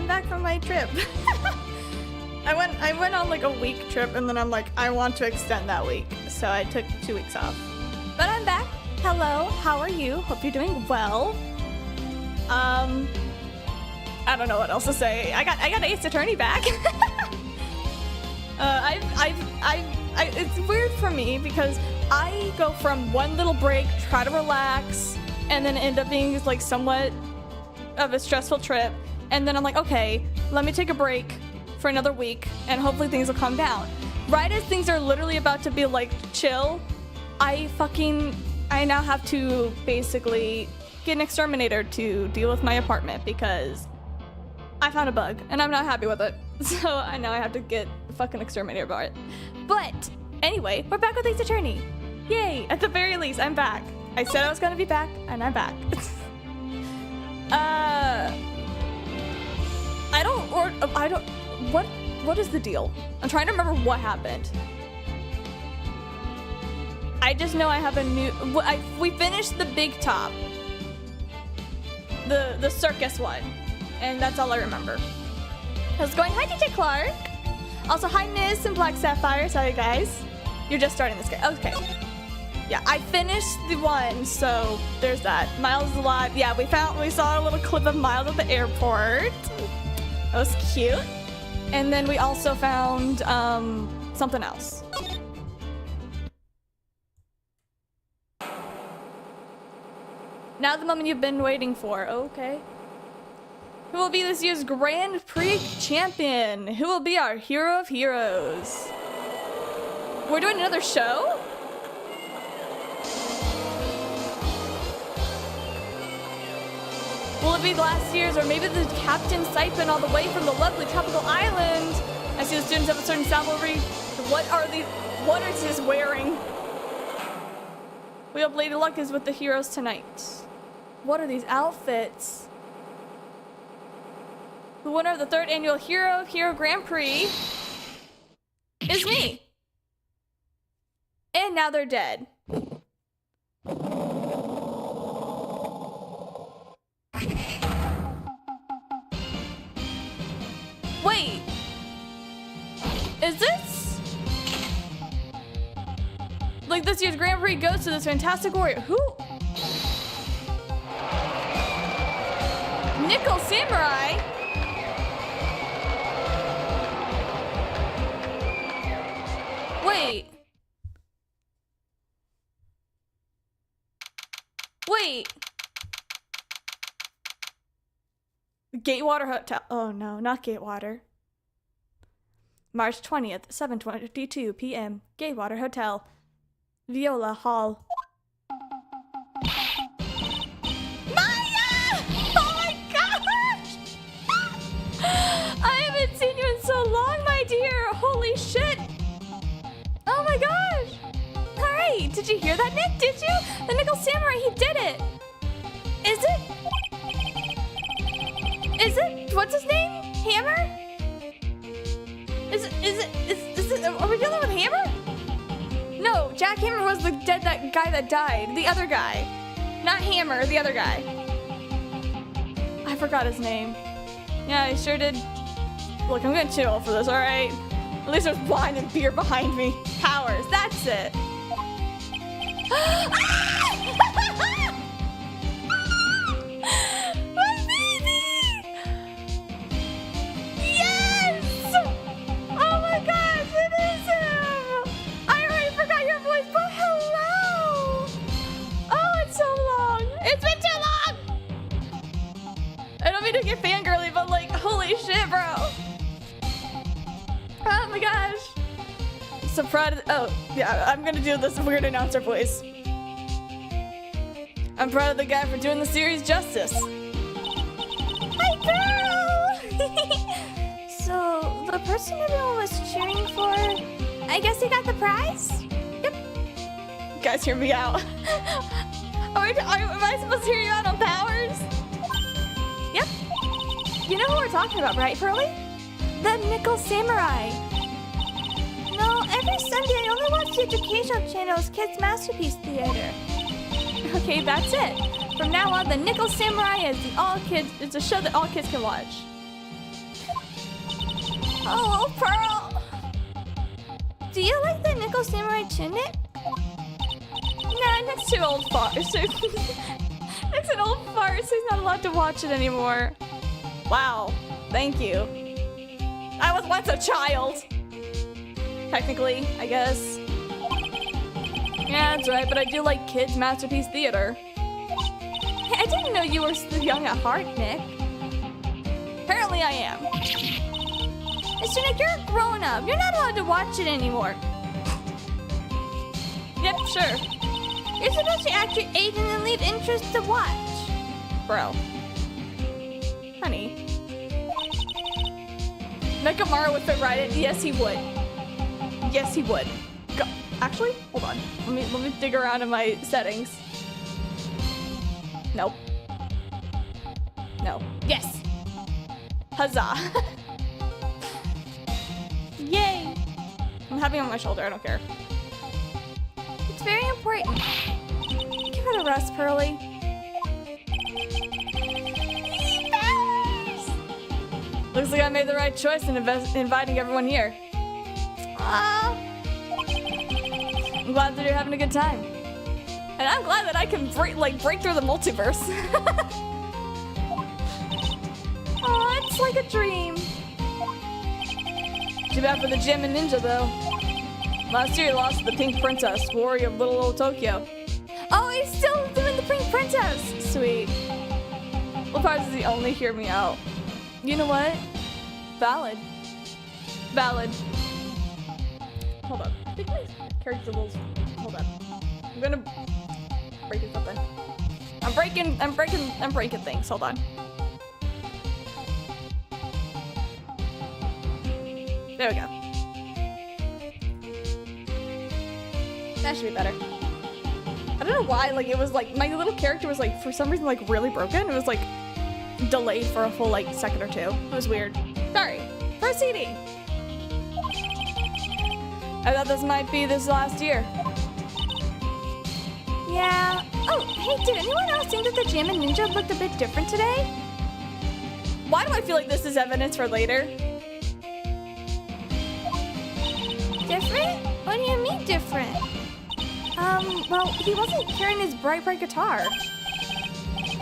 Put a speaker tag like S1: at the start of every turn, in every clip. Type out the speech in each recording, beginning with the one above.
S1: I'm back from my trip. I went on like a week trip and then I'm like, I want to extend that week. So I took 2 weeks off. But I'm back. Hello, how are you? Hope you're doing well. I don't know what else to say. I got Ace Attorney back. It's weird for me because I go from one little break, try to relax, and then end up being like somewhat of a stressful trip. And then I'm like, okay, let me take a break for another week and hopefully things will calm down. Right as things are literally about to be like chill, I now have to basically get an exterminator to deal with my apartment because I found a bug and I'm not happy with it. So I know I have to get a fucking exterminator about it. But anyway, we're back with Ace Attorney. Yay, at the very least, I'm back. I said I was gonna be back and I'm back. What is the deal? I'm trying to remember what happened. I just know I have a new, we finished the big top. The circus one. And that's all I remember. I was going, hi DJ Clark. Also, hi Nis and Black Sapphire. Sorry guys. You're just starting this game. Okay. Yeah, I finished the one, so there's that. Miles is alive. Yeah, we saw a little clip of Miles at the airport. That was cute. And then we also found something else. Now the moment you've been waiting for. Okay. Who will be this year's Grand Prix champion? Who will be our hero of heroes? We're doing another show? Will it be last year's or maybe the Captain Siphon all the way from the lovely tropical island? I see the students have a certain salary. What is this wearing? We hope Lady Luck is with the heroes tonight. What are these outfits? The winner of the 3rd annual Hero of Hero Grand Prix is me. And now they're dead. Wait. Is this? Like this year's Grand Prix goes to this fantastic warrior. Who? Nickel Samurai? Wait. Wait. Gatewater Hotel. Oh no, not Gatewater. March 20th, 7:22 p.m. Gatewater Hotel. Viola Hall. Maya! Oh my gosh! I haven't seen you in so long, my dear. Holy shit. Oh my gosh! Alright, did you hear that, Nick? Did you? The Nickel Samurai, he did it! Is it? What's his name? Hammer? Is it, are we dealing with Hammer? No, Jack Hammer was the that guy that died. The other guy. Not Hammer, the other guy. I forgot his name. Yeah, he sure did. Look, I'm gonna chill for this, alright? At least there's wine and beer behind me. Powers, that's it. My baby! Yes! Oh my gosh, it is him! I already forgot your voice, but hello! Oh, it's so long. It's been too long! I don't mean to get fangirly, but like, holy shit, bro. Oh my gosh. So proud of, oh, yeah, I'm gonna do this weird announcer voice. I'm proud of the guy for doing the series justice. Hi, girl! So, the person everyone was cheering for, I guess he got the prize? Yep. You guys hear me out. Am I supposed to hear you out on Powers? Yep. You know who we're talking about, right, Pearly? The Nickel Samurai. No, every Sunday I only watch the educational channel's Kids Masterpiece Theater. Okay, that's it. From now on, the Nickel Samurai is it's a show that all kids can watch.
S2: Oh, Pearl. Do you like the Nickel Samurai Tunic?
S1: Nah, Nick's too old fart. Nick's an old fart, so he's not allowed to watch it anymore. Wow, thank you. I was once a child. Technically, I guess. Yeah, that's right, but I do like kids' masterpiece theater. Hey, I didn't know you were still young at heart, Nick. Apparently I am.
S2: Mr. Nick, you're a grown-up. You're not allowed to watch it anymore.
S1: Yep, sure.
S2: You're supposed to act your age and then leave interest to watch.
S1: Bro. Honey. Nekomaru would fit right in. Yes, he would. Yes, he would. Go. Actually, hold on. Let me dig around in my settings. Nope. No. Yes. Huzzah. Yay. I'm having it on my shoulder. I don't care.
S2: It's very important.
S1: Give it a rest, Pearly. Looks like I made the right choice in inviting everyone here. I'm glad that you're having a good time. And I'm glad that I can break through the multiverse. Aw, it's like a dream. Too bad for the gym and ninja, though. Last year, he lost to the Pink Princess, warrior of little old Tokyo.
S2: Oh, he's still doing the Pink Princess.
S1: Sweet. What part does he only hear me out? You know what? Valid. Valid. Hold up. I think my character's a little... Hold up. I'm gonna... breaking something. I'm breaking things. Hold on. There we go. That should be better. I don't know why, like, it was like, my little character was like, for some reason, like, really broken. It was like, delayed for a full, like, second or two. It was weird. Sorry. Proceeding. I thought this might be this last year.
S2: Yeah. Oh, hey, did anyone else think that the gym and ninja looked a bit different today?
S1: Why do I feel like this is evidence for later?
S2: Different? What do you mean different? Well, he wasn't carrying his bright guitar.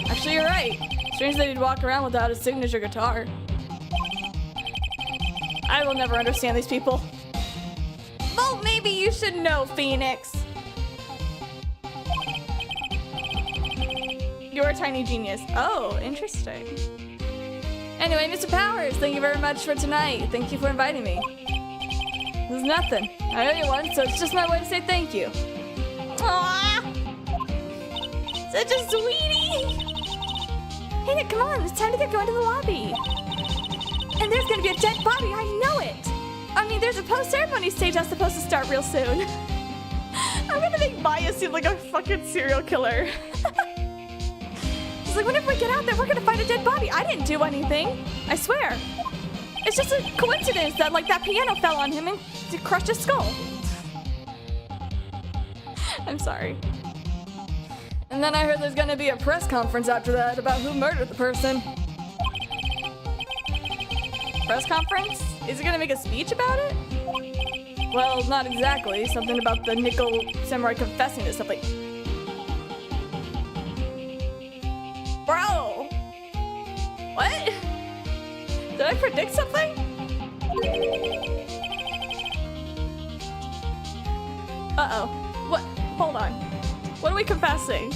S1: Actually, you're right. Strange that he'd walk around without his signature guitar. I will never understand these people. Well, maybe you should know, Phoenix. You're a tiny genius. Oh, interesting. Anyway, Mr. Powers, thank you very much for tonight. Thank you for inviting me. This is nothing. I owe you one, so it's just my way to say thank you. Aww! Such a sweetie!
S2: Hey, Nick, come on. It's time to get going to the lobby. And there's gonna be a dead body. I know it. I mean, there's a post-ceremony stage that's supposed to start real soon.
S1: I'm gonna make Maya seem like a fucking serial killer.
S2: She's like, whenever we get out there, we're gonna find a dead body. I didn't do anything. I swear. It's just a coincidence that, like, that piano fell on him and crushed his skull.
S1: I'm sorry. And then I heard there's gonna be a press conference after that about who murdered the person. Press conference? Is he gonna make a speech about it? Well, not exactly. Something about the Nickel Samurai confessing to something. Bro! What? Did I predict something? Uh-oh. What? Hold on. What are we confessing?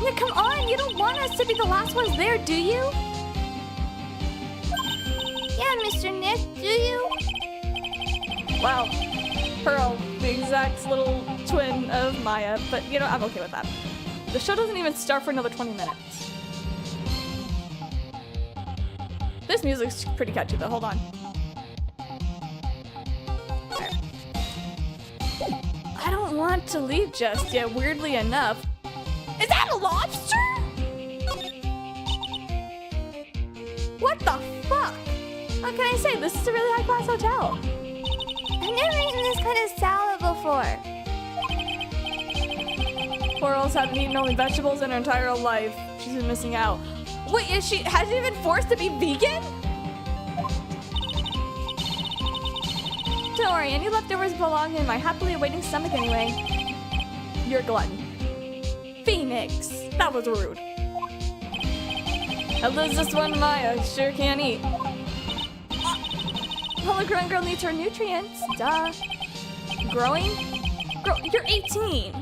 S2: Nick, come on. You don't want us to be the last ones there, do you? Yeah, Mr. Nick, do you?
S1: Wow. Pearl, the exact little twin of Maya, but you know, I'm okay with that. The show doesn't even start for another 20 minutes. This music's pretty catchy though, hold on. There. I don't want to leave just yet, weirdly enough. Is that a lobster? What the fuck?
S2: What can I say? This is a really high-class hotel. I've never eaten this kind of salad before.
S1: Poor Earl's haven't eaten only vegetables in her entire life. She's been missing out. Wait, has she been forced to be vegan?
S2: don't worry. Any leftovers belong in my happily awaiting stomach anyway.
S1: You're a glutton. Phoenix. That was rude. At least this one Maya sure can't eat.
S2: Well, a growing girl needs her nutrients. Duh.
S1: Growing?
S2: Girl, you're 18.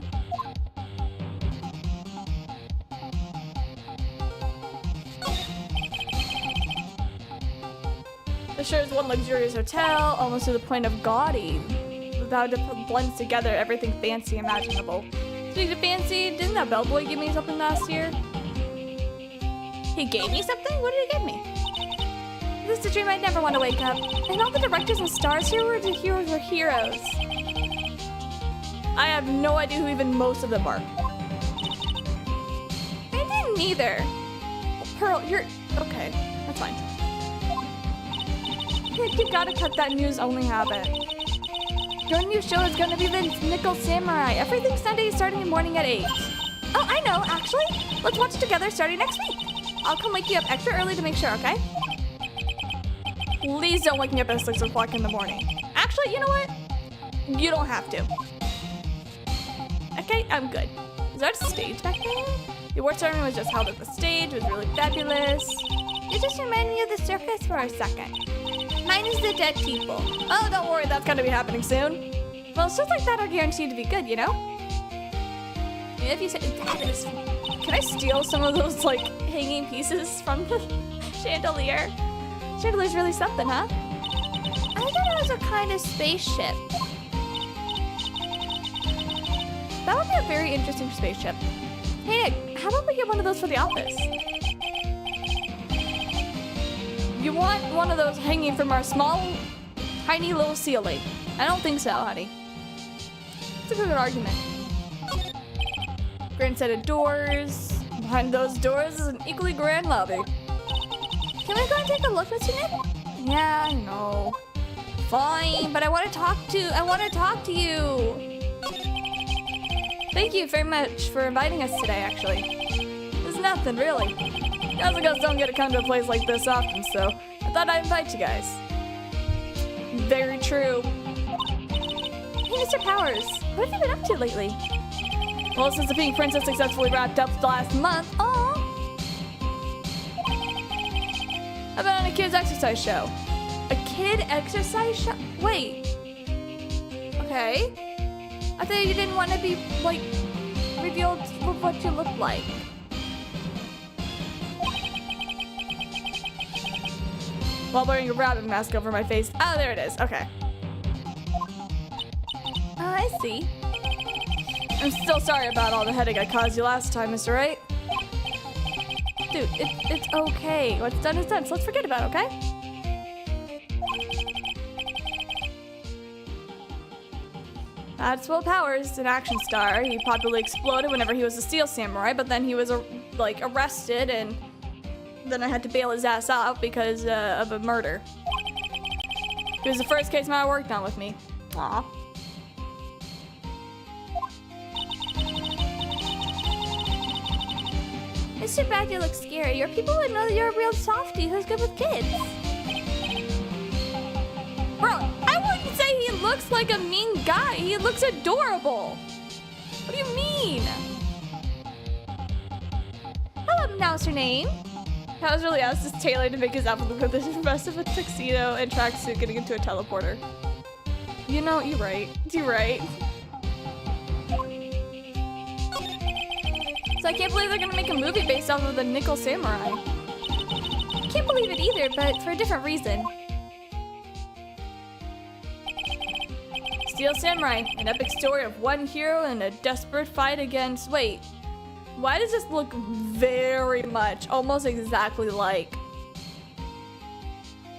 S1: This sure is one luxurious hotel, almost to the point of gaudy. Without it blends together everything fancy imaginable. Speaking of fancy, didn't that bellboy give me something last year?
S2: He gave me something? What did he give me? This is a dream I'd never want to wake up. And all the directors and stars here were heroes.
S1: I have no idea who even most of them are.
S2: I didn't either.
S1: Pearl, you're... Okay, that's fine. You gotta cut that news-only habit.
S2: Your new show is gonna be the Nickel Samurai. Everything Sunday starting in the morning at 8. Oh, I know, actually. Let's watch it together starting next week. I'll come wake you up extra early to make sure, okay?
S1: Please don't wake me up at 6 o'clock in the morning. Actually, you know what? You don't have to. Okay, I'm good. Is that a stage back there? The award ceremony was just held at the stage. It was really fabulous.
S2: You just reminded me of the circus for a second. Mine is the dead people.
S1: Oh, don't worry, that's gonna be happening soon.
S2: Well, shows like that are guaranteed to be good, you know? If you say that is...
S1: Can I steal some of those, like, hanging pieces from the chandelier?
S2: Chandelier's really something, huh? I thought it was a kind of spaceship.
S1: That would be a very interesting spaceship.
S2: Hey, Nick, how about we get one of those for the office?
S1: You want one of those hanging from our small, tiny little ceiling? I don't think so, honey. It's a good argument. Grand set of doors. Behind those doors is an equally grand lobby.
S2: Can we go and take a look, Mr. Nick?
S1: Yeah, I know.
S2: Fine, but I want to talk to you.
S1: Thank you very much for inviting us today, actually. It's nothing, really. Guys like us don't get to come to a place like this often, so I thought I'd invite you guys. Very true.
S2: Hey, Mr. Powers, what have you been up to lately?
S1: Well, since the Pink Princess successfully wrapped up last month, I've been on a kids' exercise show.
S2: A kid exercise show? Wait.
S1: Okay.
S2: I thought you didn't want to be, like, revealed what you look like.
S1: While wearing a rabbit mask over my face. Oh, there it is. Okay.
S2: I see.
S1: I'm still sorry about all the headache I caused you last time, Mr. Right?
S2: Dude, it's okay. What's done is done, so let's forget about it, okay?
S1: That's Will Powers, an action star. He popularly exploded whenever he was a Steel Samurai, but then he was arrested, and then I had to bail his ass out because of a murder. He was the first case man I worked on with me. Aw.
S2: It's too bad you look scary. Your people would know that you're a real softie who's good with kids.
S1: Bro, I wouldn't say he looks like a mean guy. He looks adorable. What do you mean?
S2: Hello, now's her name.
S1: I was really asked this Taylor to make his outfit look with the rest of a tuxedo and tracksuit getting into a teleporter. You know, you're right. You're right. So I can't believe they're gonna make a movie based off of the Nickel Samurai.
S2: I can't believe it either, but for a different reason.
S1: Steel Samurai, an epic story of one hero and a desperate fight against... Wait, why does this look very much, almost exactly like...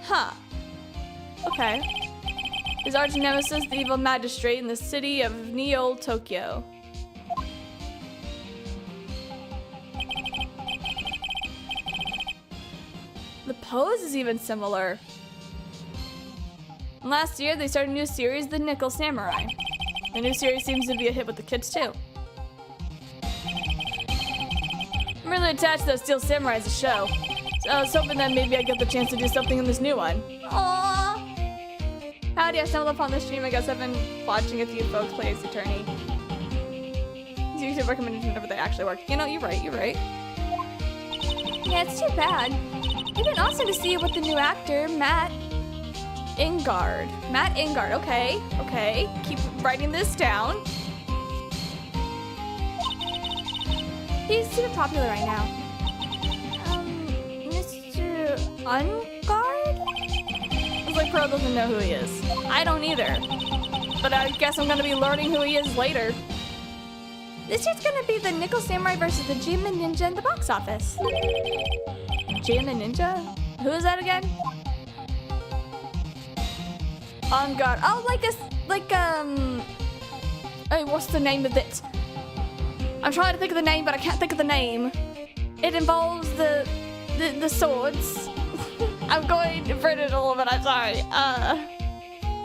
S1: Huh. Okay. His arch nemesis, the evil magistrate in the city of Neo, Tokyo. The pose is even similar. And last year, they started a new series, The Nickel Samurai. The new series seems to be a hit with the kids, too. I'm really attached to the Steel Samurai as a show, so I was hoping that maybe I'd get the chance to do something in this new one.
S2: Aww.
S1: How idea I stumbled upon this stream. I guess I've been watching a few folks play Ace Attorney. YouTube recommendation never they actually work. You know, you're right.
S2: Yeah, it's too bad. It'd been awesome to see it with the new actor, Matt Ingard. Okay.
S1: Keep writing this down.
S2: He's super popular right now. Mr. Ungard?
S1: It's like Pro doesn't know who he is. I don't either. But I guess I'm gonna be learning who he is later.
S2: This year's gonna be the Nickel Samurai versus the Jim and Ninja in the box office.
S1: Jim and Ninja? Who is that again? On guard. Oh, hey, what's the name of it? I'm trying to think of the name, but I can't think of the name. It involves the swords. I'm going to print it a little bit, I'm sorry.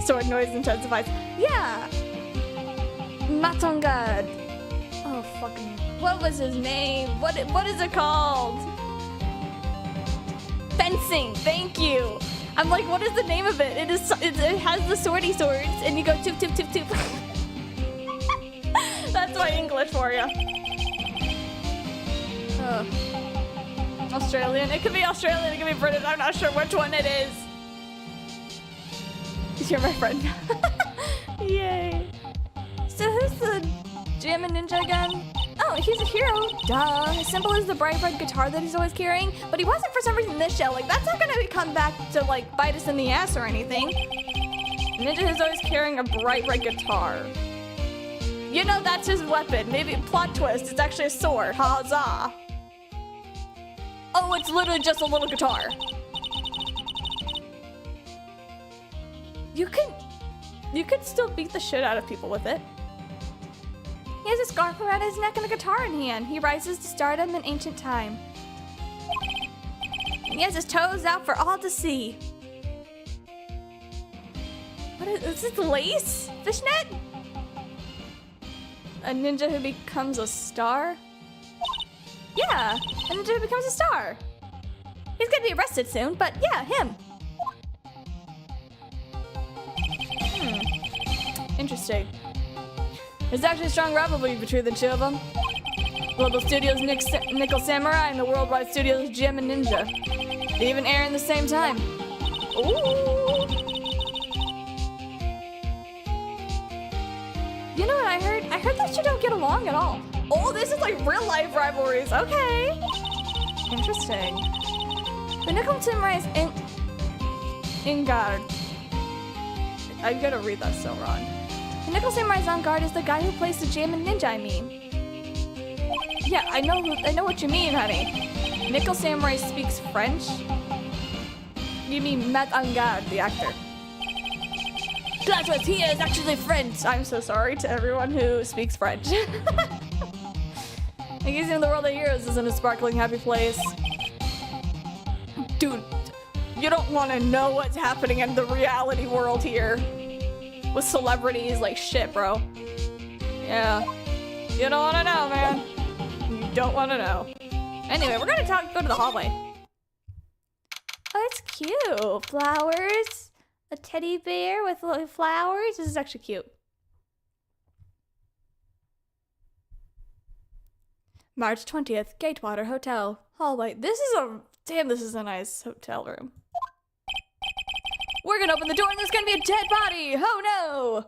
S1: Sword noise intensifies. Yeah. Matongard. Oh, fucking, what was his name? What is it called? Fencing, thank you. I'm like, what is the name of it? It has the swordy swords, and you go toop, toop, toop, toop. That's my English for you. Australian. It could be Australian, it could be British. I'm not sure which one it is. You're my friend. Yay.
S2: So who's the Jim and Ninja again? Oh, he's a hero. Duh. His symbol is the bright red guitar that he's always carrying, but he wasn't for some reason in this show. Like, that's not gonna come back to, like, bite us in the ass or anything.
S1: Ninja is always carrying a bright red guitar. You know, that's his weapon. Maybe plot twist. It's actually a sword. Huzzah. Oh, it's literally just a little guitar. You can still beat the shit out of people with it.
S2: He has a scarf around his neck and a guitar in hand. He rises to stardom in ancient time. He has his toes out for all to see.
S1: What is this, lace? Fishnet? A ninja who becomes a star?
S2: Yeah, a ninja who becomes a star. He's gonna be arrested soon, but yeah, him.
S1: Interesting. There's actually a strong rivalry between the two of them. Global Studios' Nickel Samurai and the Worldwide Studios' Jim and Ninja. They even air in the same time. Ooh!
S2: You know what I heard? I heard those two don't get along at all.
S1: Oh, this is like real life rivalries. Okay. Interesting.
S2: The Nickel Samurai is
S1: Ingard. I'm gonna read that so wrong.
S2: The Nickel Samurai's on guard is the guy who plays the Jam and Ninja, I mean.
S1: Yeah, I know what you mean, honey. Nickel Samurai speaks French? You mean Matt Angard, the actor. That's what he is actually French. I'm so sorry to everyone who speaks French. I guess in the world of heroes isn't a sparkling happy place. Dude, you don't want to know what's happening in the reality world here. With celebrities like shit, bro. Yeah. You don't want to know, man. You don't want to know. Anyway, we're gonna go to the hallway.
S2: Oh, it's cute. Flowers. A teddy bear with little flowers. This is actually cute.
S1: March 20th, Gatewater Hotel. Hallway. This is a nice hotel room. We're gonna open the door and there's gonna be a dead body! Oh no!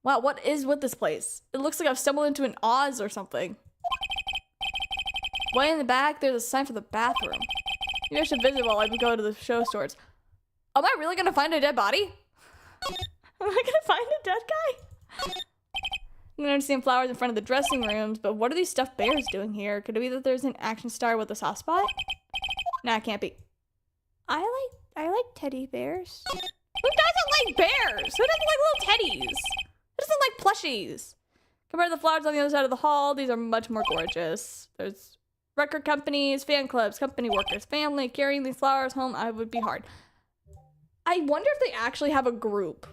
S1: Wow, what is with this place? It looks like I've stumbled into an Oz or something. Way in the back, there's a sign for the bathroom. Maybe I should visit while I go to the show stores. Am I really gonna find a dead body? Am I gonna find a dead guy? I'm gonna see flowers in front of the dressing rooms, but what are these stuffed bears doing here? Could it be that there's an action star with a soft spot? Nah, it can't be.
S2: I like teddy bears.
S1: Who doesn't like bears? Who doesn't like little teddies? Who doesn't like plushies? Compared to the flowers on the other side of the hall, these are much more gorgeous. There's record companies, fan clubs, company workers, family. Carrying these flowers home, I would be hard. I wonder if they actually have a group.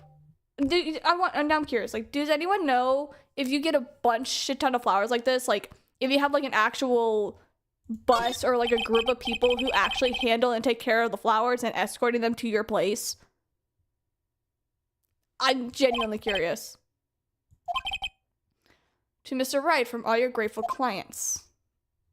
S1: Now I'm curious. Like, does anyone know if you get a shit ton of flowers like this? Like, if you have like an actual bus or like a group of people who actually handle and take care of the flowers and escorting them to your place? I'm genuinely curious. To Mr. Wright from all your grateful clients.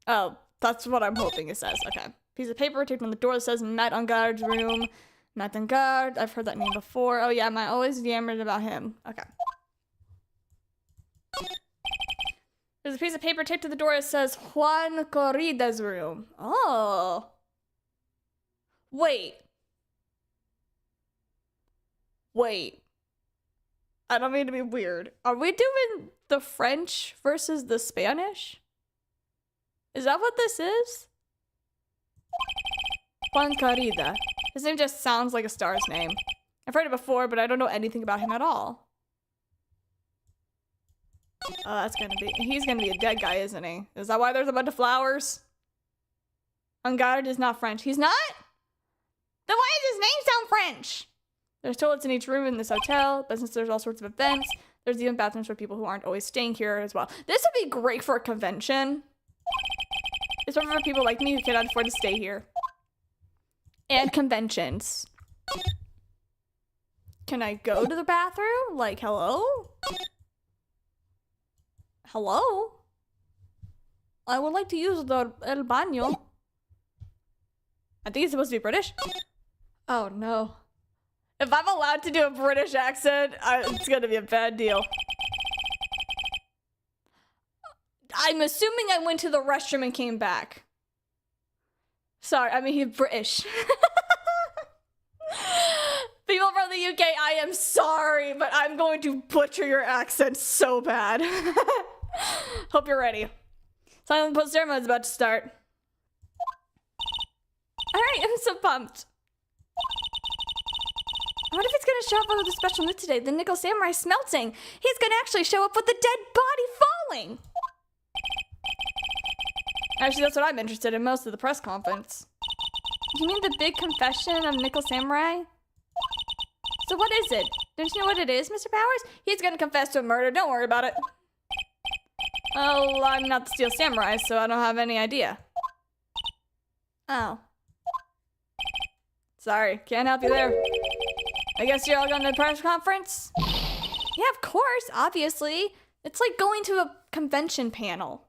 S1: Oh, that's what I'm hoping it says. Okay. Piece of paper taped on the door that says Matt Unguard's room. Matt Unguard. I've heard that name before. Oh yeah, I always yammered about him. Okay. There's a piece of paper taped to the door that says Juan Corrida's room. Oh. Wait. I don't mean to be weird. Are we doing the French versus the Spanish? Is that what this is? Juan Corrida. His name just sounds like a star's name. I've heard it before, but I don't know anything about him at all. Oh, he's gonna be a dead guy, isn't he? Is that why there's a bunch of flowers? Ungard is not French. He's not? Then why does his name sound French? There's toilets in each room in this hotel, but since there's all sorts of events, there's even bathrooms for people who aren't always staying here as well. This would be great for a convention. It's for people like me who cannot afford to stay here. And conventions. Can I go to the bathroom? Like, hello? Hello? I would like to use the el baño. I think it's supposed to be British. Oh no. If I'm allowed to do a British accent, it's gonna be a bad deal. I'm assuming I went to the restroom and came back. Sorry, I mean, he's British. People from the UK, I am sorry, but I'm going to butcher your accent so bad. Hope you're ready. Silent post ceremony is about to start. Alright, I'm so pumped. I wonder if it's gonna show up with a special move today. The nickel samurai smelting. He's gonna actually show up with the dead body falling. Actually, that's what I'm interested in most of the press conference. You mean the big confession of Nickel Samurai? So what is it? Don't you know what it is, Mr. Powers? He's gonna confess to a murder. Don't worry about it. Oh, I'm not the Steel Samurai, so I don't have any idea. Oh. Sorry, can't help you there. I guess you're all going to the press conference? Yeah, of course, obviously. It's like going to a convention panel.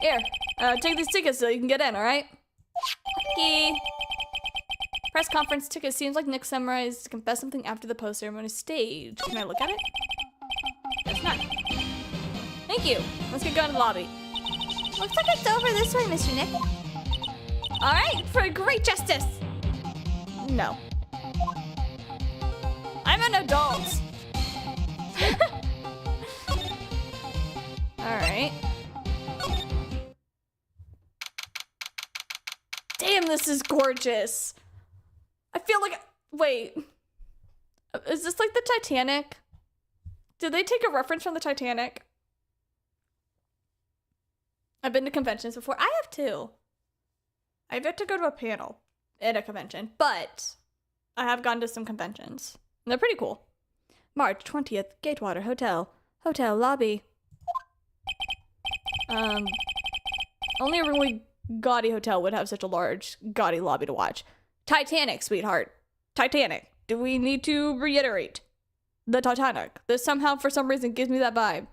S1: Here, take these tickets so you can get in, alright? Okay. Press conference ticket. Seems like Nick Samurai is to confess something after the post-ceremony stage. Can I look at it? It's not. Thank you. Let's get going to the lobby.
S2: Looks like it's over this way, Mr. Nick.
S1: Alright, for great justice. No. I'm an adult. Alright. Damn, this is gorgeous. I feel like... Wait. Is this like the Titanic? Did they take a reference from the Titanic? I've been to conventions before. I have too. I've yet to go to a panel at a convention, but I have gone to some conventions. And they're pretty cool. March 20th, Gatewater Hotel. Hotel lobby. Only a really gaudy hotel would have such a large, gaudy lobby to watch. Titanic, sweetheart. Titanic. Do we need to reiterate? The Titanic. This somehow, for some reason, gives me that vibe.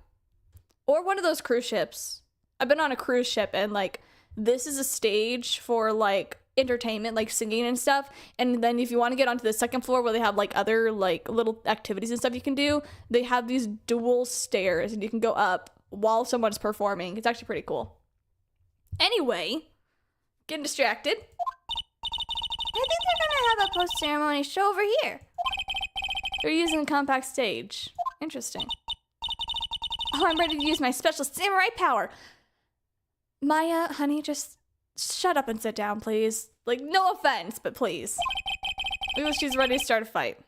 S1: Or one of those cruise ships. I've been on a cruise ship and, like, this is a stage for, like, entertainment, like singing and stuff. And then if you want to get onto the second floor where they have, like, other, like, little activities and stuff you can do, they have these dual stairs and you can go up while someone's performing. It's actually pretty cool. Anyway, getting distracted.
S2: I think they're gonna have a post-ceremony show over here.
S1: They're using a compact stage. Interesting.
S2: Oh, I'm ready to use my special samurai power.
S1: Maya, honey, just shut up and sit down, please. Like, no offense, but please. Maybe she's ready to start a fight.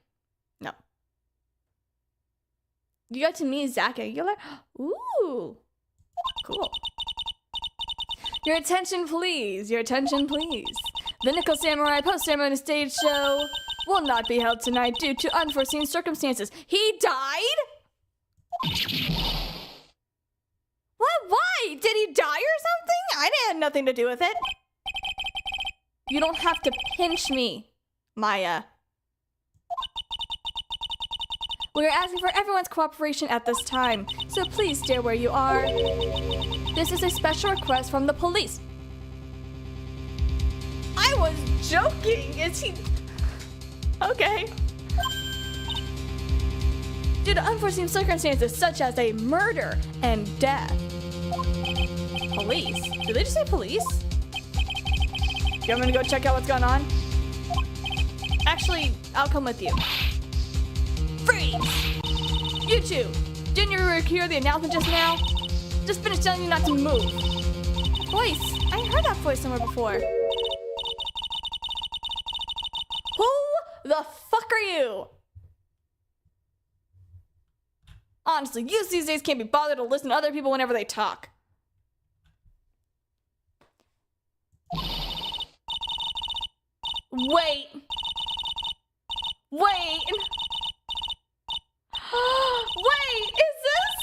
S1: No. You got to meet Zach Angular? Ooh. Cool. Your attention, please. Your attention, please. The Nickel Samurai post-ceremony stage show will not be held tonight due to unforeseen circumstances. He died? What? Why? Did he die or something? I had nothing to do with it. You don't have to pinch me, Maya.
S2: We're asking for everyone's cooperation at this time, so please stay where you are. This is a special request from the police.
S1: I was joking. Is he... Okay.
S2: Due to unforeseen circumstances such as a murder and death.
S1: Police? Did they just say police? You want me to go check out what's going on? Actually, I'll come with you.
S2: Freeze! You two, didn't you hear the announcement just now? Just finished telling you not to move.
S1: Voice. I heard that voice somewhere before. Who the fuck are you? Honestly, youths these days can't be bothered to listen to other people whenever they talk. Wait. Wait. Wait, is this?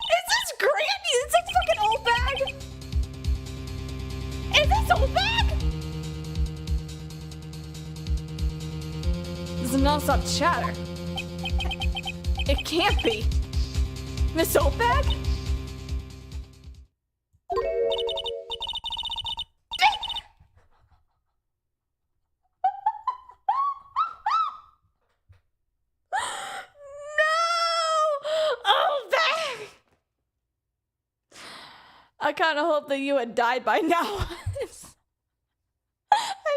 S1: Is this Granny? Is this fucking old bag? Is this old bag? This is non-stop chatter. It can't be. Miss Oldbag? I kind of hope that you had died by now. I'm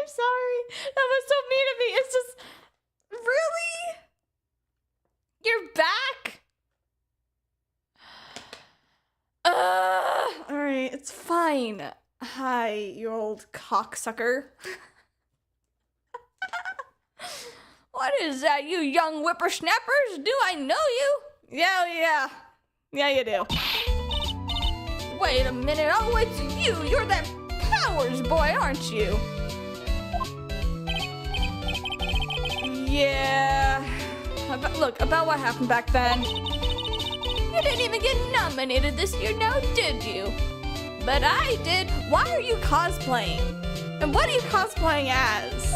S1: sorry. That was so mean of me. It's just... Really? You're back? Alright, it's fine. Hi, you old cocksucker.
S2: What is that, you young whippersnappers? Do I know you?
S1: Yeah. Yeah, you do.
S2: Wait a minute. Oh, it's you. You're that Powers boy, aren't you?
S1: Yeah. About what happened back then.
S2: You didn't even get nominated this year now, did you? But I did.
S1: Why are you cosplaying? And what are you cosplaying as?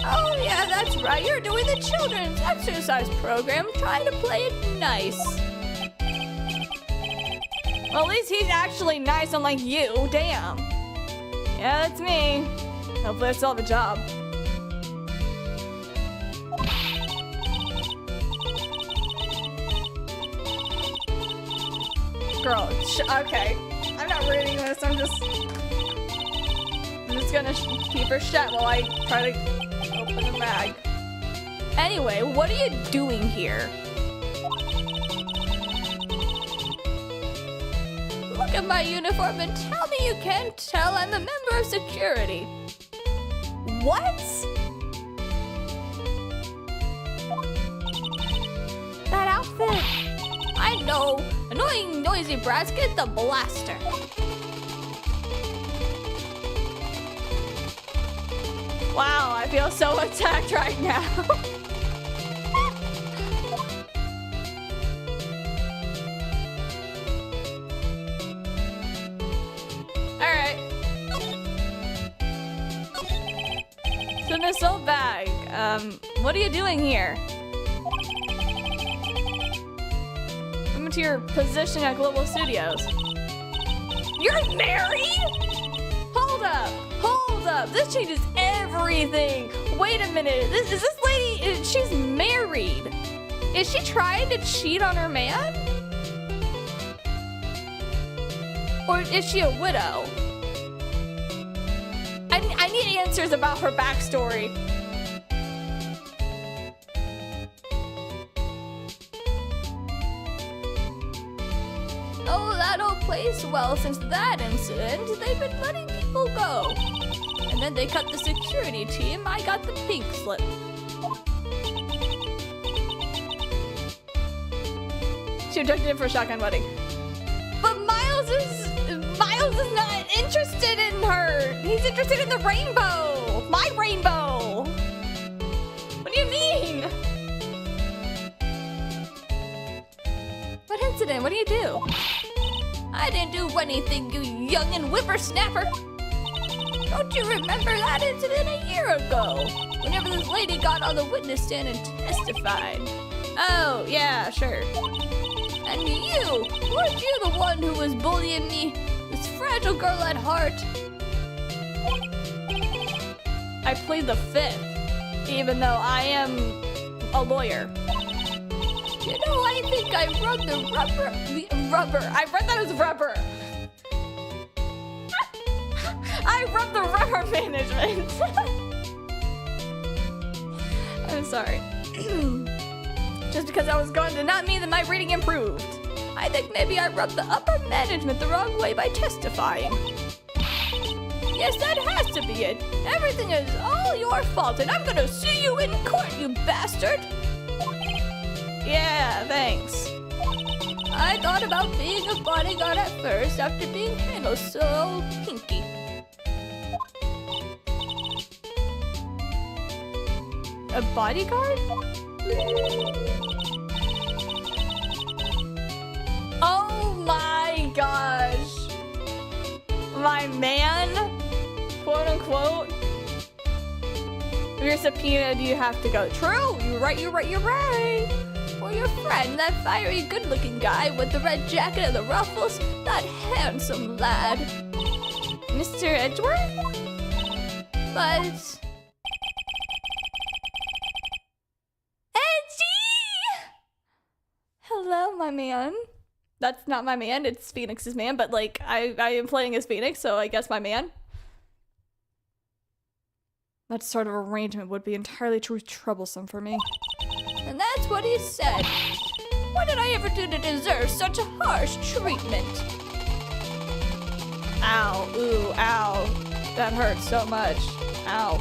S2: Oh, yeah, that's right. You're doing the children's exercise program, trying to play it nice.
S1: Well, at least he's actually nice, unlike you. Damn. Yeah, that's me. Hopefully I still have a job. Girl, okay. I'm not reading this. I'm just gonna keep her shut while I try to open the bag.
S2: Anyway, what are you doing here? Look at my uniform and tell me you can't tell I'm a member of security.
S1: What?
S2: That outfit. I know. Annoying, noisy brats, get the blaster.
S1: Wow, I feel so attacked right now. Alright. So Miss Oldbag, what are you doing here? To your position at Global Studios. You're married? Hold up. This changes everything. Wait a minute. Is this lady, she's married. Is she trying to cheat on her man? Or is she a widow? I need answers about her backstory.
S2: Oh, that old place? Well, since that incident, they've been letting people go. And then they cut the security team. I got the pink slip.
S1: She rejected him for a shotgun wedding. But Miles is not interested in her. He's interested in the rainbow. My rainbow. What do you mean?
S2: What incident? What do you do? I didn't do anything, you youngin' whippersnapper. Don't you remember that incident a year ago? Whenever this lady got on the witness stand and testified.
S1: Oh, yeah, sure.
S2: And weren't you the one who was bullying me? This fragile girl at heart.
S1: I plead the fifth, even though I am a lawyer.
S2: You know, I think I rubbed the rubber.
S1: I read that as rubber. I rubbed the rubber management. I'm sorry. Just because I was gone did not mean that my reading improved.
S2: I think maybe I rubbed the upper management the wrong way by testifying. Yes, that has to be it. Everything is all your fault, and I'm gonna sue you in court, you bastard.
S1: Yeah, thanks.
S2: I thought about being a bodyguard at first after being handled so pinky.
S1: A bodyguard? Oh my gosh. My man, quote unquote. If you're subpoenaed, you have to go. True, you're right.
S2: Or your friend, that fiery good-looking guy with the red jacket and the ruffles, that handsome lad.
S1: Mr. Edgeworth?
S2: But... Edgy!
S1: Hello, my man. That's not my man, it's Phoenix's man, but like, I am playing as Phoenix, so I guess my man. That sort of arrangement would be entirely too troublesome for me.
S2: And that's what he said. What did I ever do to deserve such a harsh treatment?
S1: Ow, ooh, ow. That hurts so much. Ow.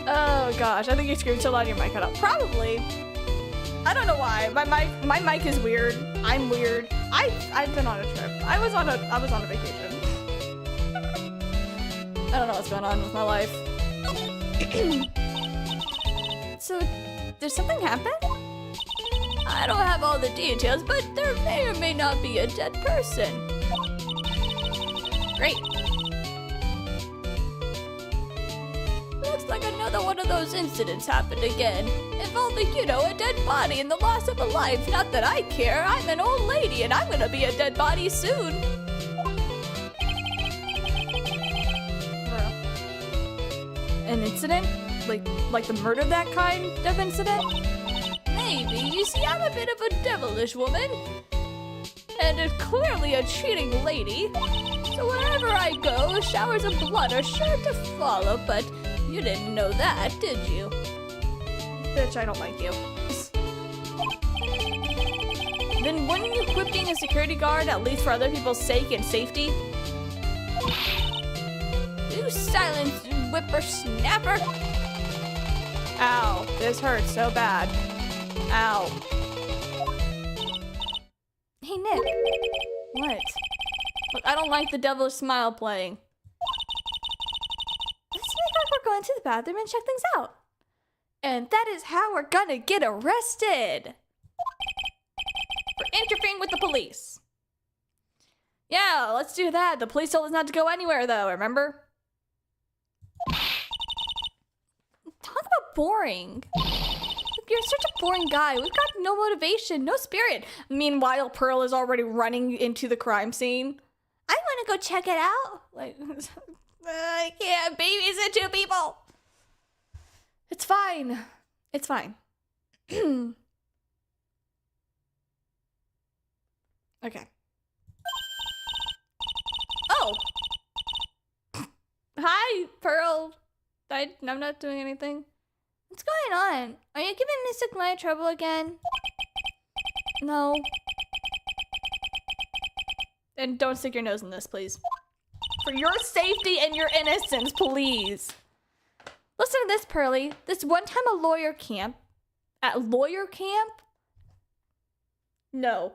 S1: Oh gosh, I think you screamed so loud your mic cut out. Probably. I don't know why. My mic is weird. I'm weird. I've been on a trip. I was on a vacation. I don't know what's going on with my life. So, did something happen?
S2: I don't have all the details, but there may or may not be a dead person.
S1: Great.
S2: Looks like another one of those incidents happened again. Involving, you know, a dead body and the loss of a life. Not that I care. I'm an old lady and I'm gonna be a dead body soon.
S1: An incident? Like the murder that kind of incident?
S2: Maybe. You see, I'm a bit of a devilish woman. And clearly a cheating lady. So wherever I go, showers of blood are sure to follow, but you didn't know that, did you?
S1: Bitch, I don't like you. Then wouldn't you quit being a security guard, at least for other people's sake and safety?
S2: You silence, whippersnapper!
S1: Ow, this hurts so bad. Ow.
S2: Hey, Nick.
S1: What? Look, I don't like the devilish smile playing.
S2: Let's make like we're going to the bathroom and check things out. And that is how we're gonna get arrested.
S1: For interfering with the police. Yeah, let's do that. The police told us not to go anywhere, though, remember?
S2: Talk about boring. You're such a boring guy. We've got no motivation, no spirit.
S1: Meanwhile, Pearl is already running into the crime scene.
S2: I want to go check it out.
S1: Like, I can't babysit two people. It's fine. It's fine. Okay. Oh. Hi, Pearl. I'm not doing anything.
S2: What's going on? Are you giving Mystic Maya trouble again?
S1: No. And don't stick your nose in this, please. For your safety and your innocence, please. Listen to this, Pearly. This one time at lawyer camp. No.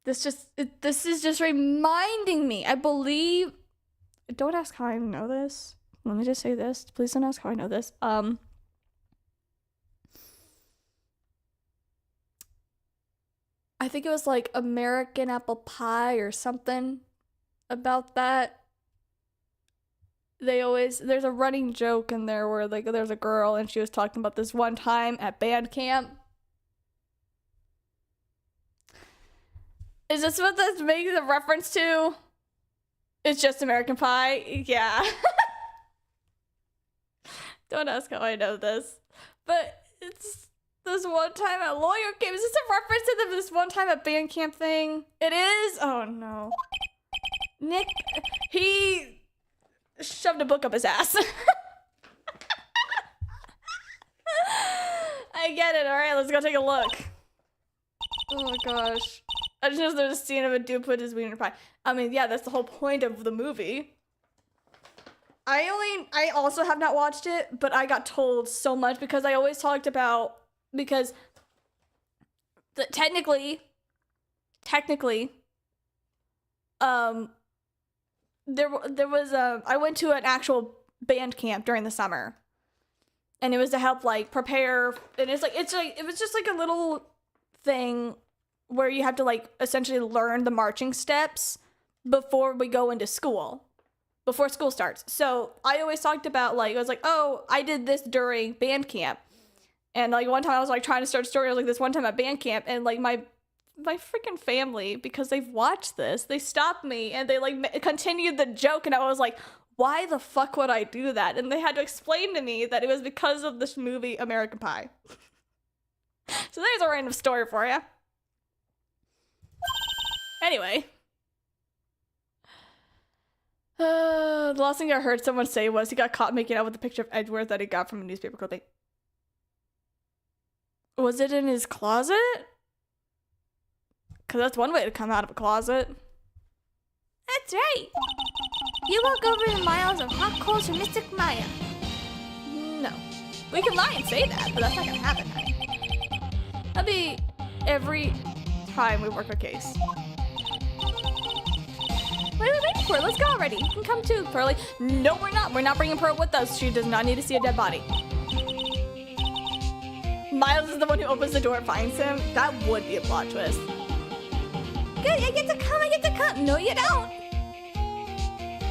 S1: This is just reminding me. I believe. Don't ask how I know this. Let me just say this. Please don't ask how I know this. I think it was like American apple pie or something about that. There's a running joke in there where like there's a girl and she was talking about this one time at band camp. Is this what that's making the reference to? It's just American Pie? Yeah. Don't ask how I know this. But it's this one time at lawyer camp. Is this a reference to this one time at band camp thing? It is? Oh no. Nick, he shoved a book up his ass. I get it. All right, let's go take a look. Oh my gosh. I just know there's a scene of a dude put his wiener pie. I mean, yeah, that's the whole point of the movie. I also have not watched it, but I got told so much because I always talked about, because technically, there was I went to an actual band camp during the summer, and it was to help like prepare, and it was just like a little thing where you have to like essentially learn the marching steps before we go into school, before school starts. So I always talked about like, I was like, oh, I did this during band camp. And like one time I was like trying to start a story. I was like, this one time at band camp, and like my freaking family, because they've watched this, they stopped me and they like continued the joke. And I was like, why the fuck would I do that? And they had to explain to me that it was because of this movie, American Pie. So there's a random story for you. Anyway. The last thing I heard someone say was he got caught making out with a picture of Edward that he got from a newspaper clipping. Was it in his closet? Because that's one way to come out of a closet.
S2: That's right. You walk over the miles of hot coals from Mystic Maya.
S1: No. We can lie and say that, but that's not gonna happen, honey. That'll be every time we work a case.
S2: What are we waiting for? Let's go already. You can come too, Pearly.
S1: No, we're not. We're not bringing Pearl with us. She does not need to see a dead body. Miles is the one who opens the door and finds him. That would be a plot twist.
S2: Good, I get to come. No, you don't.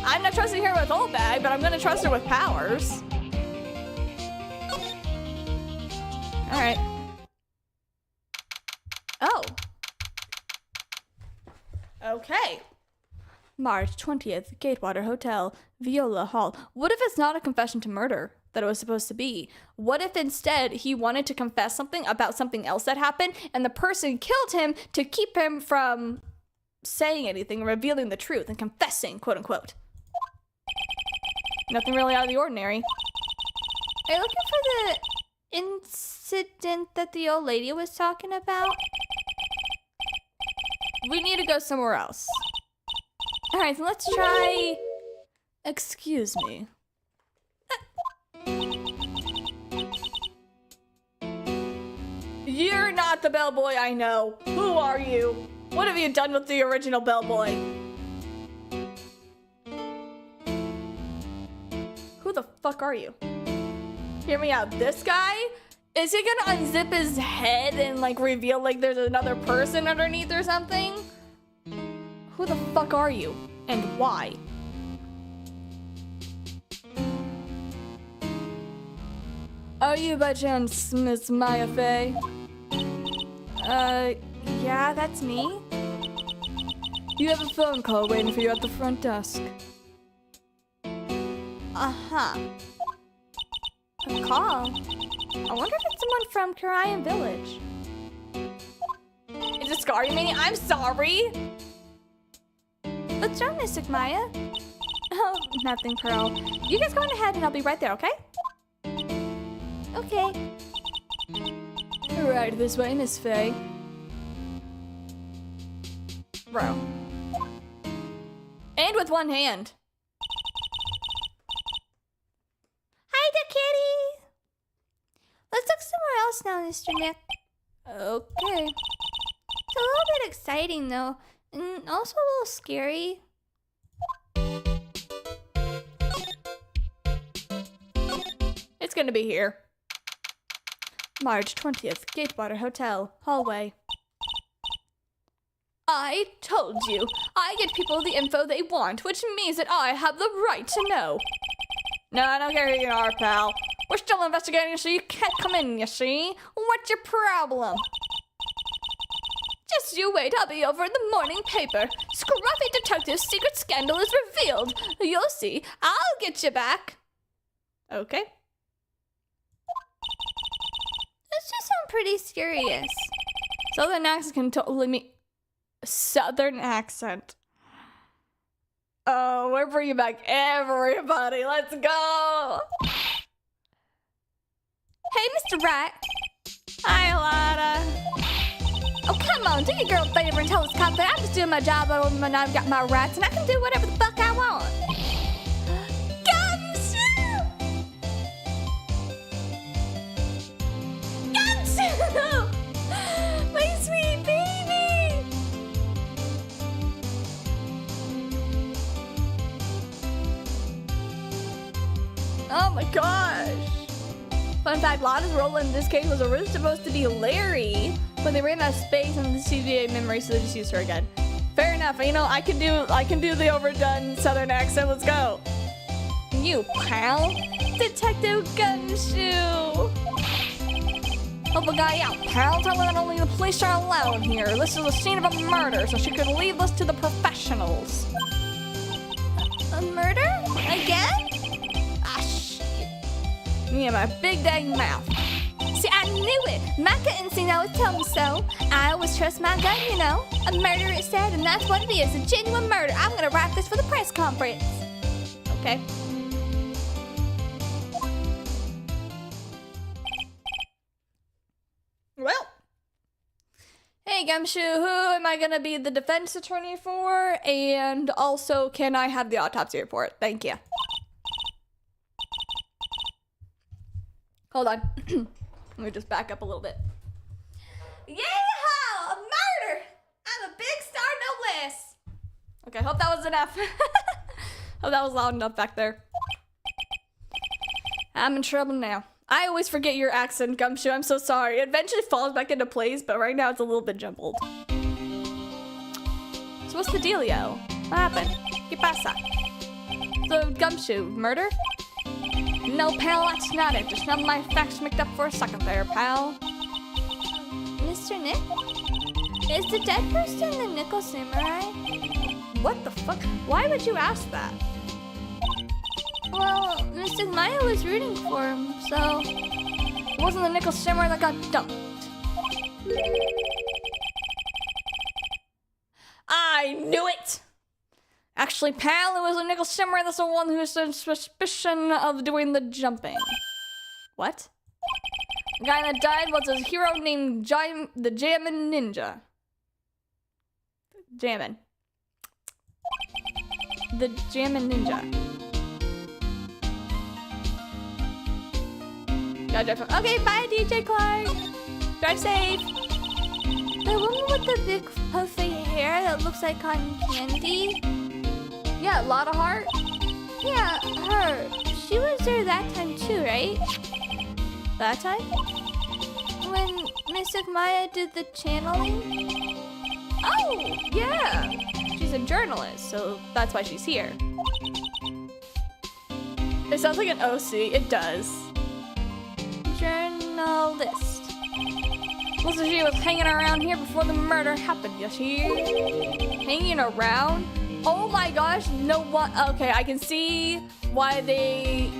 S1: I'm not trusting her with old bag, but I'm gonna trust her with powers. All right. Oh. Okay. March 20th, Gatewater Hotel, Viola Hall. What if it's not a confession to murder that it was supposed to be? What if instead he wanted to confess something about something else that happened, and the person killed him to keep him from saying anything, revealing the truth, and confessing, quote unquote? Nothing really out of the ordinary.
S2: Are you looking for the incident that the old lady was talking about?
S1: We need to go somewhere else. All right, so let's try. Excuse me. You're not the bellboy I know. Who are you? What have you done with the original bellboy? Who the fuck are you? Hear me out. This guy? Is he gonna unzip his head and like reveal like there's another person underneath or something? Who the fuck are you? And why? Are you by chance Miss Maya Fey?
S2: Yeah, that's me.
S1: You have a phone call waiting for you at the front desk.
S2: Uh-huh. A call? I wonder if it's someone from Karayan Village.
S1: Is it Scar, you mean? I'm sorry!
S2: What's wrong, Mystic Maya? Oh, nothing, Pearl. You guys go on ahead and I'll be right there, okay? Okay.
S1: Right this way, Miss Fey. Bro. And with one hand.
S2: Hi, the kitty! Let's look somewhere else now, Mr. Nick.
S1: Okay.
S2: It's a little bit exciting, though, and also a little scary.
S1: It's gonna be here. March 20th, Gatewater Hotel, hallway.
S2: I told you. I get people the info they want, which means that I have the right to know.
S1: No, I don't care who you are, pal.
S2: We're still investigating, so you can't come in, you see? What's your problem? Just you wait, I'll be over in the morning paper. Scruffy detective's secret scandal is revealed. You'll see. I'll get you back.
S1: Okay.
S2: This just sounds pretty serious.
S1: Southern accent can totally mean... Southern accent. Oh, we're bringing back everybody. Let's go.
S2: Hey, Mr. Rat.
S1: Hi, Lana.
S2: Oh, come on, do your girl a favor and tell this cop that I'm just doing my job when I've got my rights and I can do whatever the fuck I want. Gumshoe! Gumshoe! My sweet baby!
S1: Oh my gosh.
S2: Fun fact, Lana's role in this case was originally supposed to be Larry, but they ran out of space in the CDA memory, so they just used her again.
S1: Fair enough. You know, I can do the overdone Southern accent. Let's go.
S2: You pal, Detective Gumshoe. Help a guy out, pal. Tell her that only the police are allowed here. This is a scene of a murder, so she could leave this to the professionals. A murder? Again? Ah, shit.
S1: Yeah, my big dang mouth.
S2: See, I knew it. My gut instinct always told me so. I always trust my gut, you know. A murder, it said, and that's what it is. A genuine murder. I'm gonna write this for the press conference.
S1: Okay. Well.
S2: Hey, Gumshoe, who am I gonna be the defense attorney for? And also, can I have the autopsy report? Thank you. Hold on. Let me just back up a little bit. Yeehaw! A murder! I'm a big star, no less.
S1: Okay, hope that was enough. Hope that was loud enough back there. I'm in trouble now. I always forget your accent, Gumshoe. I'm so sorry. It eventually falls back into place, but right now it's a little bit jumbled. So what's the dealio? What happened? ¿Qué pasa? So, Gumshoe, murder?
S2: No, pal, that's not it. Just none of my facts mixed up for a second there, pal. Mr. Nick? Is the dead person the Nickel Samurai?
S1: What the fuck? Why would you ask that?
S2: Well, Mr. Maya was rooting for him, so... It wasn't the Nickel Samurai that got dumped.
S1: I knew it!
S2: Actually, pal, it was the Nickel Samurai that's the one who is in suspicion of doing the jumping.
S1: What?
S2: The guy that died was a hero named the Jammin' Ninja.
S1: Jammin'. The Jammin' Ninja.
S2: Gotta drive. Okay, bye, DJ Clark. Drive safe. The woman with the big puffy hair that looks like cotton candy.
S1: Yeah, Lotta Hart?
S2: Yeah, her. She was there that time too, right?
S1: That time?
S2: When Miss Maya did the channeling?
S1: Oh, yeah. She's a journalist, so that's why she's here. It sounds like an OC. It does.
S2: Journalist.
S1: Looks like she was hanging around here before the murder happened, you see? Hanging around? Oh my gosh, no one. Okay, I can see why they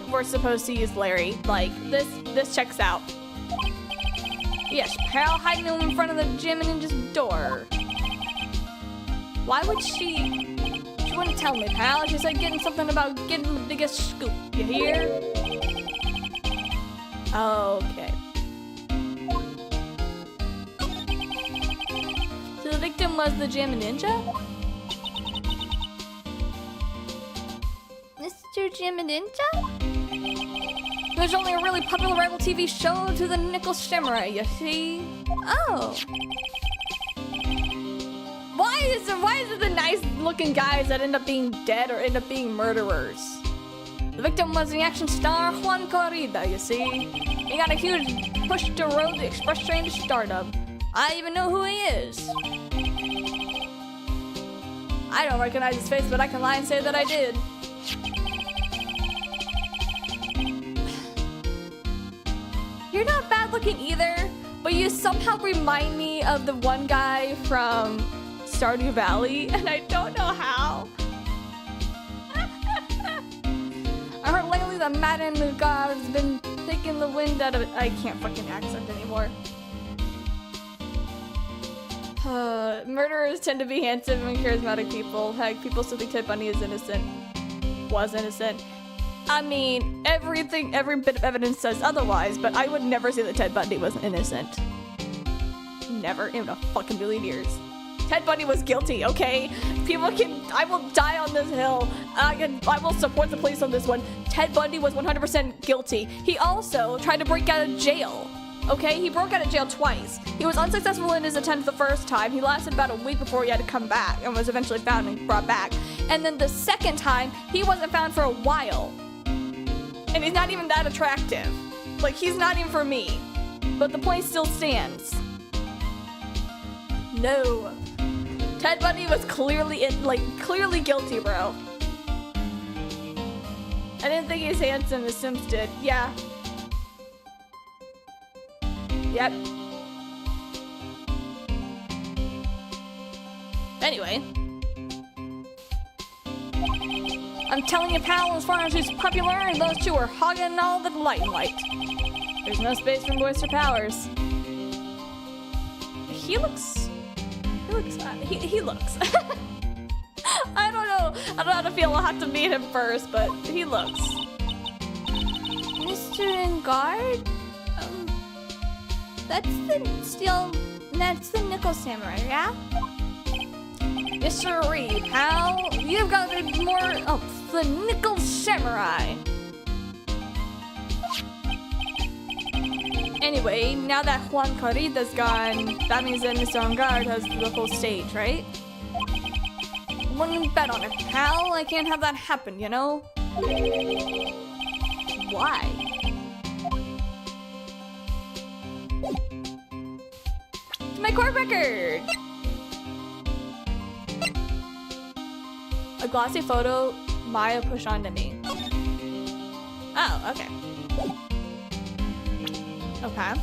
S1: were supposed to use Larry. Like, this checks out. Yes, pal hiding in front of the gym and Ninja's door. Why would she wouldn't tell me, pal. She said getting something about getting the biggest scoop. You hear? Okay. So the victim was the Jam Ninja?
S2: Mr. Jim Ninja?
S1: There's only a really popular rival TV show to the Nickel Samurai, you see?
S2: Oh.
S1: Why is it the nice looking guys that end up being dead or end up being murderers? The victim was the action star Juan Corrida, you see? He got a huge push to rode the express train to stardom.
S2: I even know who he is. I don't recognize his face, but I can lie and say that I did. You're not bad looking either, but you somehow remind me of the one guy from Stardew Valley, and I don't know how. I heard lately that Madden God has been taking the wind out of it. I can't fucking accent anymore. Murderers tend to be handsome and charismatic people. Heck, people still think Ted Bundy is innocent. Was innocent. I mean, every bit of evidence says otherwise, but I would never say that Ted Bundy was innocent. Never in a fucking million years. Ted Bundy was guilty, okay? I will die on this hill. I will support the police on this one. Ted Bundy was 100% guilty. He also tried to break out of jail. Okay, he broke out of jail twice. He was unsuccessful in his attempt the first time. He lasted about a week before he had to come back and was eventually found and brought back. And then the second time, he wasn't found for a while. And he's not even that attractive. Like, he's not even for me. But the point still stands. No. Ted Bundy was clearly guilty, bro. I didn't think he was handsome as Sims did. Yeah. Yep. Anyway. I'm telling you, pal, as far as who's popular, those two are hogging all the limelight. There's no space for Moister Powers. He looks. I don't know how to feel. I'll have to meet him first, but he looks. Mr. Engard? That's the Nickel Samurai, yeah? Mr. Reed, pal, you've got to be more of the Nickel Samurai. Anyway, now that Juan Corrida's gone, that means that Mr. Engard has the whole stage, right? Wouldn't bet on it, pal. I can't have that happen, you know? Why? My court record! A glossy photo Maya pushed onto me. Oh, okay. Okay.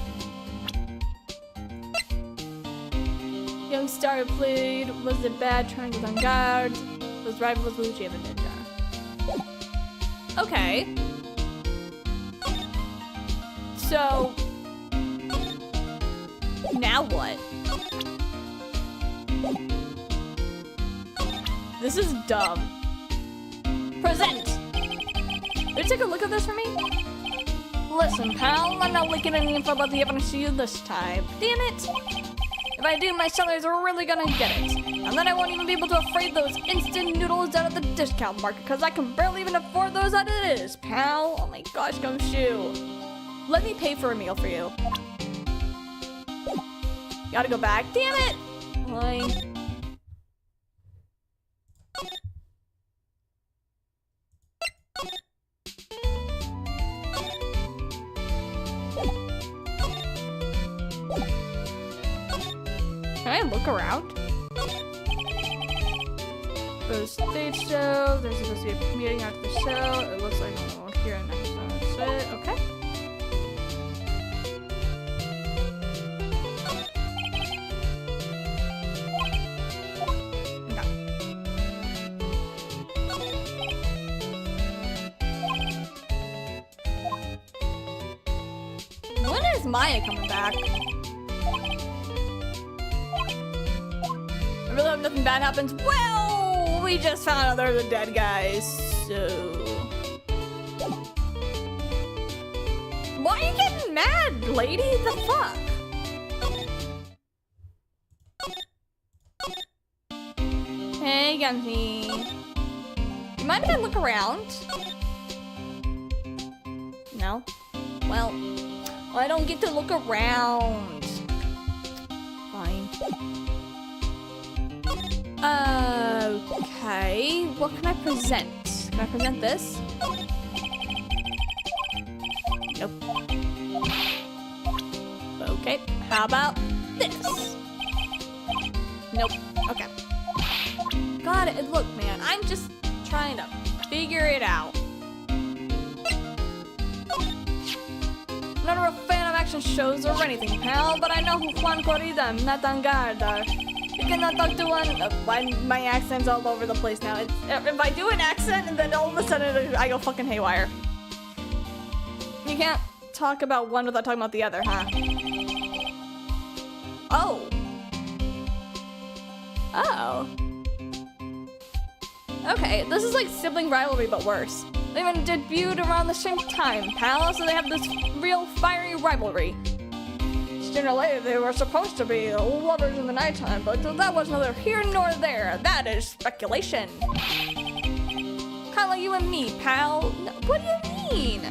S2: Young Star played was it bad turns on guard. Was rival with Luigi and the Ninja. Okay. So now what? This is dumb. Present! Will you take a look at this for me? Listen, pal, I'm not leaking any info about the evidence to you this time. Damn it! If I do, my sellers are really gonna get it. And then I won't even be able to afford those instant noodles out of the discount market, because I can barely even afford those as it is, pal. Oh my gosh, Gumshoe. Let me pay for a meal for you. Gotta go back. Damn it! Fine. Can I look around? There's a stage show. There's supposed to be a meeting after the show. It looks like I'm going here and next time. That's it. Okay. When is Maya coming back? I really hope nothing bad happens. Well, we just found out they're the dead guys, so... Why are you getting mad, lady? The fuck? Hey, Gumsy. You mind if I look around? No? Well, I don't get to look around. Fine. Okay, what can I present? Can I present this? Nope. Okay, how about this. Nope. Okay. Got it. Look, man, I'm just trying to figure it out. Not a real fan of action shows or anything, pal, but I know who Juan Corrida and Natangard are. You cannot talk to one. My accent's all over the place now. If I do an accent and then all of a sudden I go fucking haywire. You can't talk about one without talking about the other, huh? Oh. Oh. Okay, this is like sibling rivalry, but worse. They even debuted around the same time, pal, so they have this real fiery rivalry. Sooner or later, they were supposed to be lovers in the nighttime, but that was neither here nor there. That is speculation. Kinda like you and me, pal. No, what do you mean?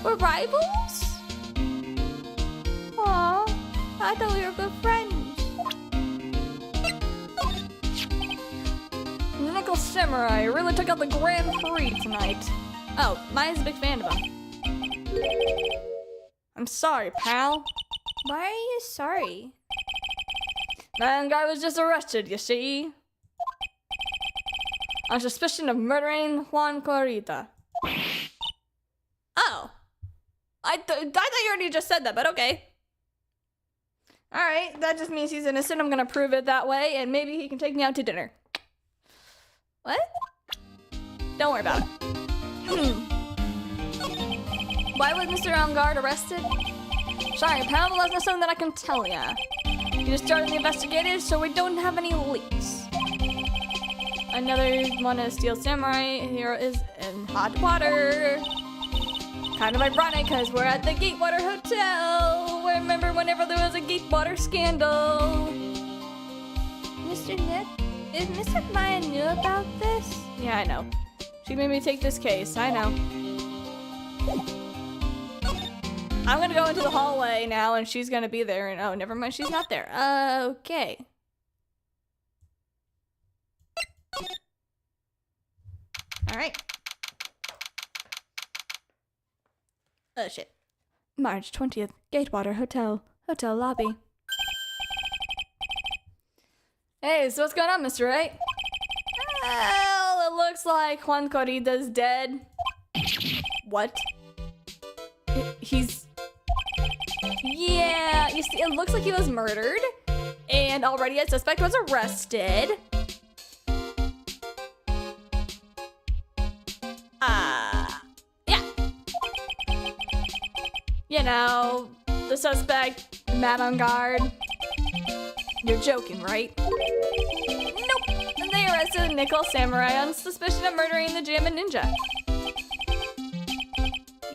S2: We're rivals? Aw, I thought we were good friends. Nickel Samurai really took out the Grand Prix tonight. Oh, Maya's a big fan of him. I'm sorry, pal. Why are you sorry? That guy was just arrested, you see? On suspicion of murdering Juan Corrida. Oh. I thought you already just said that, but okay. Alright, that just means he's innocent. I'm gonna prove it that way, and maybe he can take me out to dinner. What? Don't worry about it. Why was Mr. Angard arrested? Sorry, pal, but that's not something that I can tell ya. You just started the investigators, so we don't have any leaks. Another one of Steel Samurai hero is in hot water. Kind of ironic, because we're at the Gatewater Hotel. Remember whenever there was a Gatewater scandal? Mr. Nip? Is Mr. Maya new about this? Yeah, I know. She made me take this case. I know. I'm gonna go into the hallway now, and she's gonna be there. And oh, never mind, she's not there. Okay. All right. Oh shit. March 20th, Gatewater Hotel lobby. Hey, so what's going on, Mr. Wright? Well, it looks like Juan Corrida's dead. What? He's... Yeah, you see, it looks like he was murdered. And already a suspect was arrested. Yeah. You know, the suspect, Matt on guard. You're joking, right? Nope. And they arrested Nickel Samurai on suspicion of murdering the Jammin' Ninja.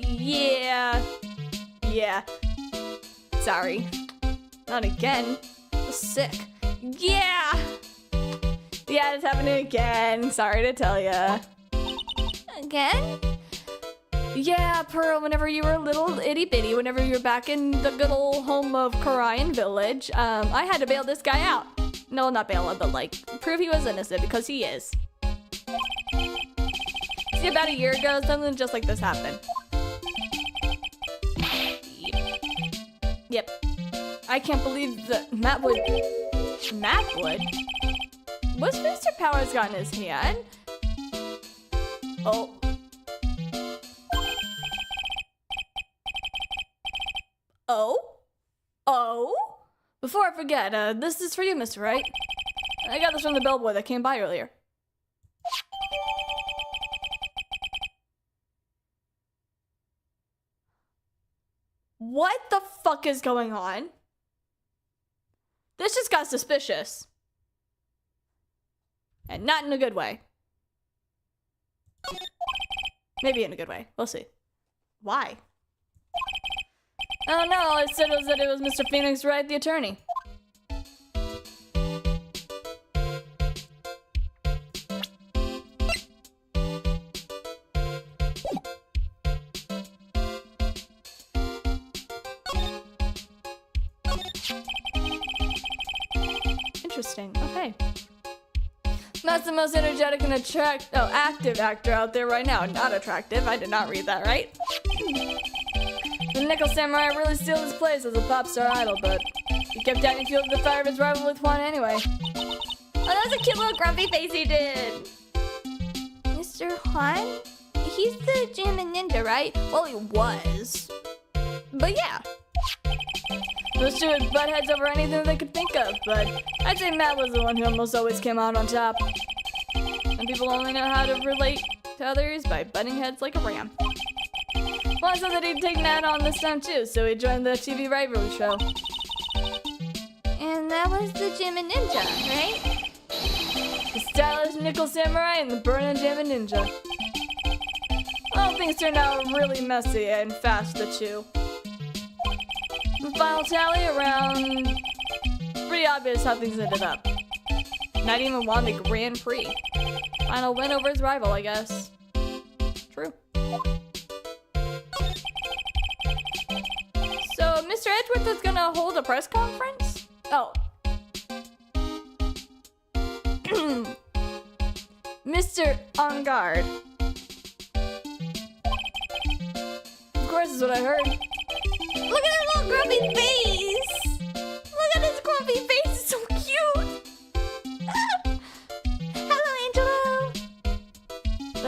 S2: Yeah. Sorry. Not again. Sick. Yeah, it's happening again. Sorry to tell ya. Again? Yeah, Pearl, whenever you were a little itty-bitty, whenever you were back in the good old home of Karayan Village, I had to bail this guy out. No, not bail him, but like, prove he was innocent, because he is. See, about a year ago, something just like this happened. Yep. I can't believe that Matt would... What's Mr. Powers got in his hand? Oh. Before I forget, this is for you, Mr. Wright. I got this from the bellboy that came by earlier. What the fuck is going on? This just got suspicious. And not in a good way. Maybe in a good way. We'll see. Why? Oh no, it said that it was Mr. Phoenix Wright, the attorney. Interesting. Okay. Not the most energetic and active actor out there right now. Not attractive. I did not read that right. The Nickel Samurai really steal his place as a pop star idol, but he kept adding fuel to the fire of his rival with Juan anyway. Oh, that was a cute little grumpy face he did. Mr. Juan? He's the Jammin' Ninja, right? Well, he was. But yeah. Those two would butt heads over anything they could think of, but I'd say Matt was the one who almost always came out on top. And people only know how to relate to others by butting heads like a ram. Juan said that he'd take Matt on this time too, so he joined the TV rivalry show. And that was the Jammin' Ninja, right? The stylish Nickel Samurai and the burnin' Jammin' Ninja. Well, things turned out really messy and fast to chew. The final tally around... Pretty obvious how things ended up. Not even won the Grand Prix. Final win over his rival, I guess. True. So, Mr. Edgeworth is gonna hold a press conference? Oh. Mr. On Guard. Of course, is what I heard. Look at that little grumpy face! Look at his grumpy face, it's so cute! Hello, Angelo!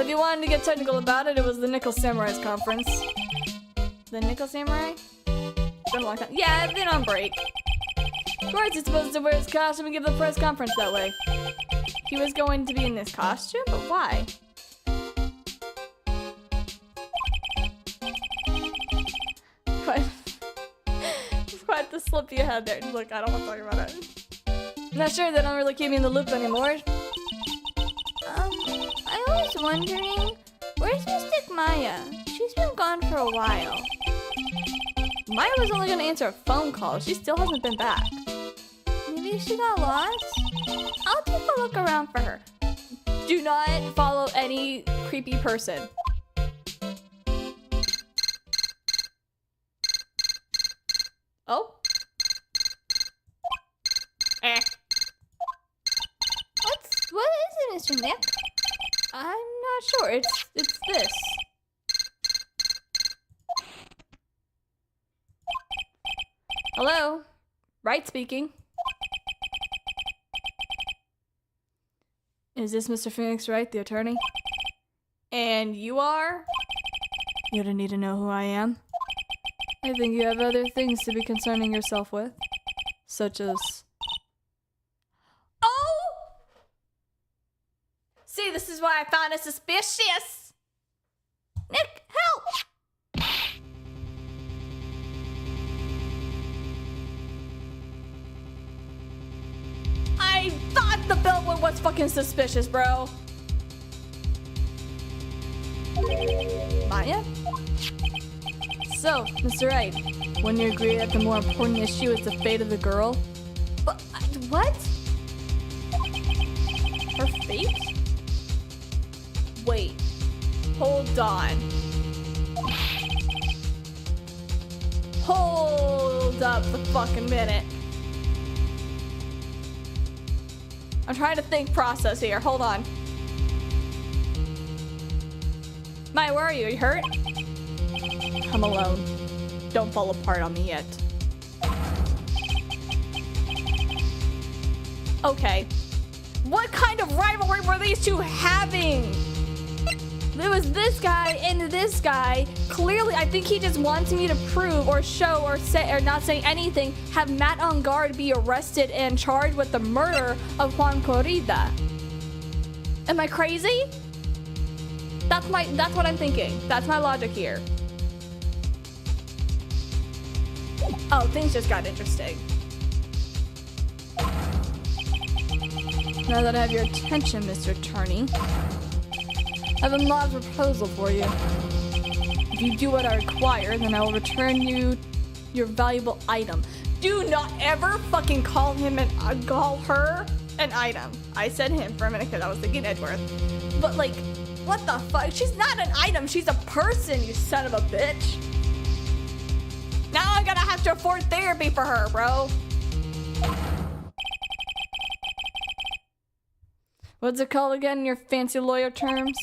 S2: If you wanted to get technical about it, it was the Nickel Samurai's conference. The Nickel Samurai? It's been a long time. Yeah, I've been on break. Of course, he's supposed to wear his costume and give the press conference that way. He was going to be in this costume, but why? Quite the slip you had there. Look, I don't want to talk about it. Not sure, they don't really keep me in the loop anymore. I was wondering, where's Mystic Maya? She's been gone for a while. Maya was only gonna answer a phone call. She still hasn't been back. Maybe she got lost? I'll take a look around for her. Do not follow any creepy person. Oh? What is it, Mr. Nick? I'm not sure. It's this. Hello? Right speaking. Is this Mr. Phoenix Wright, the attorney? And you are? You don't need to know who I am. I think you have other things to be concerning yourself with. Such as... Oh! See, this is why I found it suspicious! Nick, help! I thought the billboard was fucking suspicious, bro. Maya? So, Mr. Wright, wouldn't you agree that the more important issue is the fate of the girl? What? Her fate? Wait. Hold on. Hold up the fucking minute. I'm trying to think process here. Hold on. Maya, where are you? Are you hurt? I'm alone. Don't fall apart on me yet. Okay. What kind of rivalry were these two having? There was this guy and this guy. Clearly, I think he just wants me to prove or show or say or not say anything. Have Matt on Guard be arrested and charged with the murder of Juan Corrida. Am I crazy? That's what I'm thinking. That's my logic here. Oh, things just got interesting. Now that I have your attention, Mr. Attorney, I have a model proposal for you. If you do what I require, then I will return you your valuable item. Do not ever fucking call him and call her an item. I said him for a minute because I was thinking Edgeworth. But like, what the fuck? She's not an item. She's a person, you son of a bitch. Now I'm gonna have to afford therapy for her, bro. What's it called again in your fancy lawyer terms?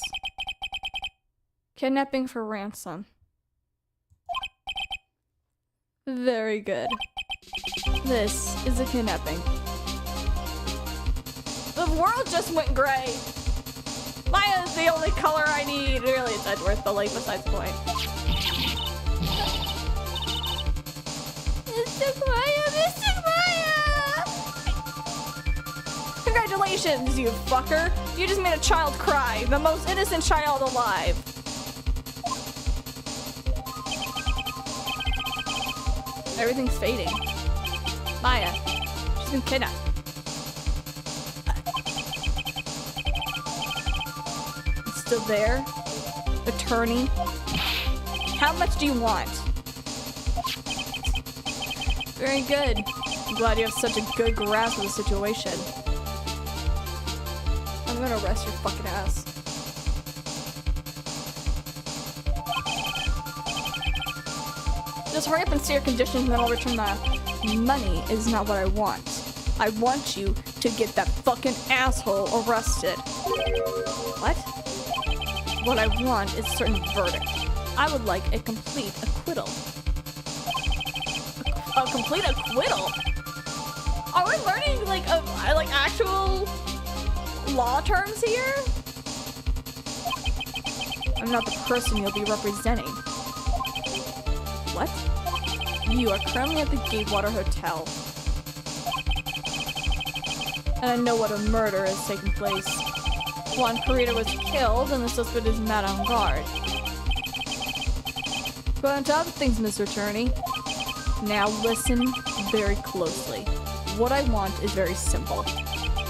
S2: Kidnapping for ransom.
S1: Very good. This is a kidnapping. The world just went gray. Maya is the only color I need. Really, it's Edgeworth, but like, besides the point. Mystic Maya! Mystic Maya! Congratulations, you fucker! You just made a child cry. The most innocent child alive. Everything's fading. Maya, she's been kidnapped. It's still there? Attorney? How much do you want? Very good. I'm glad you have such a good grasp of the situation. I'm gonna arrest your fucking ass. Just hurry up and see your conditions and then I'll return the money is not what I want. I want you to get that fucking asshole arrested. What? What I want is a certain verdict. I would like a complete acquittal. A complete acquittal? Are we learning like actual law terms here? I'm not the person you'll be representing. What? You are currently at the Gatewater Hotel. And I know what a murder has taken place. Juan Carrera was killed and the suspect is not on guard. But on top of things, Mr. Attorney, now listen very closely. What I want is very simple.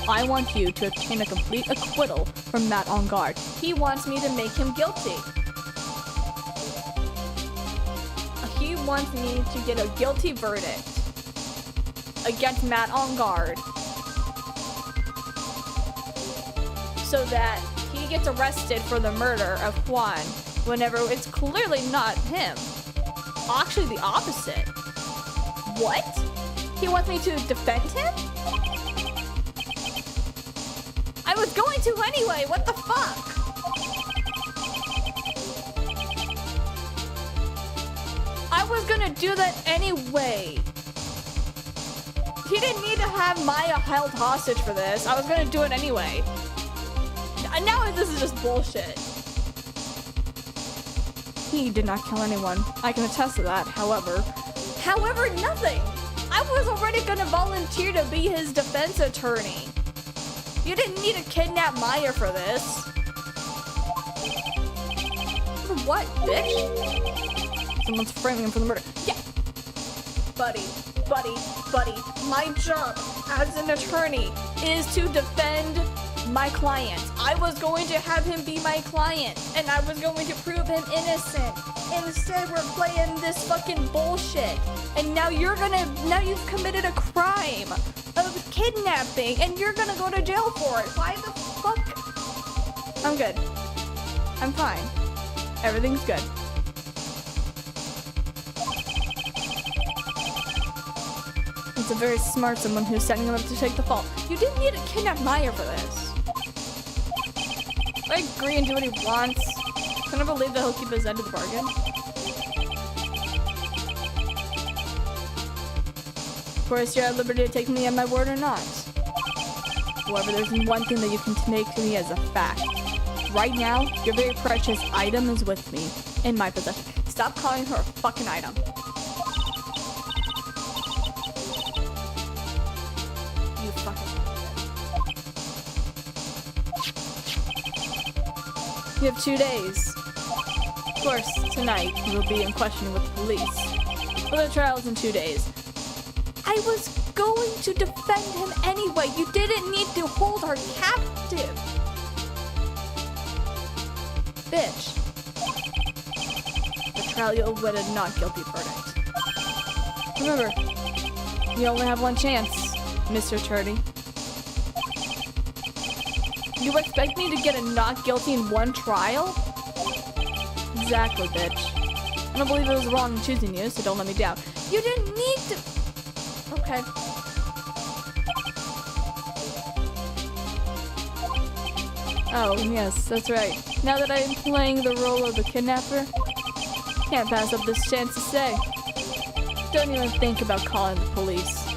S1: I want you to obtain a complete acquittal from Matt on guard. He wants me to make him guilty. He wants me to get a guilty verdict against Matt on guard so that he gets arrested for the murder of Juan whenever it's clearly not him. Actually, the opposite. What? He wants me to defend him? I was going to anyway, what the fuck? I was gonna do that anyway. He didn't need to have Maya held hostage for this. I was gonna do it anyway. And now this is just bullshit. He did not kill anyone. I can attest to that, however, nothing. I was already gonna volunteer to be his defense attorney. You didn't need to kidnap Maya for this. For what, bitch? Someone's framing him for the murder. Yeah. Buddy. My job as an attorney is to defend my client. I was going to have him be my client, and I was going to prove him innocent. Instead, we're playing this fucking bullshit. And now you've committed a crime of kidnapping, and you're gonna go to jail for it. Why the fuck? I'm good. I'm fine. Everything's good. It's a very smart someone who's setting him up to take the fall. You didn't need to kidnap Maya for this. I agree and do what he wants. Can I believe that he'll keep his end of the bargain? Of course, you're at liberty to take me at my word or not. However, there's one thing that you can take to me as a fact. Right now, your very precious item is with me, in my possession. Stop calling her a fucking item. You fucking... You have 2 days. Of course, tonight you will be in question with the police. But the trial is in 2 days. I was going to defend him anyway. You didn't need to hold her captive. Bitch. The trial you'll win a not guilty verdict. Remember, you only have one chance, Mr. Attorney. You expect me to get a not guilty in one trial? Exactly, bitch. I don't believe it was wrong in choosing you, so don't let me down. You didn't need to... Okay. Oh, yes, that's right. Now that I'm playing the role of the kidnapper, can't pass up this chance to stay. Don't even think about calling the police.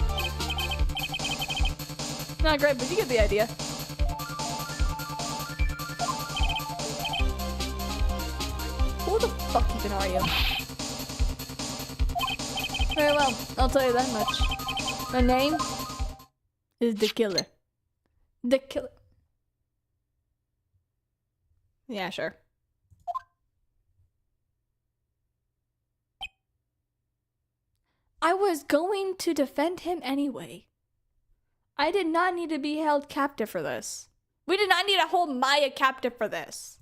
S1: Not great, but you get the idea. Who the fuck even are you? Very well, I'll tell you that much. My name is the Killer. The Killer. Yeah, sure. I was going to defend him anyway. I did not need to be held captive for this. We did not need to hold Maya captive for this.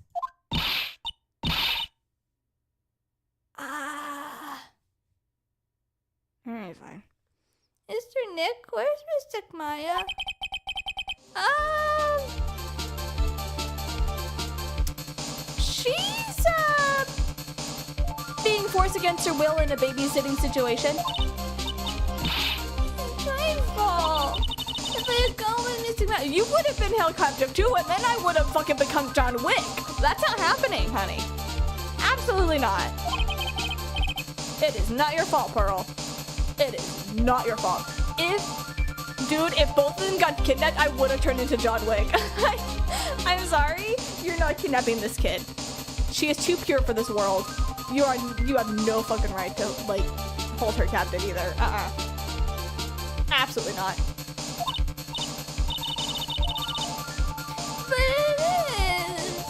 S1: Alright, fine.
S2: Mr. Nick, where's Mr. Maya?
S1: She's, being forced against her will in a babysitting situation.
S2: My fault. If I had gone with Mr. Maya,
S1: You would have been held captive too, and then I would have fucking become John Wick. That's not happening, honey. Absolutely not. It is not your fault, Pearl. It is not your fault. If both of them got kidnapped, I would have turned into John Wick. I'm sorry, you're not kidnapping this kid. She is too pure for this world. You have no fucking right to, like, hold her captive either. Absolutely not.
S2: but it is.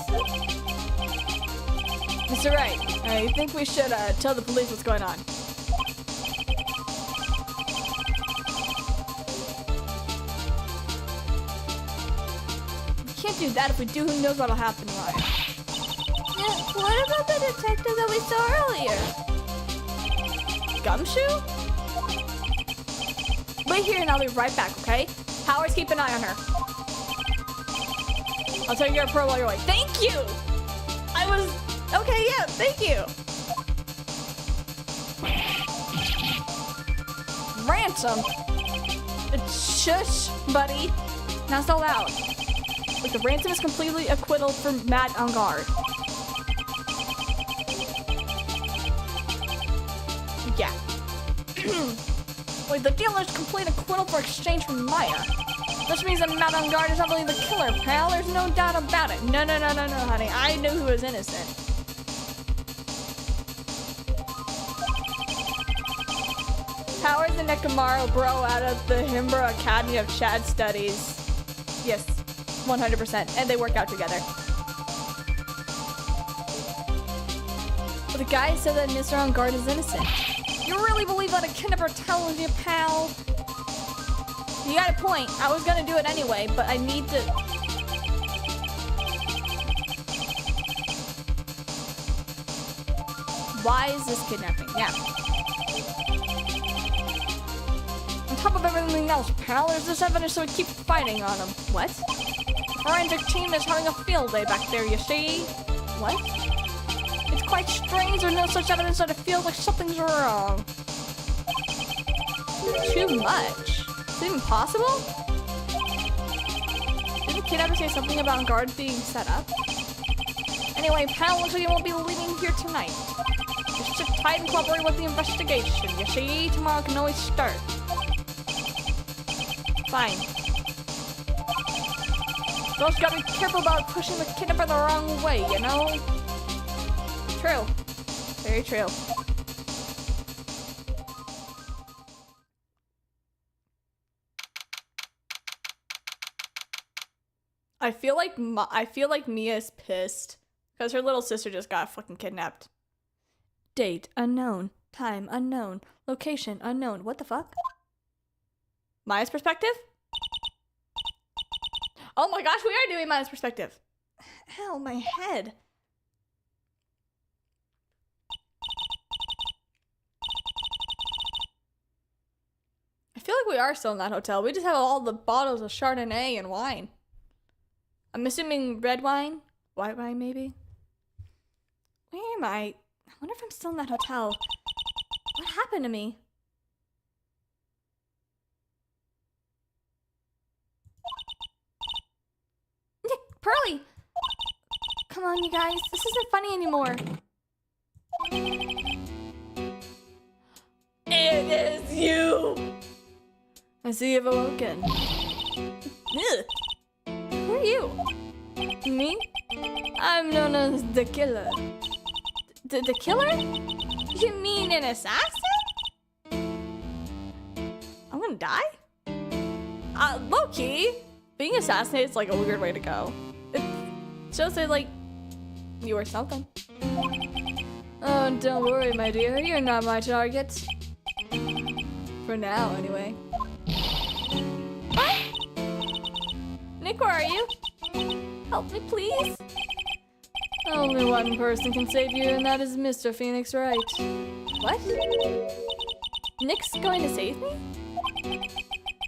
S1: Mr. Wright, I think we should tell the police what's going on. We can't do that. If we do, who knows what'll happen, Ryan.
S2: Yeah, what about the detective that we saw earlier?
S1: Gumshoe? Wait here and I'll be right back, okay? Powers, keep an eye on her. I'll tell you you're a pro while you're away. Thank you! Okay, yeah, thank you. Ransom? Shush, buddy. Not so loud. Look, the ransom is completely acquittal for Mad on guard. Yeah. Wait, the dealer's complete acquittal for exchange for Maya. Which means that Mad on guard is definitely the killer, pal. There's no doubt about it. No, honey. I knew who was innocent. Powers and Nekamaro bro out of the Himbra Academy of Chad Studies. Yes, 100%. And they work out together. But the guy said that Mr. On Guard is innocent. You really believe that a kidnapper tells you, pal? You got a point. I was gonna do it anyway, but I need to... Why is this kidnapping? Yeah. On top of everything else, pal, there's this evidence so we keep fighting on him. What? The forensic team is having a field day back there, you see? What? It's quite strange there's no such evidence that it feels like something's wrong. Too much. Is it even possible? Did the kid ever say something about guards being set up? Anyway, pal, looks like you won't be leaving here tonight. Just sit tight and cooperate with the investigation. You see, tomorrow can always start. Fine. You also gotta be careful about pushing the kidnapper the wrong way, you know? True. Very true. I feel like Mia's pissed because her little sister just got fucking kidnapped. Date unknown, time unknown, location unknown. What the fuck? Maya's perspective? Oh my gosh, we are doing Maya's perspective. Hell, my head. I feel like we are still in that hotel. We just have all the bottles of Chardonnay and wine. I'm assuming red wine? White wine, maybe? Where am I? I wonder if I'm still in that hotel. What happened to me? Nick, Pearly! Come on, you guys. This isn't funny anymore. It is you! I see you've awoken. Ugh. Who are you? Me? I'm known as the killer. The killer? You mean an assassin? I'm gonna die? Low-key, being assassinated is like a weird way to go. It shows that, like, you or something. Oh, don't worry, my dear. You're not my target. For now, anyway. What? Nick, where are you? Help me, please. Only one person can save you, and that is Mr. Phoenix Wright. What? Nick's going to save me?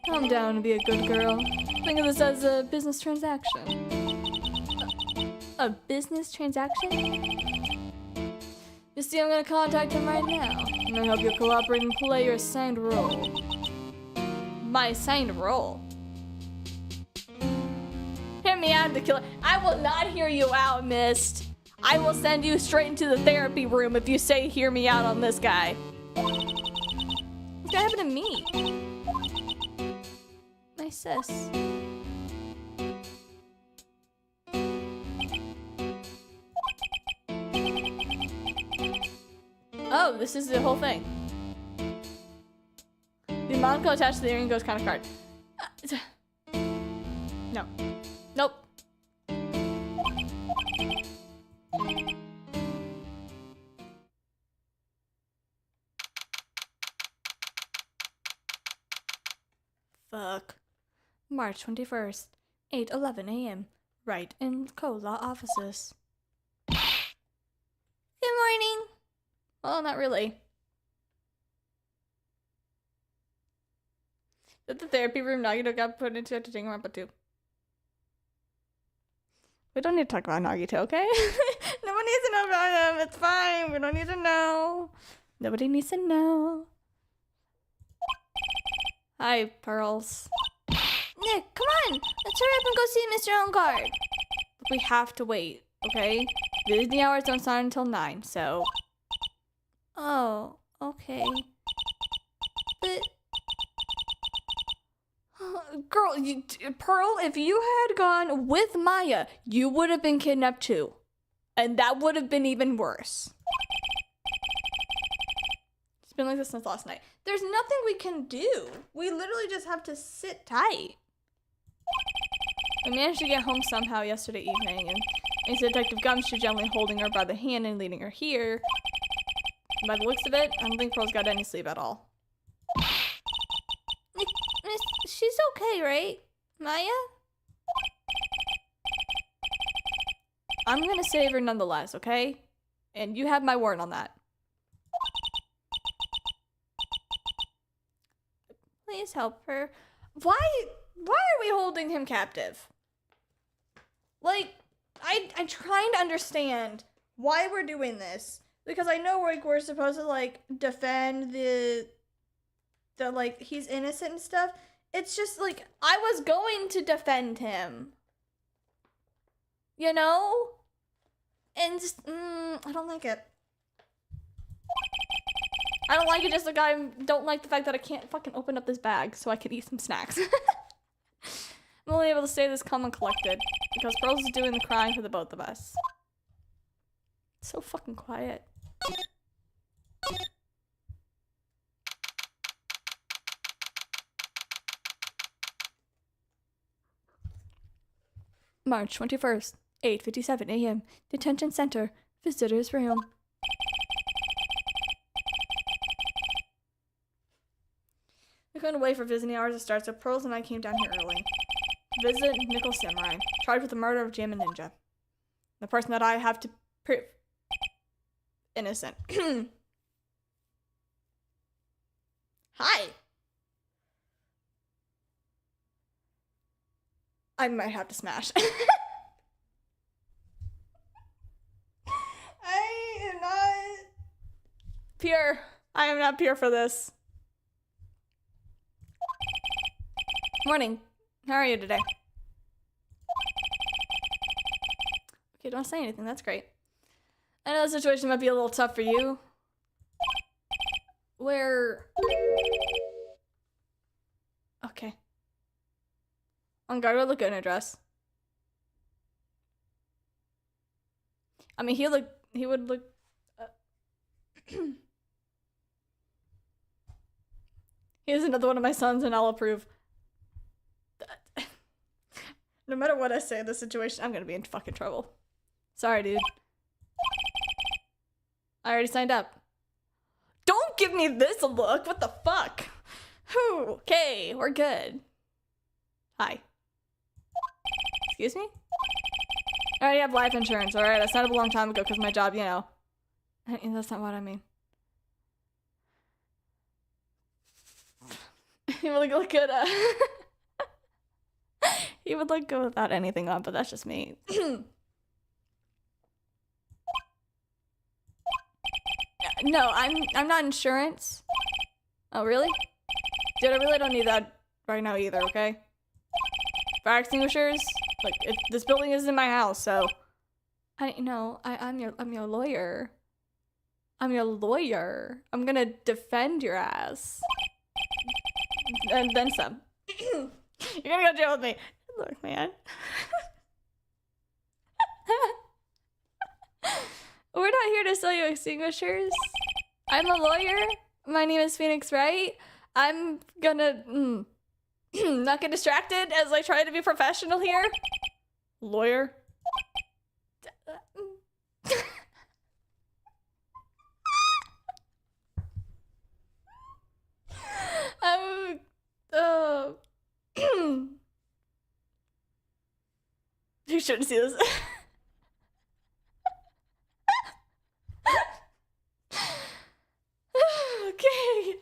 S1: Calm down and be a good girl. Think of this as a business transaction. A business transaction? You see, I'm gonna contact him right now. And I hope you'll cooperate and play your assigned role. My assigned role? Hear me out, the killer. I will not hear you out, Mist. I will send you straight into the therapy room if you say hear me out on this guy. What's gonna happen to me? My sis. Oh, this is the whole thing. The monocle attached to the earring goes kind of hard. No. Nope. Fuck. March 21st, 8:11 a.m. Right in co-law offices.
S2: Good morning.
S1: Well, not really. Did the therapy room Nagito got put into Tajinga too? We don't need to talk about Nagito, okay? No one needs to know about him. It's fine. We don't need to know. Nobody needs to know. Hi, Pearls.
S2: Nick, come on. Let's hurry up and go see Mr. Ongard.
S1: We have to wait, okay? Visiting hours don't start until 9, so...
S2: Oh, okay. But...
S1: Girl, Pearl, if you had gone with Maya, you would have been kidnapped too. And that would have been even worse. It's been like this since last night. There's nothing we can do. We literally just have to sit tight. We managed to get home somehow yesterday evening, and thanks to Detective Gumshoe gently holding her by the hand and leading her here. And by the looks of it, I don't think Pearl's got any sleep at all.
S2: Miss, she's okay, right? Maya?
S1: I'm gonna save her nonetheless, okay? And you have my word on that.
S2: Please help her.
S1: Why are we holding him captive? Like, I'm trying to understand why we're doing this. Because I know we're supposed to, like, defend the like, he's innocent and stuff. It's just, like, I was going to defend him. You know? And just, I don't like it. I don't like it just like I don't like the fact that I can't fucking open up this bag so I can eat some snacks. I'm only able to stay this calm and collected because Pearls is doing the crying for the both of us. It's so fucking quiet. March 21st, 8:57 a.m. Detention Center, Visitor's Room. We couldn't wait for visiting hours to start, so Pearls and I came down here early. To visit Nickel Samurai, charged with the murder of Jam and Ninja. The person that I have to prove innocent. Hi! I might have to smash. I am not pure. I am not pure for this. Morning. How are you today? Okay, don't say anything. That's great. I know the situation might be a little tough for you. Where? Okay. On Garden Laguna dress. I mean, he would look. Here's another one of my sons, and I'll approve. No matter what I say in this situation, I'm gonna be in fucking trouble. Sorry, dude. I already signed up. Don't give me this look. What the fuck? Whew. Okay, we're good. Hi. Excuse me? I already have life insurance, alright? I signed up a long time ago because my job, you know. That's not what I mean. He would look good. He would look good without anything on, but that's just me. No, I'm not insurance. Oh, really? Dude, I really don't need that right now either, okay? Fire extinguishers? Like, this building is in my house, so... I'm your lawyer. I'm your lawyer. I'm gonna defend your ass. And then some. You're gonna go to jail with me. Look, man. We're not here to sell you extinguishers. I'm a lawyer. My name is Phoenix Wright. I'm gonna not get distracted as I try to be professional here. Lawyer. You shouldn't see this. Okay.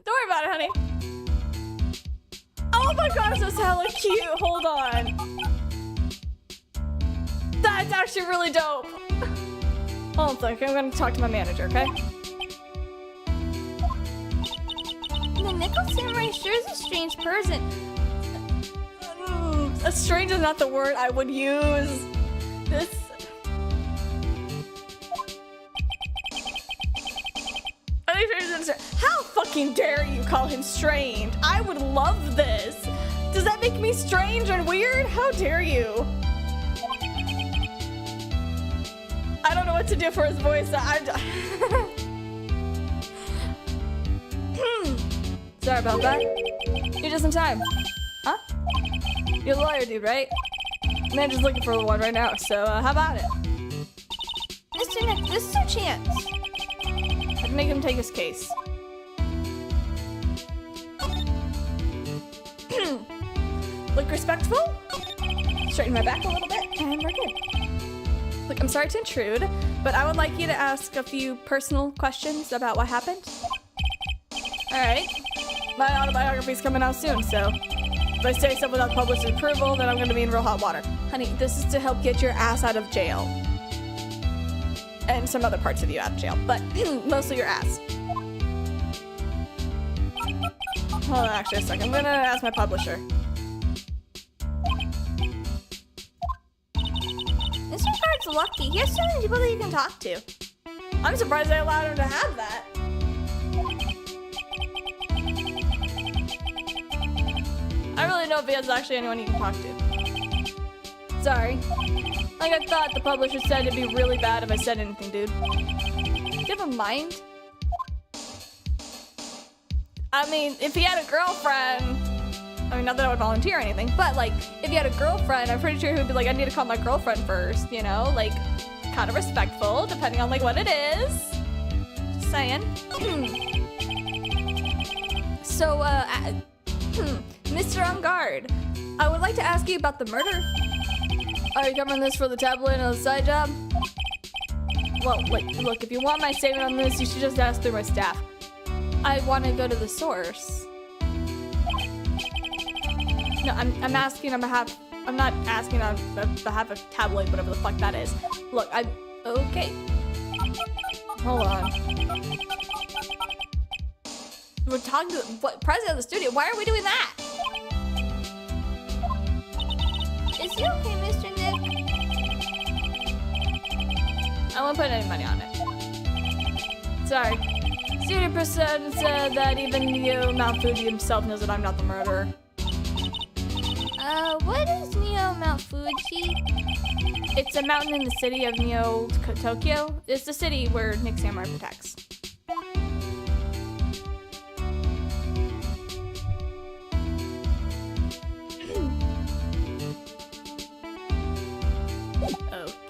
S1: Don't worry about it, honey. Oh my gosh, that's hella cute. Hold on. That's actually really dope. Hold on a second. I'm gonna talk to my manager, okay?
S2: The nickel samurai sure is a strange person.
S1: A strange is not the word I would use. This. How fucking dare you call him strange? I would love this. Does that make me strange and weird? How dare you? I don't know what to do for his voice. Sorry about that. You're just in time. Huh? You're a lawyer, dude, right? Manager's looking for one right now, so how about it?
S2: Mr. Nick, this is your chance.
S1: I'd make him take his case. Look respectful. Straighten my back a little bit, and we're good. Look, I'm sorry to intrude, but I would like you to ask a few personal questions about what happened. Alright. My autobiography's coming out soon, so if I say so without publisher's approval, then I'm gonna be in real hot water. Honey, this is to help get your ass out of jail. And some other parts of you out of jail, but mostly your ass. Hold on, actually a second. I'm gonna ask my publisher.
S2: Mr. Card's lucky. He has so many people that you can talk to.
S1: I'm surprised they allowed him to have that. I really don't know if he has actually anyone you can talk to. Sorry. Like I thought, the publisher said it'd be really bad if I said anything, dude. Do you have a mind? I mean, if he had a girlfriend... I mean, not that I would volunteer or anything, but like, if he had a girlfriend, I'm pretty sure he would be like, I need to call my girlfriend first, you know? Like, kind of respectful, depending on like what it is. Just saying. So, Mr. On Guard, I would like to ask you about the murder. Are you covering this for the tabloid and the side job? Well, like, look, if you want my statement on this, you should just ask through my staff. I want to go to the source. No, I'm asking on behalf... I'm not asking on behalf of tabloid, whatever the fuck that is. Look, I'm... Okay. Hold on. We're talking to... What? President of the studio? Why are we doing that?
S2: Is he okay, Mr. Nick?
S1: I won't put any money on it. Sorry. Senior person said that even Neo Mount Fuji himself knows that I'm not the murderer.
S2: What is Neo Mount Fuji?
S1: It's a mountain in the city of Neo Tokyo. It's the city where Nick Samurai protects.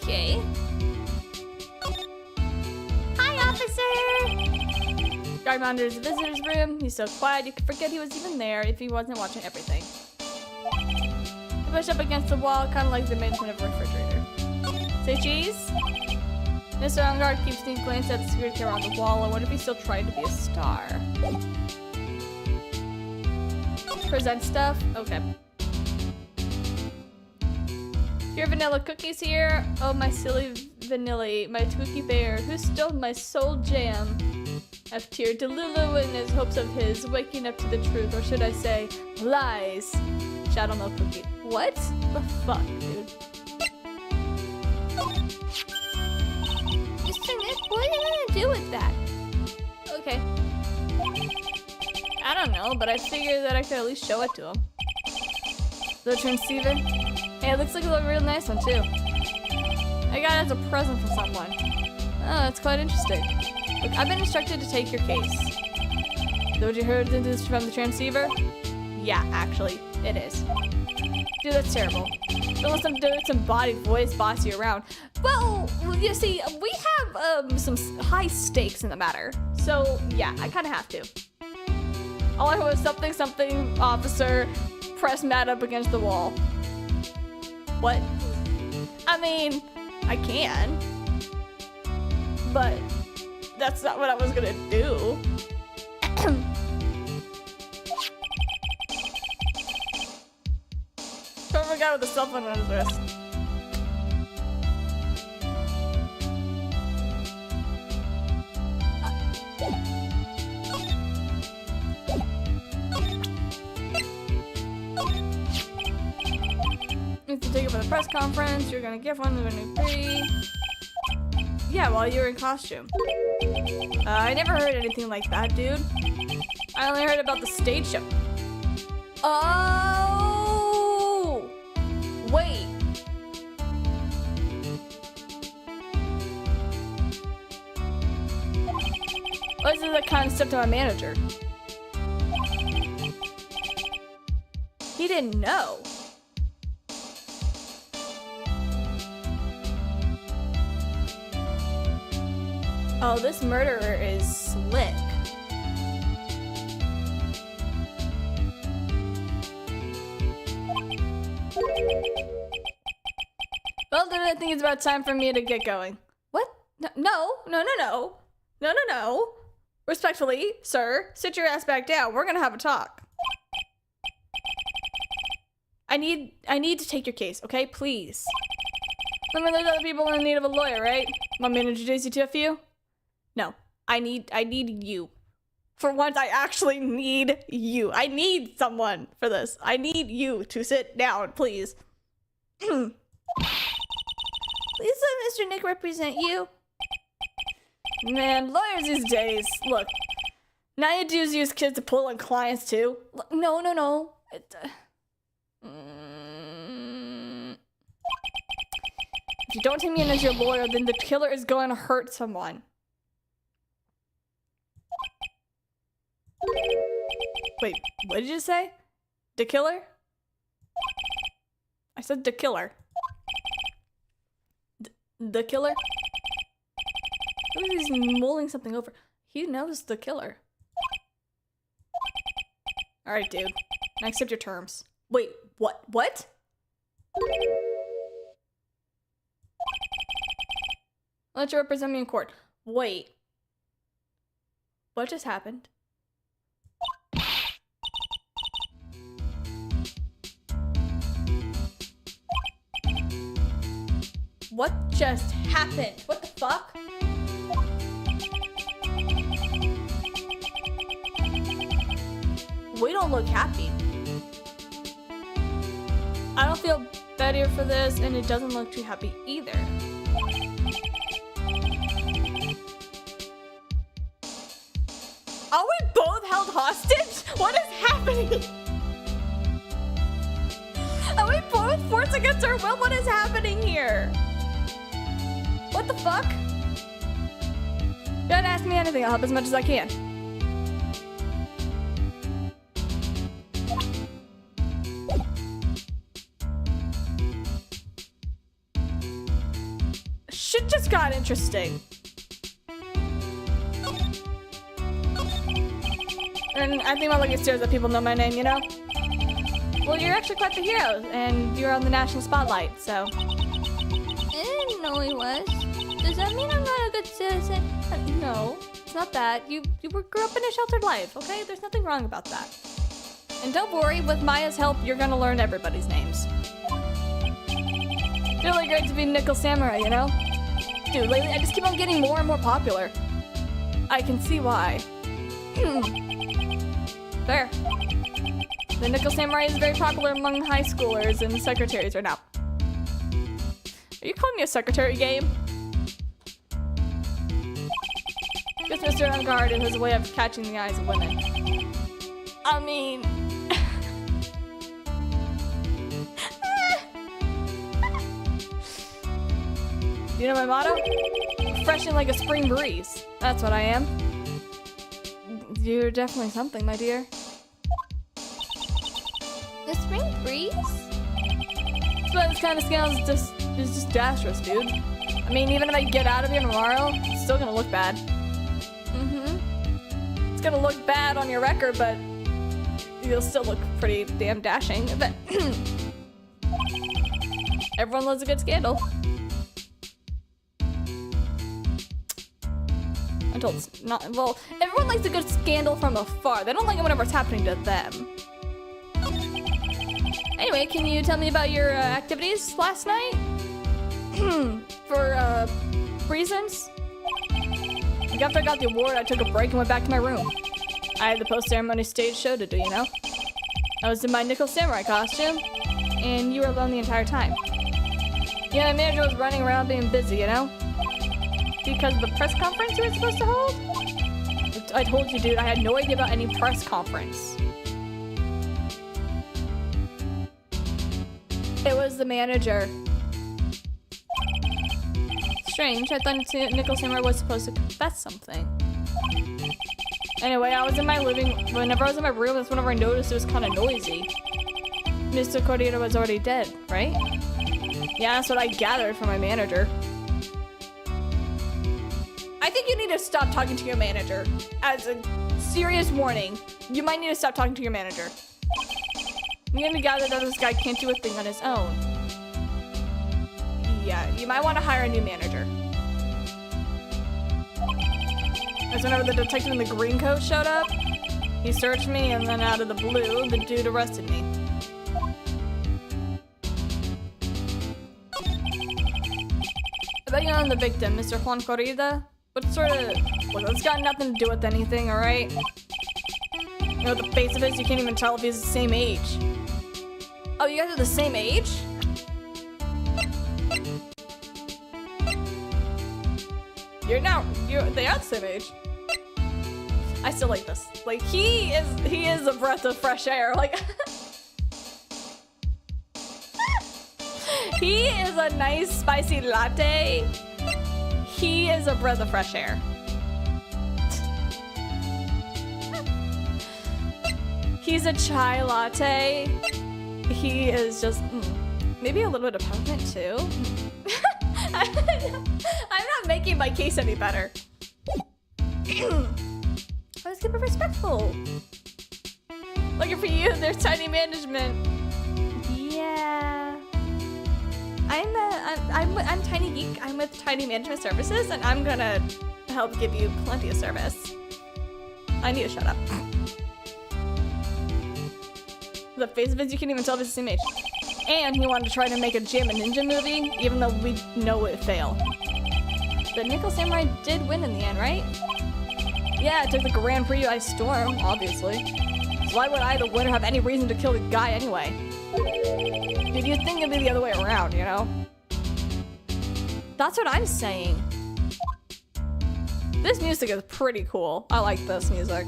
S2: Okay. Hi, officer!
S1: Guard monitors the visitor's room. He's so quiet you could forget he was even there if he wasn't watching everything. He pushed up against the wall, kind of like the management of a refrigerator. Say cheese? Mr. Ongard keeps sneaking glances at the security camera on the wall. I wonder if he's still trying to be a star. Present stuff? Okay. Your vanilla cookies here? Oh, my silly vanilla, my twooky bear, who stole my soul jam? I've teared Delulu in his hopes of his waking up to the truth, or should I say, lies. Shadow milk cookie. What the fuck, dude?
S2: Mr. Nick, what are you gonna do with that?
S1: Okay. I don't know, but I figured that I could at least show it to him. The transceiver? Hey, it looks like a real nice one, too. I got it as a present from someone. Oh, that's quite interesting. Look, I've been instructed to take your case. So what you heard this from the transceiver? Yeah, actually, it is. Dude, that's terrible. Don't let some disembodied voice boss you around. Well, you see, we have some high stakes in the matter. So, yeah, I kind of have to. All I heard was something, something, officer, press Matt up against the wall. What? I mean, I can. But that's not what I was gonna do. Some guy with a cell phone on his wrist. Need to take it for the press conference. You're gonna get one of a new free. Yeah, while you're in costume. I never heard anything like that, dude. I only heard about the stage show. Oh! Wait. Well, this is the concept of my manager. He didn't know. Oh, this murderer is slick. Well, then I think it's about time for me to get going. What? No. Respectfully, sir, sit your ass back down. We're gonna have a talk. I need to take your case, okay? Please. Remember there's other people in need of a lawyer, right? Want me to introduce you to a few? No, I need you. For once, I actually need you. I need someone for this. I need you to sit down, please.
S2: Please let Mr. Nick represent you.
S1: Man, lawyers these days. Look, now you do use kids to pull in clients too.
S2: Look, no.
S1: If you don't take me in as your lawyer, then the killer is going to hurt someone. Wait, what did you say? The killer? I said the killer. The killer? Look at he's mulling something over. He knows the killer. Alright, dude. I accept your terms. Wait, what? What? I'll let you represent me in court. Wait. What just happened? What just happened? What the fuck? We don't look happy. I don't feel better for this, and it doesn't look too happy either. hostage? What is happening? Are we both forced against our will? What is happening here?
S2: What the fuck? Don't ask me anything. I'll help as much as I can.
S1: Shit just got interesting. And I think I'm looking stairs that people know my name, you know?
S2: Well, you're actually quite the hero, and you're on the national spotlight, so.
S3: I didn't know he was. Does that mean I'm not a good citizen?
S2: No, it's not that. You grew up in a sheltered life, okay? There's nothing wrong about that. And don't worry, with Maya's help, you're gonna learn everybody's names. It's really great to be Nickel Samurai, you know? Dude, lately I just keep on getting more and more popular.
S1: I can see why.
S2: There. The Nickel Samurai is very popular among high schoolers and secretaries right now.
S1: Are you calling me a secretary game?
S2: Guess Mr. Unguard is his way of catching the eyes of women.
S1: I mean...
S2: You know my motto? Freshen like a spring breeze. That's what I am. You're definitely something, my dear.
S3: The spring breeze?
S2: That's why this kind of scale is just disastrous, dude. I mean, even if I get out of here tomorrow, it's still gonna look bad. It's gonna look bad on your record, but you'll still look pretty damn dashing. But everyone loves a good scandal. I'm told it's not, well, everyone likes a good scandal from afar. They don't like it whenever it's happening to them. Anyway, can you tell me about your activities last night? For reasons? Like after I got the award, I took a break and went back to my room. I had the post-ceremony stage show to do, you know? I was in my Nickel Samurai costume, and you were alone the entire time. Yeah, my manager was running around being busy, you know? Because of the press conference you were supposed to hold? I told you, dude, I had no idea about any press conference. It was the manager. Strange, I thought Nickel Samurai was supposed to confess something. Anyway, I was in my whenever I was in my room, that's whenever I noticed it was kind of noisy. Mr. Cordeiro was already dead, right? Yeah, that's what I gathered from my manager. I think you need to stop talking to your manager. As a serious warning, you might need to stop talking to your manager. I'm gonna gather that this guy can't do a thing on his own. Yeah, you might want to hire a new manager. As whenever the detective in the green coat showed up, he searched me and then out of the blue, the dude arrested me. I bet you know the victim, Mr. Juan Corrida. What sort of... Look, it's got nothing to do with anything, alright? You know, the face of it, you can't even tell if he's the same age. Oh, you guys are the same age? They are the same age. I still like this. Like, he is a breath of fresh air. Like, he is a nice spicy latte. He is a breath of fresh air. He's a chai latte. He is just, maybe a little bit of peppermint too. I'm not making my case any better. Let's keep it respectful. Looking for you, there's Tiny Management. Yeah. I'm TinyGeek. I'm with Tiny Management Services, and I'm gonna help give you plenty of service. I need to shut up. The face of it, you can't even tell if it's the same age. And he wanted to try to make a Jam and Ninja movie, even though we know it failed. The Nickel Samurai did win in the end, right? Yeah, it took the Grand Prix by storm, obviously. So why would I, the winner, have any reason to kill the guy anyway? Dude, you'd think it'd be the other way around, you know? That's what I'm saying. This music is pretty cool. I like this music.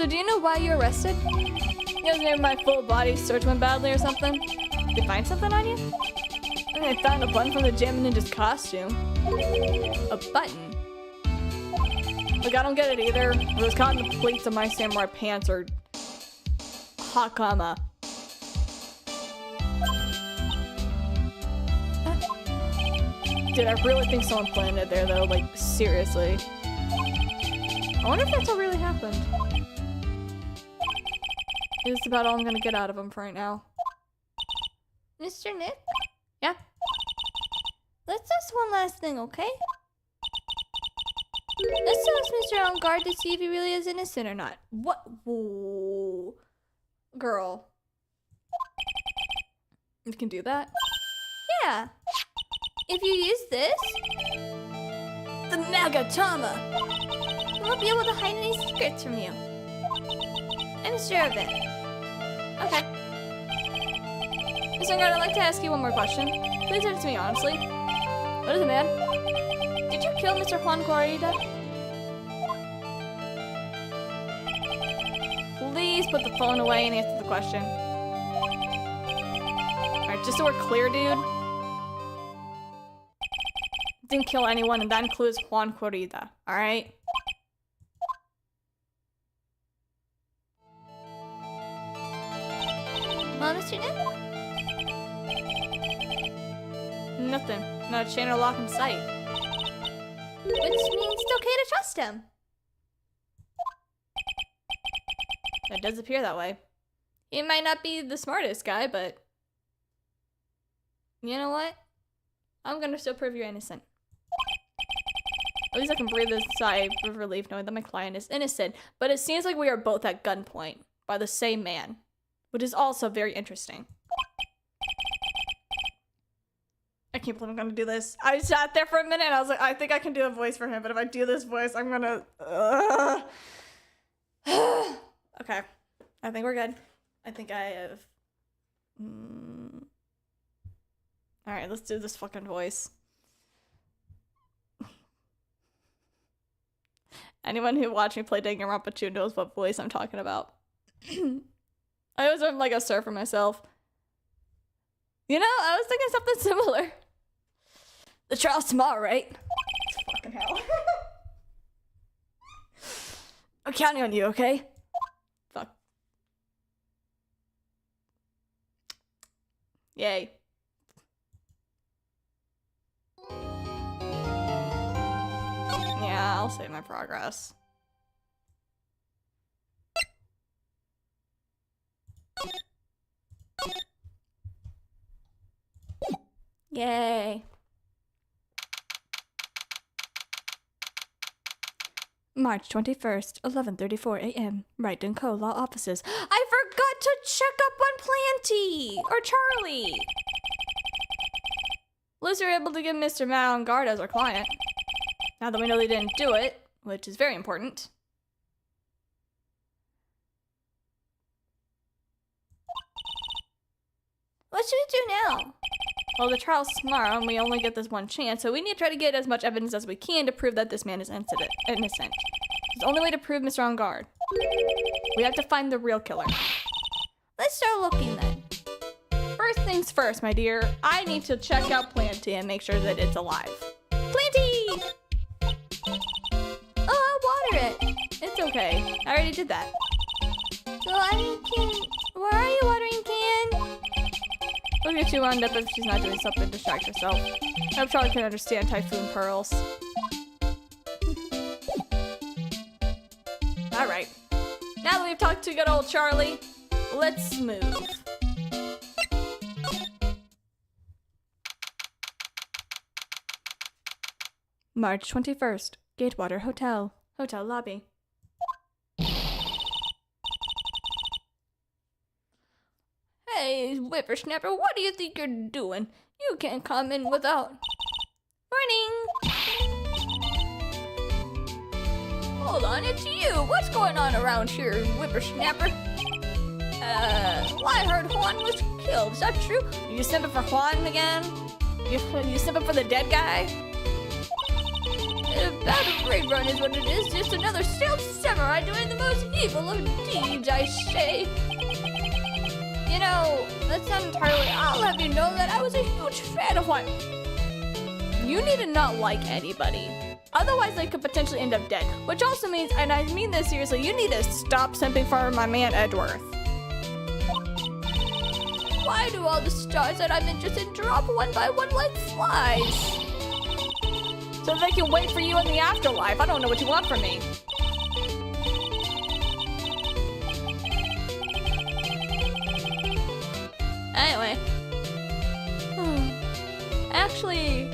S2: So do you know why you're arrested?
S1: You guys maybe my full body search went badly or something?
S2: Did they find something on you?
S1: I think I found a button from the Jam Ninja's costume.
S2: A button?
S1: Like, I don't get it either. It was caught in the pleats of my samurai pants or hakama. Dude, I really think someone planted there though, like, seriously. I wonder if that's what really happened. This is about all I'm gonna get out of him for right now.
S3: Mr. Nick?
S2: Yeah?
S3: Let's ask one last thing, okay? Let's ask Mr. On Guard to see if he really is innocent or not.
S1: What? Whoa. Girl. You can do that?
S3: Yeah. If you use this,
S2: The Nagatama!
S3: he won't be able to hide any secrets from you. I'm sure of it.
S2: Okay. Mr. Guard, I'd like to ask you one more question. Please answer me honestly. What is it, man? Did you kill Mr. Juan Corrida? Please put the phone away and answer the question. Alright, just so we're clear, dude. Didn't kill anyone, and that includes Juan Corrida, alright?
S3: Well, Mr. Nick?
S1: Nothing. Not a chain or lock in sight.
S3: Which means it's okay to trust him.
S1: It does appear that way. He might not be the smartest guy, but... You know what? I'm gonna still prove you're innocent. At least I can breathe a sigh of relief knowing that my client is innocent. But it seems like we are both at gunpoint by the same man. Which is also very interesting. I can't believe I'm gonna do this. I sat there for a minute and I was like, I think I can do a voice for him, but if I do this voice, I'm gonna... Okay. I think we're good. I think I have... Alright, let's do this fucking voice. Anyone who watched me play Danganronpa knows what voice I'm talking about. I always am like a surfer myself. You know, I was thinking something similar. The trial's tomorrow, right? Fucking hell. I'm counting on you, okay? Fuck. Yay. Yeah, I'll save my progress. Yay. March 21st, 11:34 a.m. Wright & Co. Law Offices. I forgot to check up on Planty! Or Charlie! At least we were able to get Mr. Matt on guard as our client. Now that we know they didn't do it, which is very important.
S3: What should we do now?
S1: Well, the trial's tomorrow, and we only get this one chance, so we need to try to get as much evidence as we can to prove that this man is innocent. It's the only way to prove Mr. On Guard. We have to find the real killer.
S3: Let's start looking then.
S1: First things first, my dear. I need to check out Planty and make sure that it's alive.
S3: Planty! Oh, I'll water it.
S1: It's okay. I already did that.
S3: So, where are you watering can?
S1: We'll get you wound up if she's not doing something to distract herself. I probably can understand Typhoon Pearls. Alright. Now that we've talked to good old Charlie, let's move. March 21st, Gatewater Hotel. Hotel lobby.
S2: Hey, whippersnapper, what do you think you're doing? You can't come in without... Morning! Hold on, it's you! What's going on around here, whippersnapper? Well, I heard Juan was killed. Is that true?
S1: You simping for Juan again? You simping for the dead guy?
S3: A bout of raid run is what it is, just another stealth samurai doing the most evil of deeds, I say.
S2: You know, that's not entirely. I'll have you know that I was a huge fan of one. You need to not like anybody. Otherwise, they could potentially end up dead. Which also means, and I mean this seriously, you need to stop simping for my man Edworth.
S3: Why do all the stars that I'm interested in drop one by one like flies?
S2: So they can wait for you in the afterlife. I don't know what you want from me.
S3: Anyway.
S2: Actually,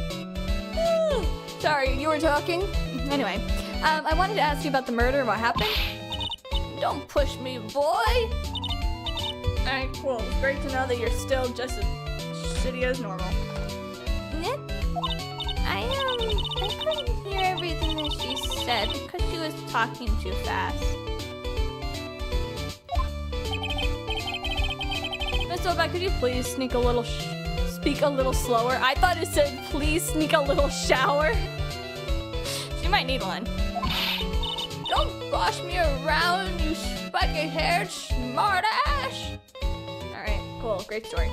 S2: sorry, you were talking? Anyway, I wanted to ask you about the murder and what happened.
S3: Don't push me, boy.
S2: Alright, cool. Great to know that you're still just as shitty as normal.
S3: Nick? I couldn't hear everything that she said because she was talking too fast.
S2: Miss Oba, could you please speak a little slower? I thought it said, please sneak a little shower. She might need one.
S3: Don't boss me around, you spiky-haired smartass!
S2: Alright, cool. Great story.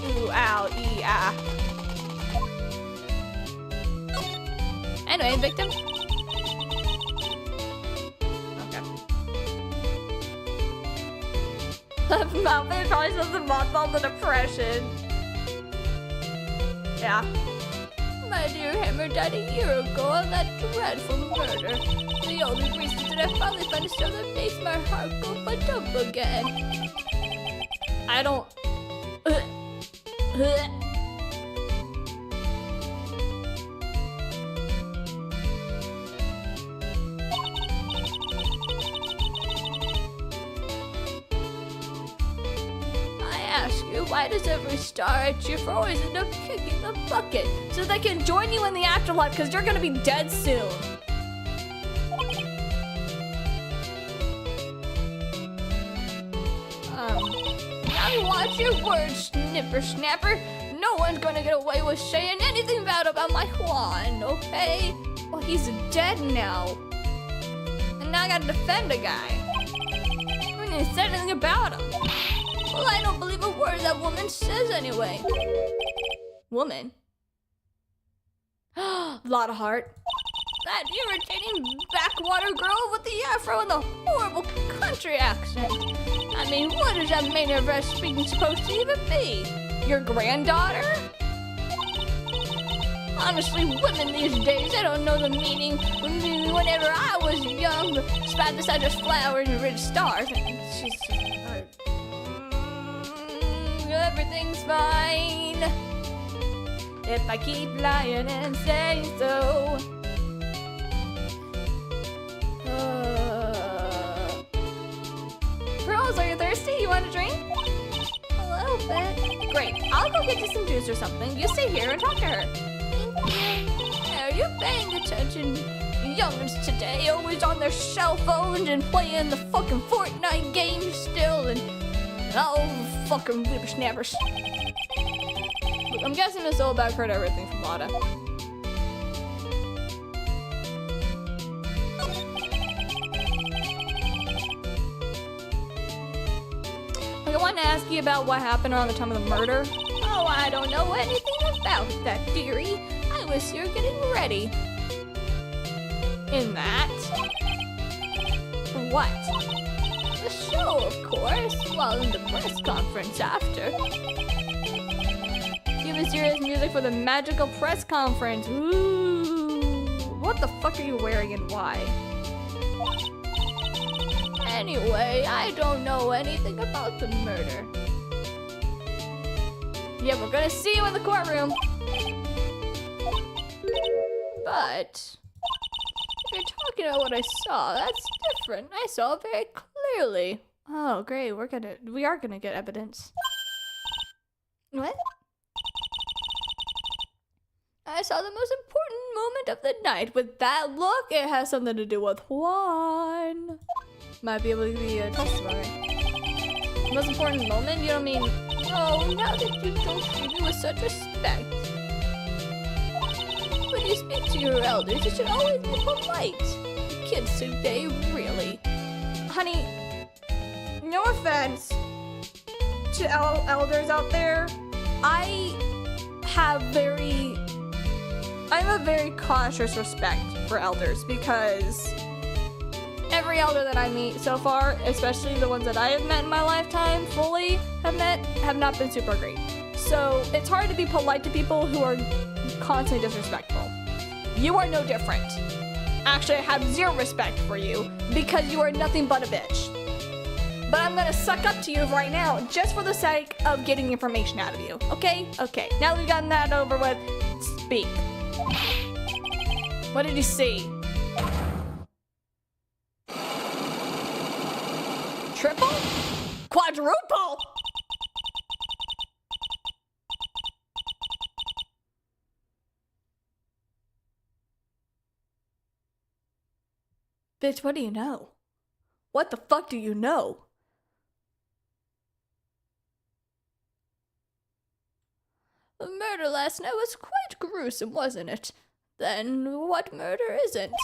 S2: Ooh, ow, ee, ah.
S3: Anyway, victim.
S2: Okay. Malfoy probably says the mothball the depression. Yeah.
S3: My dear Hammer died a year ago on that dreadful murder. The only reason that I finally found a show that makes my heart go ba-dum again.
S2: I don't...
S3: Why does every star I cheer for always end up kicking the bucket?
S2: So they can join you in the afterlife, because you're gonna be dead soon.
S3: Now watch your words, snipper snapper. No one's gonna get away with saying anything bad about my Juan, okay?
S2: Well, he's dead now. And now I gotta defend a guy. I didn't say anything about him.
S3: Well, I don't believe a word that woman says anyway.
S2: Woman? Lot of heart.
S3: That irritating backwater girl with the afro and the horrible country accent. I mean, what is that manner of her speaking supposed to even be?
S2: Your granddaughter?
S3: Honestly, women these days, they don't know the meaning. Whenever I was young, despite the sight of flowers and red stars, and she's just everything's fine.
S2: If I keep lying and saying so. Pearls, are you thirsty? You want a drink?
S3: A little bit.
S2: Great. I'll go get you some juice or something. You stay here and talk to her.
S3: Are you paying attention? Youngins today always on their cell phones and playing the fucking Fortnite game still and fucking whippersnappers.
S2: I'm guessing Miss Olbach heard everything from Lada. I want to ask you about what happened around the time of the murder.
S3: Oh, I don't know anything about that, dearie. I was here getting ready.
S2: In that? For what?
S3: The show, of course, while in the press conference after.
S2: Give us serious music for the magical press conference. Ooh. What the fuck are you wearing and why?
S3: Anyway, I don't know anything about the murder.
S2: Yeah, we're gonna see you in the courtroom.
S3: But if you're talking about what I saw, that's different. I saw it very clearly.
S2: Oh, great. We are gonna get evidence.
S3: What? I saw the most important moment of the night.
S2: With that look, it has something to do with Juan. Might be able to be a testimony. Most important moment? You don't mean...
S3: Oh, now that you don't treat me with such respect. you speak to your elders, you should always be polite. Kids today, really.
S1: Honey, no offense to elders out there. I have a very cautious respect for elders because every elder that I meet so far, especially the ones that I have met in my lifetime, fully have not been super great. So it's hard to be polite to people who are constantly disrespectful. You are no different. Actually, I have zero respect for you because you are nothing but a bitch. But I'm gonna suck up to you right now just for the sake of getting information out of you. Okay? Okay. Now that we've gotten that over with, speak. What did you see? Triple? Quadruple? Bitch, what do you know? What the fuck do you know?
S3: The murder last night was quite gruesome, wasn't it? Then what murder isn't?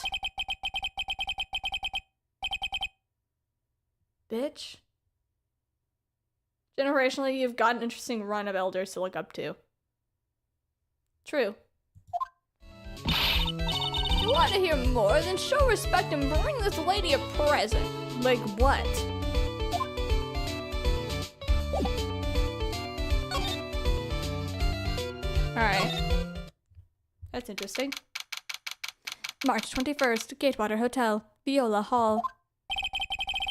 S1: Bitch. Generationally, you've got an interesting run of elders to look up to. True.
S3: If you want to hear more, then show respect and bring this lady a present.
S1: Like what? Alright. That's interesting. March 21st, Gatewater Hotel, Viola Hall.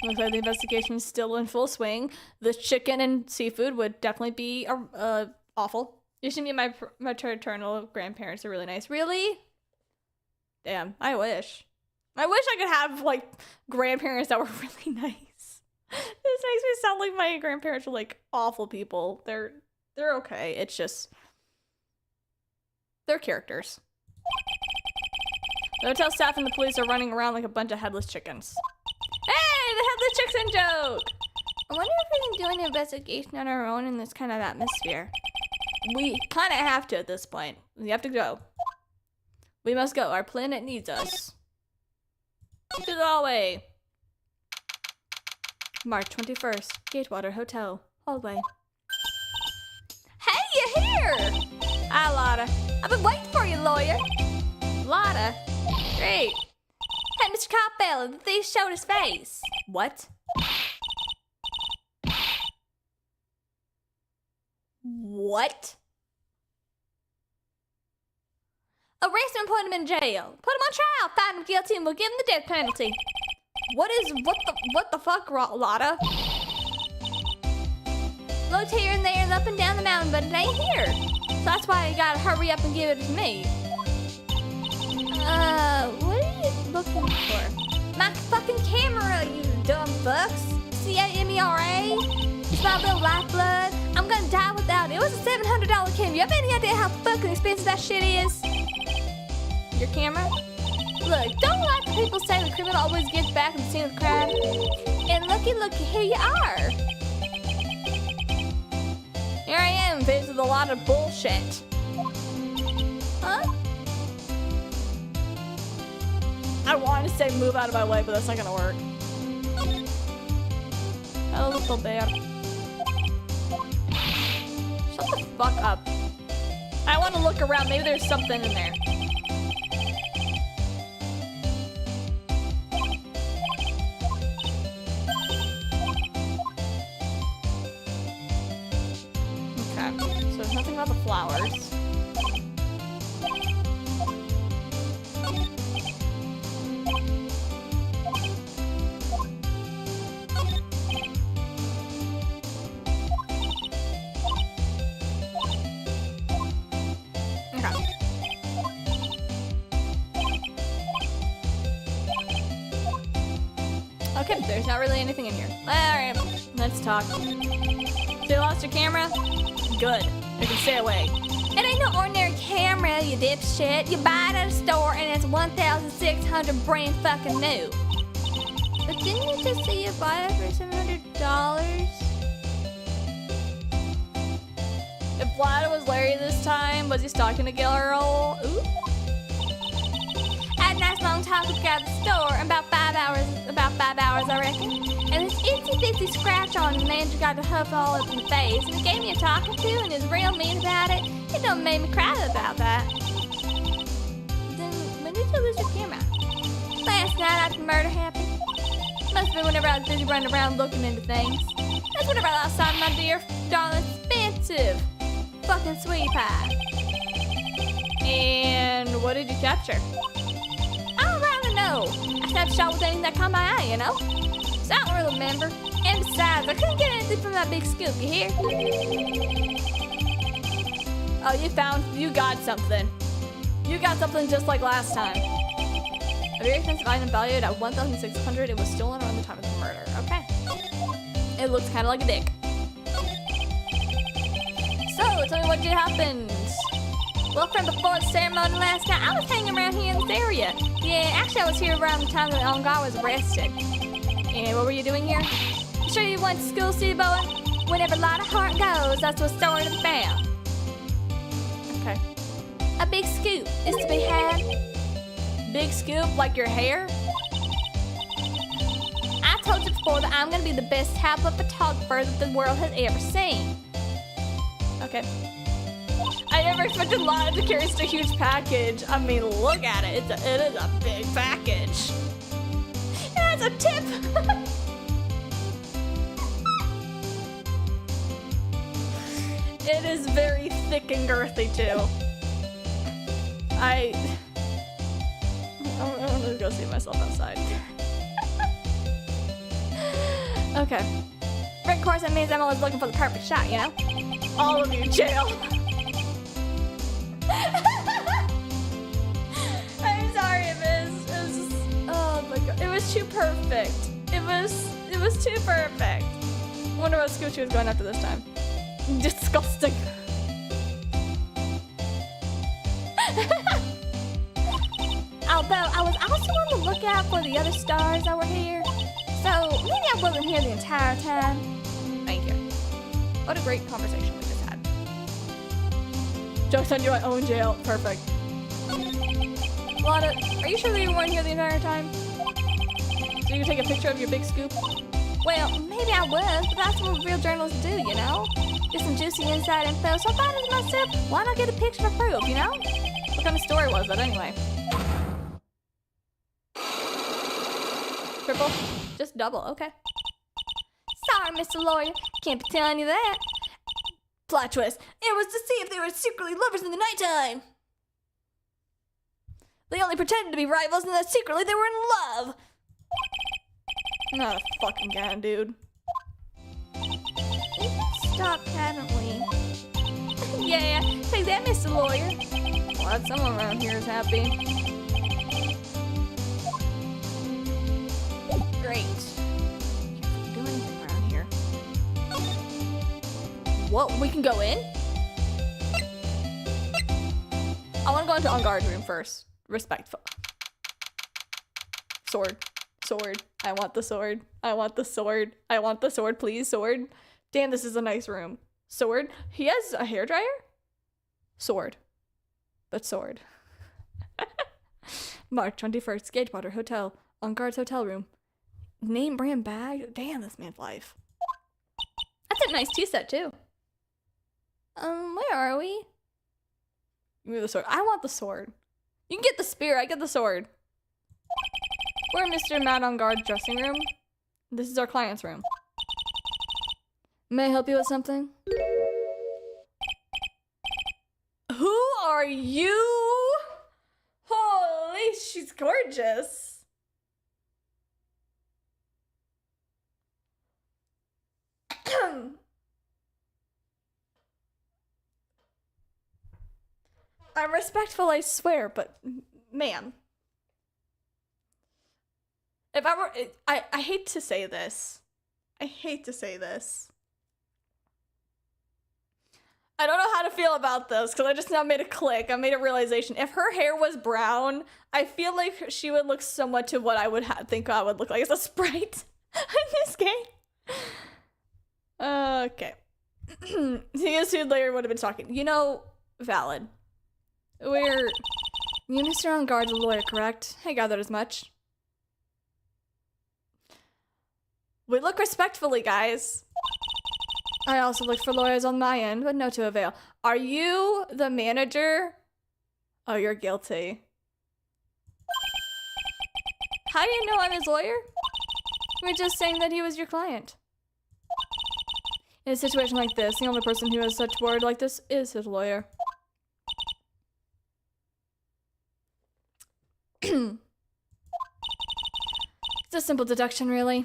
S1: Looks like the investigation is still in full swing. The chicken and seafood would definitely be awful. You should meet my maternal grandparents. They're really nice. Really? Damn, I wish. I wish I could have, like, grandparents that were really nice. This makes me sound like my grandparents were, like, awful people. They're okay. It's just... they're characters. The hotel staff and the police are running around like a bunch of headless chickens. Hey, the headless chicken joke!
S3: I wonder if we can do an investigation on our own in this kind of atmosphere.
S1: We kind of have to at this point. We have to go. We must go. Our planet needs us. To the hallway. March 21st, Gatewater Hotel, hallway.
S3: Hey, you're here!
S1: Hi, Lotta.
S3: I've been waiting for you, lawyer.
S1: Lotta? Great.
S3: Hey, Mr. Coppell, the thief showed his face.
S1: What? What?
S3: Arrest him and put him in jail. Put him on trial, find him guilty, and we'll give him the death penalty.
S1: What the fuck, Lotta?
S3: Looked here and there and up and down the mountain, but it ain't here. So that's why you gotta hurry up and give it to me. What are you looking for? My fucking camera, you dumb fucks. C-A-M-E-R-A? It's my little lifeblood. I'm gonna die without it. It was a $700 camera. You have any idea how fucking expensive that shit is?
S1: Your camera?
S3: Look, don't let the people say the criminal always gets back at the scene of the crime. And looky, here you are.
S1: Here I am, faced with a lot of bullshit.
S3: Huh?
S1: I want to say move out of my way, but that's not gonna work. Hello, little bear. Shut the fuck up. I want to look around. Maybe there's something in there. Okay, so there's nothing about the flowers. Okay, there's not really anything in here. Alright, let's talk. So you lost your camera? Good. I can stay away.
S3: It ain't no ordinary camera, you dipshit. You buy it at a store and it's 1,600 brand fucking new. But didn't you just say you buy it for $700?
S1: If Vlad was Larry this time, was he stalking a girl? Ooh.
S2: long talking about the store, about 5 hours, I reckon. And this itsy bitsy scratch on the manager got to huff all up in the face, and he gave me a talking to and is real mean about it. It done made me cry about that. Then when did you lose your camera? Last night after the murder happened. Must have been whenever I was busy running around looking into things. That's whenever I lost sight of my dear, darling, expensive fucking sweetie pie.
S1: And what did you capture?
S2: I don't really know. I snapped a shot with anything that caught my eye, you know? So I don't really remember. And besides, I couldn't get anything from that big scoop, you hear?
S1: Oh, you got something. You got something just like last time. A very expensive item valued at $1,600. It was stolen around the time of the murder. Okay. It looks kind of like a dick.
S2: So, tell me what did happen. Well, from before the ceremony last night, I was hanging around here in this area. Yeah, actually I was here around the time that Ongar was arrested.
S1: And what were you doing here?
S2: You sure you went to school, City Boy? Whenever light of heart goes, that's what story to be found.
S1: Okay.
S2: A big scoop is to be had.
S1: Big scoop like your hair?
S2: I told you before that I'm gonna be the best tablet photographer that the world has ever seen.
S1: Okay. I never expected Lana to carry such a huge package. I mean, look at it. It is a big package.
S2: It has a tip.
S1: It is very thick and girthy too. I'm gonna go see myself outside. Okay.
S2: Of course, that means I'm always looking for the perfect shot, you know?
S1: All of you, jail. I'm sorry, it was just, oh my god. It was too perfect. It was too perfect. I wonder what scoop she was going after this time. Disgusting.
S2: Although, I was also on the lookout for the other stars that were here. So, maybe I wasn't here the entire time.
S1: Thank you. What a great conversation we just had. Joke's on you, I own jail. Perfect. Lana, are you sure that you weren't here the entire time? So you can take a picture of your big scoop?
S2: Well, maybe I was, but that's what real journalists do, you know? Get some juicy inside info, so I thought to myself, why not get a picture for proof, you know?
S1: What kind of story was that anyway? Triple? Just double, okay.
S2: Sorry, Mr. Lawyer, can't be telling you that.
S1: Plot twist. It was to see if they were secretly lovers in the nighttime. They only pretended to be rivals and that secretly they were in love. Not a fucking guy, dude.
S2: Stop, haven't we? Yeah, take that, Mr. Lawyer.
S1: Glad someone around here is happy. Great. Can't do anything around here. What? We can go in? I want to go into On Guard's room first. Respectful. Sword. Sword. I want the sword. I want the sword. I want the sword, please, sword. Damn, this is a nice room. Sword. He has a hairdryer? Sword. But sword. March 21st, Gagewater Hotel. On Guard's hotel room. Name brand bag? Damn, this man's life. That's a nice tea set, too.
S2: Where are we?
S1: Give me the sword. I want the sword. You can get the spear. I get the sword. We're in Mr. Matt On Guard's dressing room. This is our client's room. May I help you with something? Who are you? Holy, she's gorgeous. I'm respectful, I swear, but man. If I were, I hate to say this. I hate to say this. I don't know how to feel about this because I just now made a click. I made a realization. If her hair was brown, I feel like she would look somewhat to what I would think I would look like as a sprite in this game. Okay. He assumed later would have been talking. You know, valid.
S2: You, Mr. On Guard, the lawyer, correct? I gathered as much. We look respectfully, guys. I also looked for lawyers on my end, but no to avail. Are you the manager? Oh, you're guilty. How do you know I'm his lawyer? You were just saying that he was your client. In a situation like this, the only person who has such word like this is his lawyer. It's a simple deduction, really.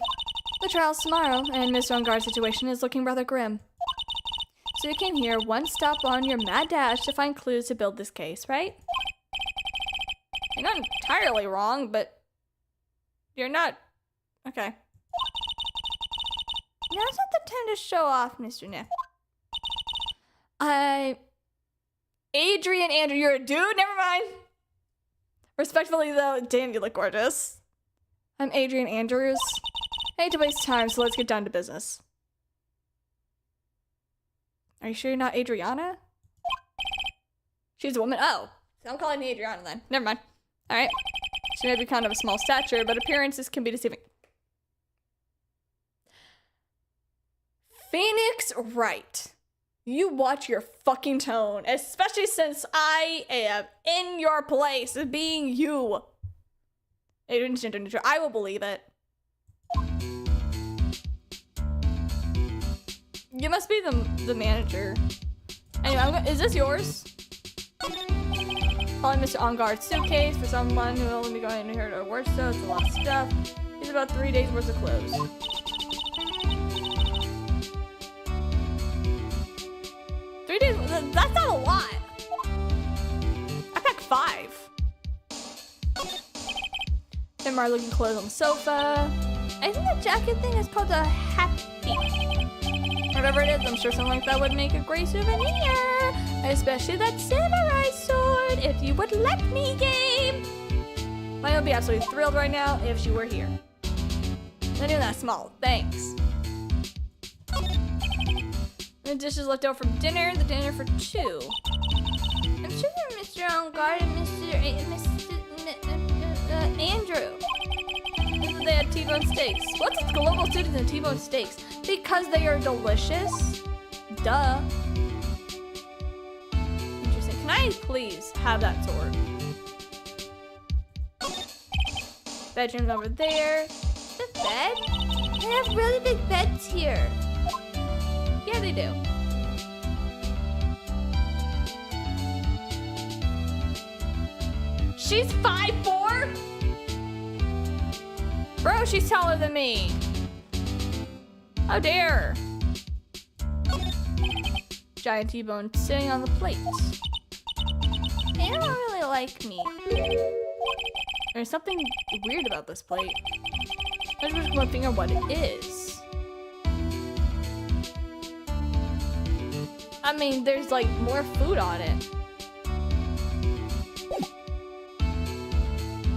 S2: The trial's tomorrow, and Mr. On Guard's situation is looking rather grim. So you came here one stop on your mad dash to find clues to build this case, right? You're not entirely wrong, but you're not... Okay. Now's not the time to show off, Mr. Nick. Adrian Andrew, you're a dude? Never mind. Respectfully, though, damn, you look gorgeous. I'm Adrian Andrews. I hate to waste time, so let's get down to business. Are you sure you're not Adriana? She's a woman. Oh, so I'm calling you Adriana then. Never mind. All right. She may be kind of a small stature, but appearances can be deceiving. Phoenix Wright. You watch your fucking tone, especially since I am in your place of being you. Adrian gender neutral. I will believe it. You must be the manager. Anyway, is this yours? Calling Mr. On Guard's suitcase for someone who will only be going in here to work, so it's a lot of stuff. He's about 3 days worth of clothes. That's not a lot. I packed 5. There are looking clothes on the sofa. I think the jacket thing is called a happy. Whatever it is, I'm sure something like that would make a great souvenir. Especially that samurai sword, if you would let me, game. Mine would be absolutely thrilled right now if she were here. Not even that small, thanks. The dishes left over from dinner, the dinner for 2. I'm sure that Mr. On Guard and Mr. Andrew. They had T-bone steaks. What's its global students and T-bone steaks? Because they are delicious? Duh. Interesting. Can I please have that sword? Bedroom's over there. The bed? They have really big beds here. Yeah, they do. She's 5'4"? Bro, she's taller than me. How dare. Giant T-bone sitting on the plate. They don't really like me. There's something weird about this plate. I just want to figure out what it is. I mean, there's like more food on it.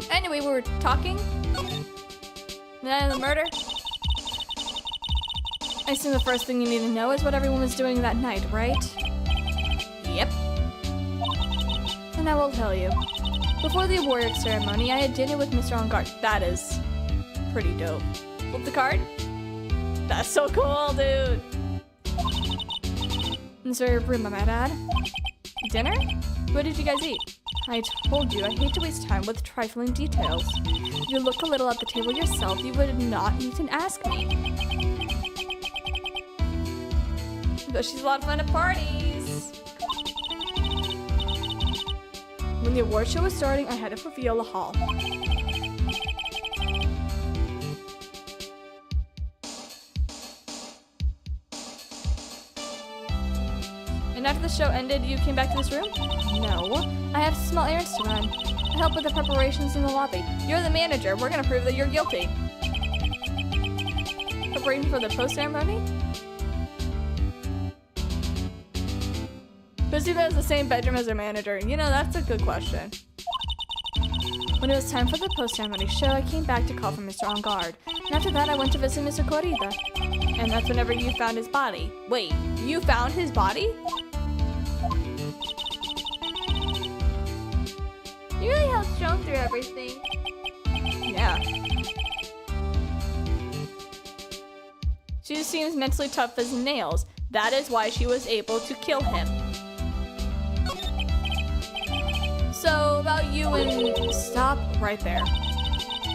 S2: Anyway, we were talking. The night of the murder. I assume the first thing you need to know is what everyone was doing that night, right? Yep. And I will tell you. Before the award ceremony, I had dinner with Mr. On Guard. That is pretty dope. Flip the card? That's so cool, dude. In your room, I might add. Dinner? What did you guys eat? I told you, I hate to waste time with trifling details. If you look a little at the table yourself, you would not need to ask me. But she's a lot of fun at parties. When the award show was starting, I headed for Viola Hall. And after the show ended, you came back to this room? No. I have small errands to run. I help with the preparations in the lobby. You're the manager. We're gonna prove that you're guilty. Preparing for the post-ceremony? Who's even has the same bedroom as their manager? You know, that's a good question. When it was time for the post-ceremony show, I came back to call for Mr. On Guard. And after that, I went to visit Mr. Corrida. And that's whenever you found his body. Wait, you found his body?
S3: You really helped Joan through everything.
S1: Yeah. She seems mentally tough as nails. That is why she was able to kill him. So, about you and... Stop right there.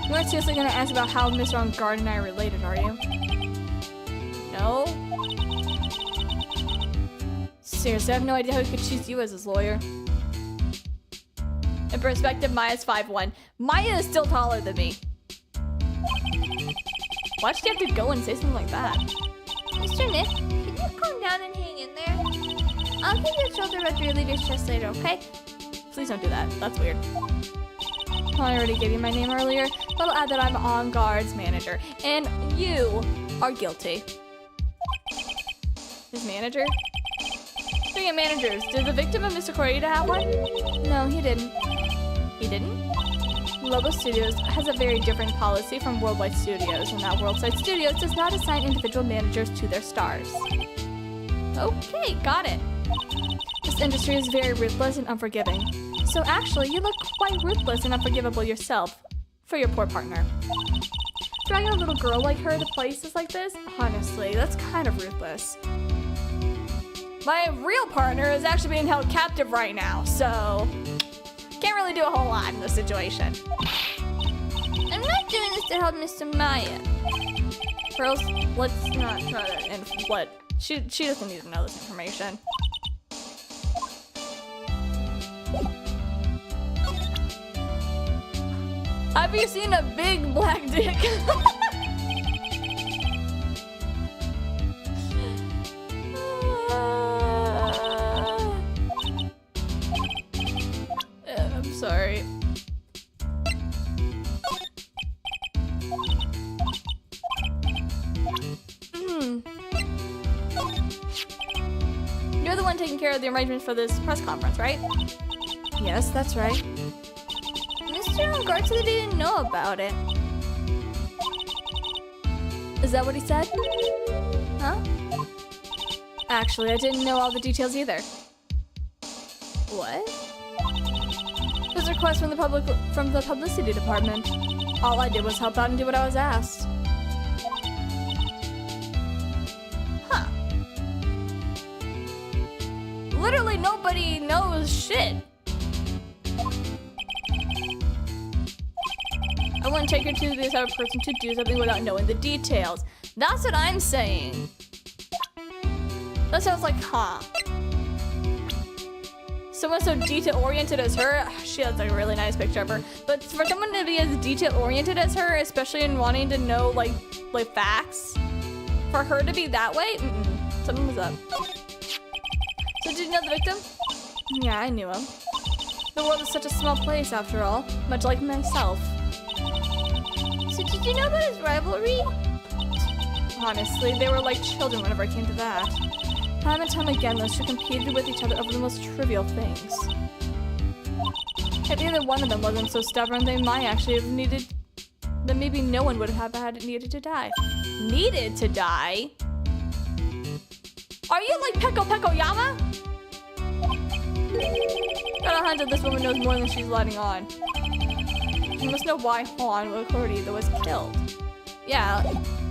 S1: You aren't seriously gonna ask about how Mr. On Guard and I are related, are you? No? Seriously, I have no idea how he could choose you as his lawyer. In perspective, Maya's 5'1". Maya is still taller than me. Why'd she have to go and say something like that?
S3: Mr. Nick, can you calm down and hang in there? I'll give you a shoulder rub to relieve your stress later, okay?
S1: Please don't do that. That's weird. I already gave you my name earlier, but I'll add that I'm On Guard's manager. And you are guilty. His manager? Speaking of managers, did the victim of Mr. Corita have one? No, he didn't. He didn't? Lobo Studios has a very different policy from Worldwide Studios, and that Worldwide Studios does not assign individual managers to their stars. Okay, got it. This industry is very ruthless and unforgiving. So actually, you look quite ruthless and unforgivable yourself for your poor partner. Dragging a little girl like her to places like this? Honestly, that's kind of ruthless. My real partner is actually being held captive right now, so can't really do a whole lot in this situation.
S3: I'm not doing this to help Mr. Maya.
S1: Girls, let's not try to inflict. She doesn't need to know this information. Have you seen a big black dick? I'm sorry. You're the one taking care of the arrangements for this press conference, right? Yes, that's right.
S3: Mr. On Guard said that he didn't know about it.
S1: Is that what he said? Huh? Actually, I didn't know all the details either. What? It was a request from the publicity department. All I did was help out and do what I was asked. Huh. Literally nobody knows shit. I wouldn't take her to this other person to do something without knowing the details. That's what I'm saying. That sounds like, huh? Someone so detail-oriented as her, she has a really nice picture of her. But for someone to be as detail-oriented as her, especially in wanting to know like facts, for her to be that way, something was up. So did you know the victim? Yeah, I knew him. The world is such a small place after all, much like myself.
S3: So did you know about his rivalry?
S1: Honestly, they were like children whenever it came to that. Time and time again, those two competed with each other over the most trivial things. If either one of them wasn't so stubborn, they might actually have needed... Then maybe no one would have had it needed to die. Needed to die? Are you like Peko Yama? Got a hunch that this woman knows more than she's letting on. You must know why Han Corita was killed. Yeah,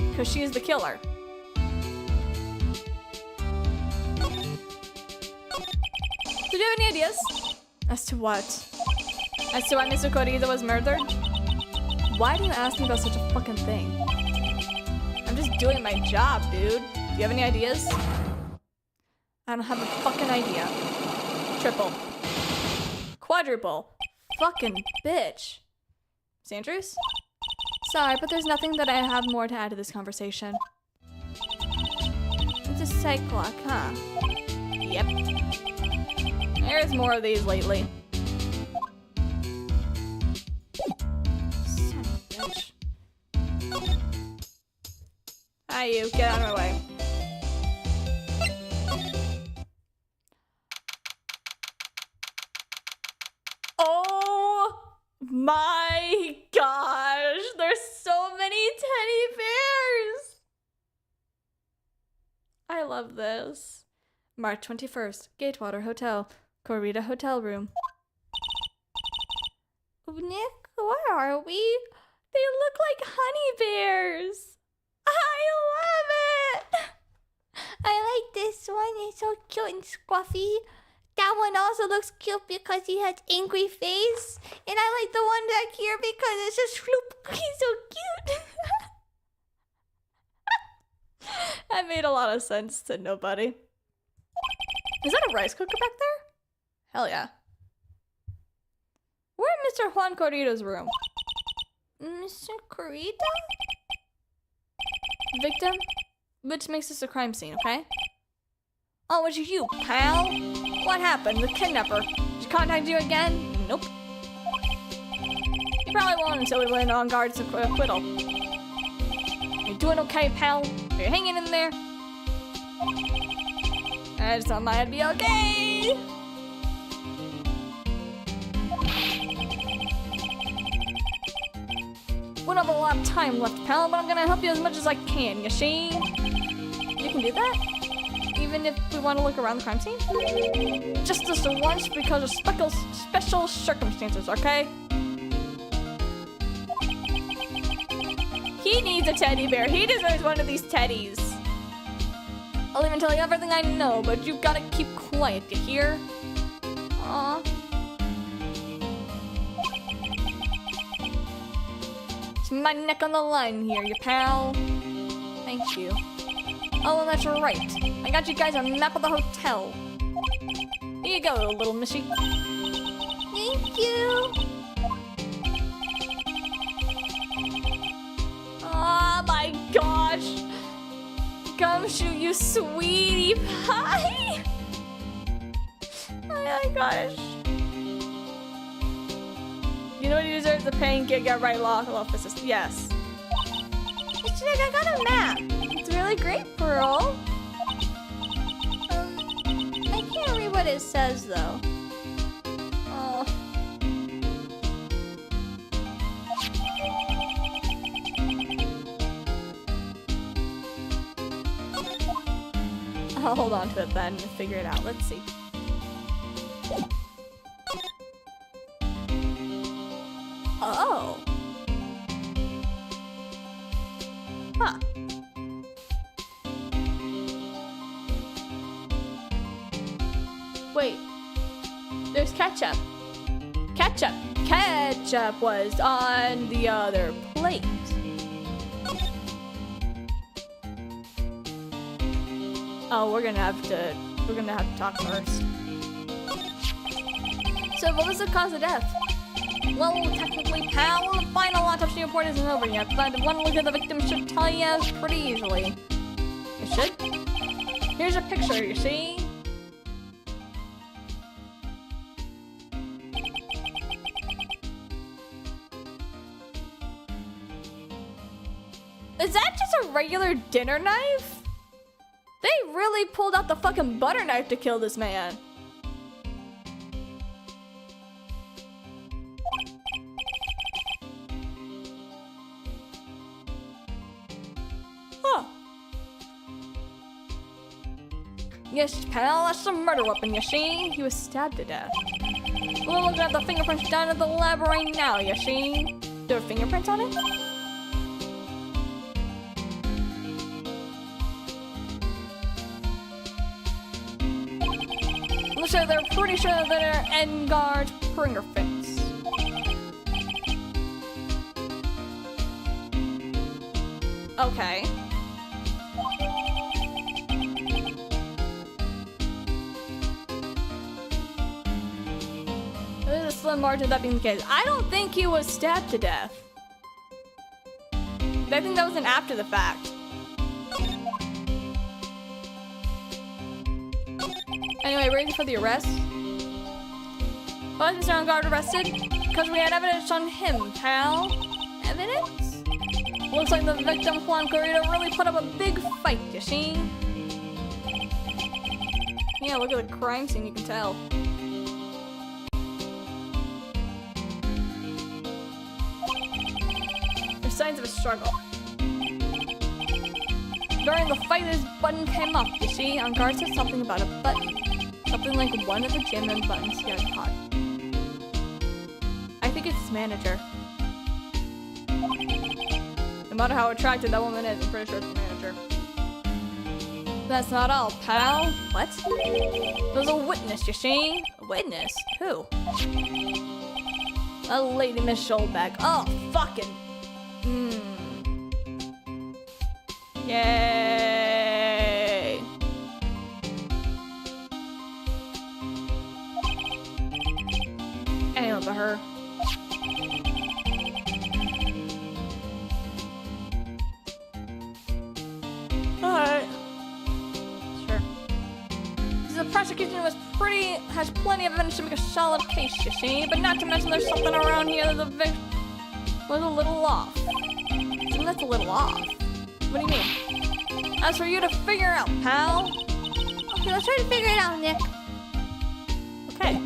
S1: because she is the killer. Do you have any ideas? As to what? As to why Mr. Corita was murdered? Why do you ask me about such a fucking thing? I'm just doing my job, dude. Do you have any ideas? I don't have a fucking idea. Triple. Quadruple. Fucking bitch. Sanders? Sorry, but there's nothing that I have more to add to this conversation. It's a site clock, huh? Yep. There's more of these lately. Son of a bitch. Hi, you. Get out of my way. Oh my gosh! There's so many teddy bears! I love this. March 21st, Gatewater Hotel, Corita Hotel Room.
S2: Nick, where are we? They look like honey bears. I love it. I like this one. It's so cute and scruffy. That one also looks cute because he has angry face. And I like the one back here because it's just floop. He's so cute.
S1: That made a lot of sense to nobody. Is that a rice cooker back there? Hell yeah. We're in Mr. Juan Corrido's room.
S2: Mr. Corrida?
S1: Victim, which makes this a crime scene, okay?
S2: Oh, it's you, pal.
S1: What happened? The kidnapper. Did she contact you again? Nope. You probably won't until we land on guard's acquittal. You doing okay, pal? Are you hanging in there? I just thought I'd be okay. We don't have a lot of time left, pal, but I'm gonna help you as much as I can, you see? You can do that? Even if we want to look around the crime scene? Just this once because of special circumstances, okay? He needs a teddy bear. He deserves one of these teddies. I'll even tell you everything I know, but you've got to keep quiet, you hear? Aw. It's my neck on the line here, you pal. Thank you. Oh, and that's right. I got you guys a map of the hotel. Here you go, little missy.
S2: Thank you.
S1: Oh my gosh. Gumshoe, you sweetie pie. Oh my gosh. You know what he deserves? The paying gig at right law offices. Yes.
S2: Nick, I got a map. It's really great, Pearl. I can't read what it says though. Oh.
S1: I'll hold on to it then and figure it out. Let's see. Oh. Huh. Wait. There's ketchup. Ketchup. Ketchup was on the other plate. Oh, we're gonna have to talk first. So what was the cause of death? Well, technically, pal, the final autopsy report isn't over yet, but one look at the victim should tell you pretty easily. It should? Here's a picture, you see? Is that just a regular dinner knife? They really pulled out the fucking butter knife to kill this man. Huh. Yes, pal, that's a murder weapon, you see? He was stabbed to death. We're looking at the fingerprints down at the lab right now, you see? There are fingerprints on it? So they're pretty sure that they're Engard's fingerprints. Okay. There's a slim margin of that being the case. I don't think he was stabbed to death. I think that was an after the fact. Anyway, ready for the arrest? Why was Mr. Engard arrested? Because we had evidence on him, pal. Evidence? Looks like the victim, Juan Corrido, really put up a big fight, you see? Yeah, look at the crime scene, you can tell. There's signs of a struggle. During the fight, his button came up, you see? Engard said something about a button. Something like one of the gym and buttons he had caught. I I think it's his manager. No matter how attractive that woman is, I'm pretty sure it's the manager. That's not all, pal. What? There's a witness, you see? A witness? Who? A lady Miss Schollback. Oh, fucking. Yay. Anyone but her. Alright. Sure. The prosecution has plenty of evidence to make a solid case, you see, but not to mention there's something around here that the victim was a little off. So that's a little off. What do you mean? That's for you to figure out, pal.
S2: Okay, let's try to figure it out, Nick.
S1: Okay.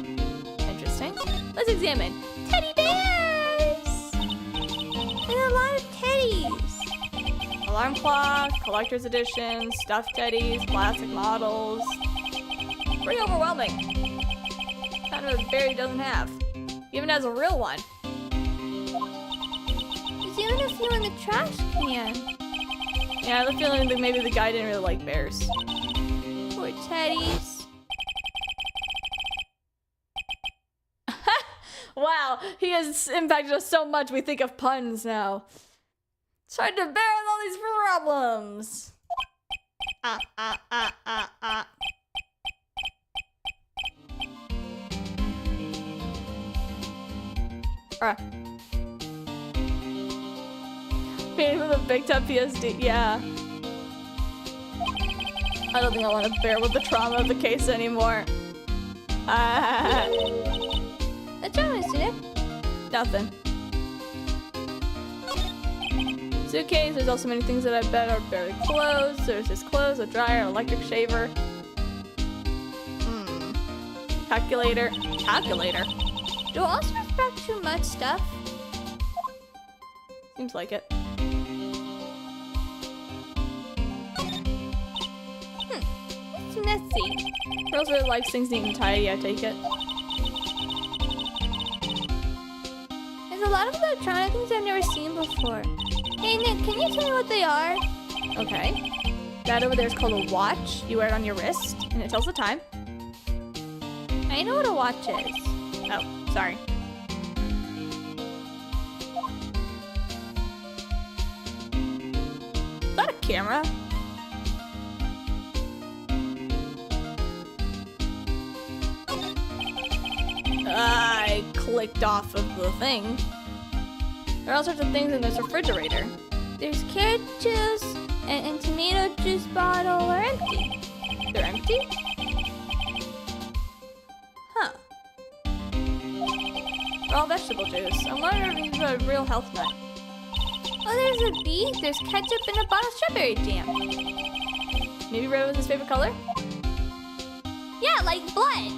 S1: Interesting. Let's examine.
S2: Teddy bears! There's a lot of teddies.
S1: Alarm clock, collector's edition, stuffed teddies, plastic models. Pretty overwhelming. Kind of a bear he doesn't have. He even has a real one.
S2: There's even a few in the trash can.
S1: Yeah, I have a feeling that maybe the guy didn't really like bears.
S2: Poor teddies.
S1: Wow, he has impacted us so much we think of puns now. Trying to bear with all these problems. Maybe with a big time PSD, yeah. I don't think I want to bear with the trauma of the case anymore.
S2: What's wrong with you?
S1: Nothing. Suitcase, there's also many things that I bet are barely closed. There's his clothes, a dryer, an electric shaver. Calculator. Calculator?
S2: Do Allstars pack too much stuff?
S1: Seems like it.
S2: It's messy.
S1: Girls really like things neat and tidy, I take it.
S2: There's a lot of electronic things I've never seen before. Hey Nick, can you tell me what they are?
S1: Okay. That over there is called a watch. You wear it on your wrist, and it tells the time.
S2: I know what a watch is.
S1: Oh, sorry. Is that a camera? I clicked off of the thing. There are all sorts of things in this refrigerator.
S2: There's carrot juice and tomato juice bottle are empty.
S1: They're empty? Huh. They're all vegetable juice. I'm wondering if he's a real health nut.
S2: Oh, there's a bee, there's ketchup, and a bottle of strawberry jam.
S1: Maybe red was his favorite color?
S2: Yeah, like blood.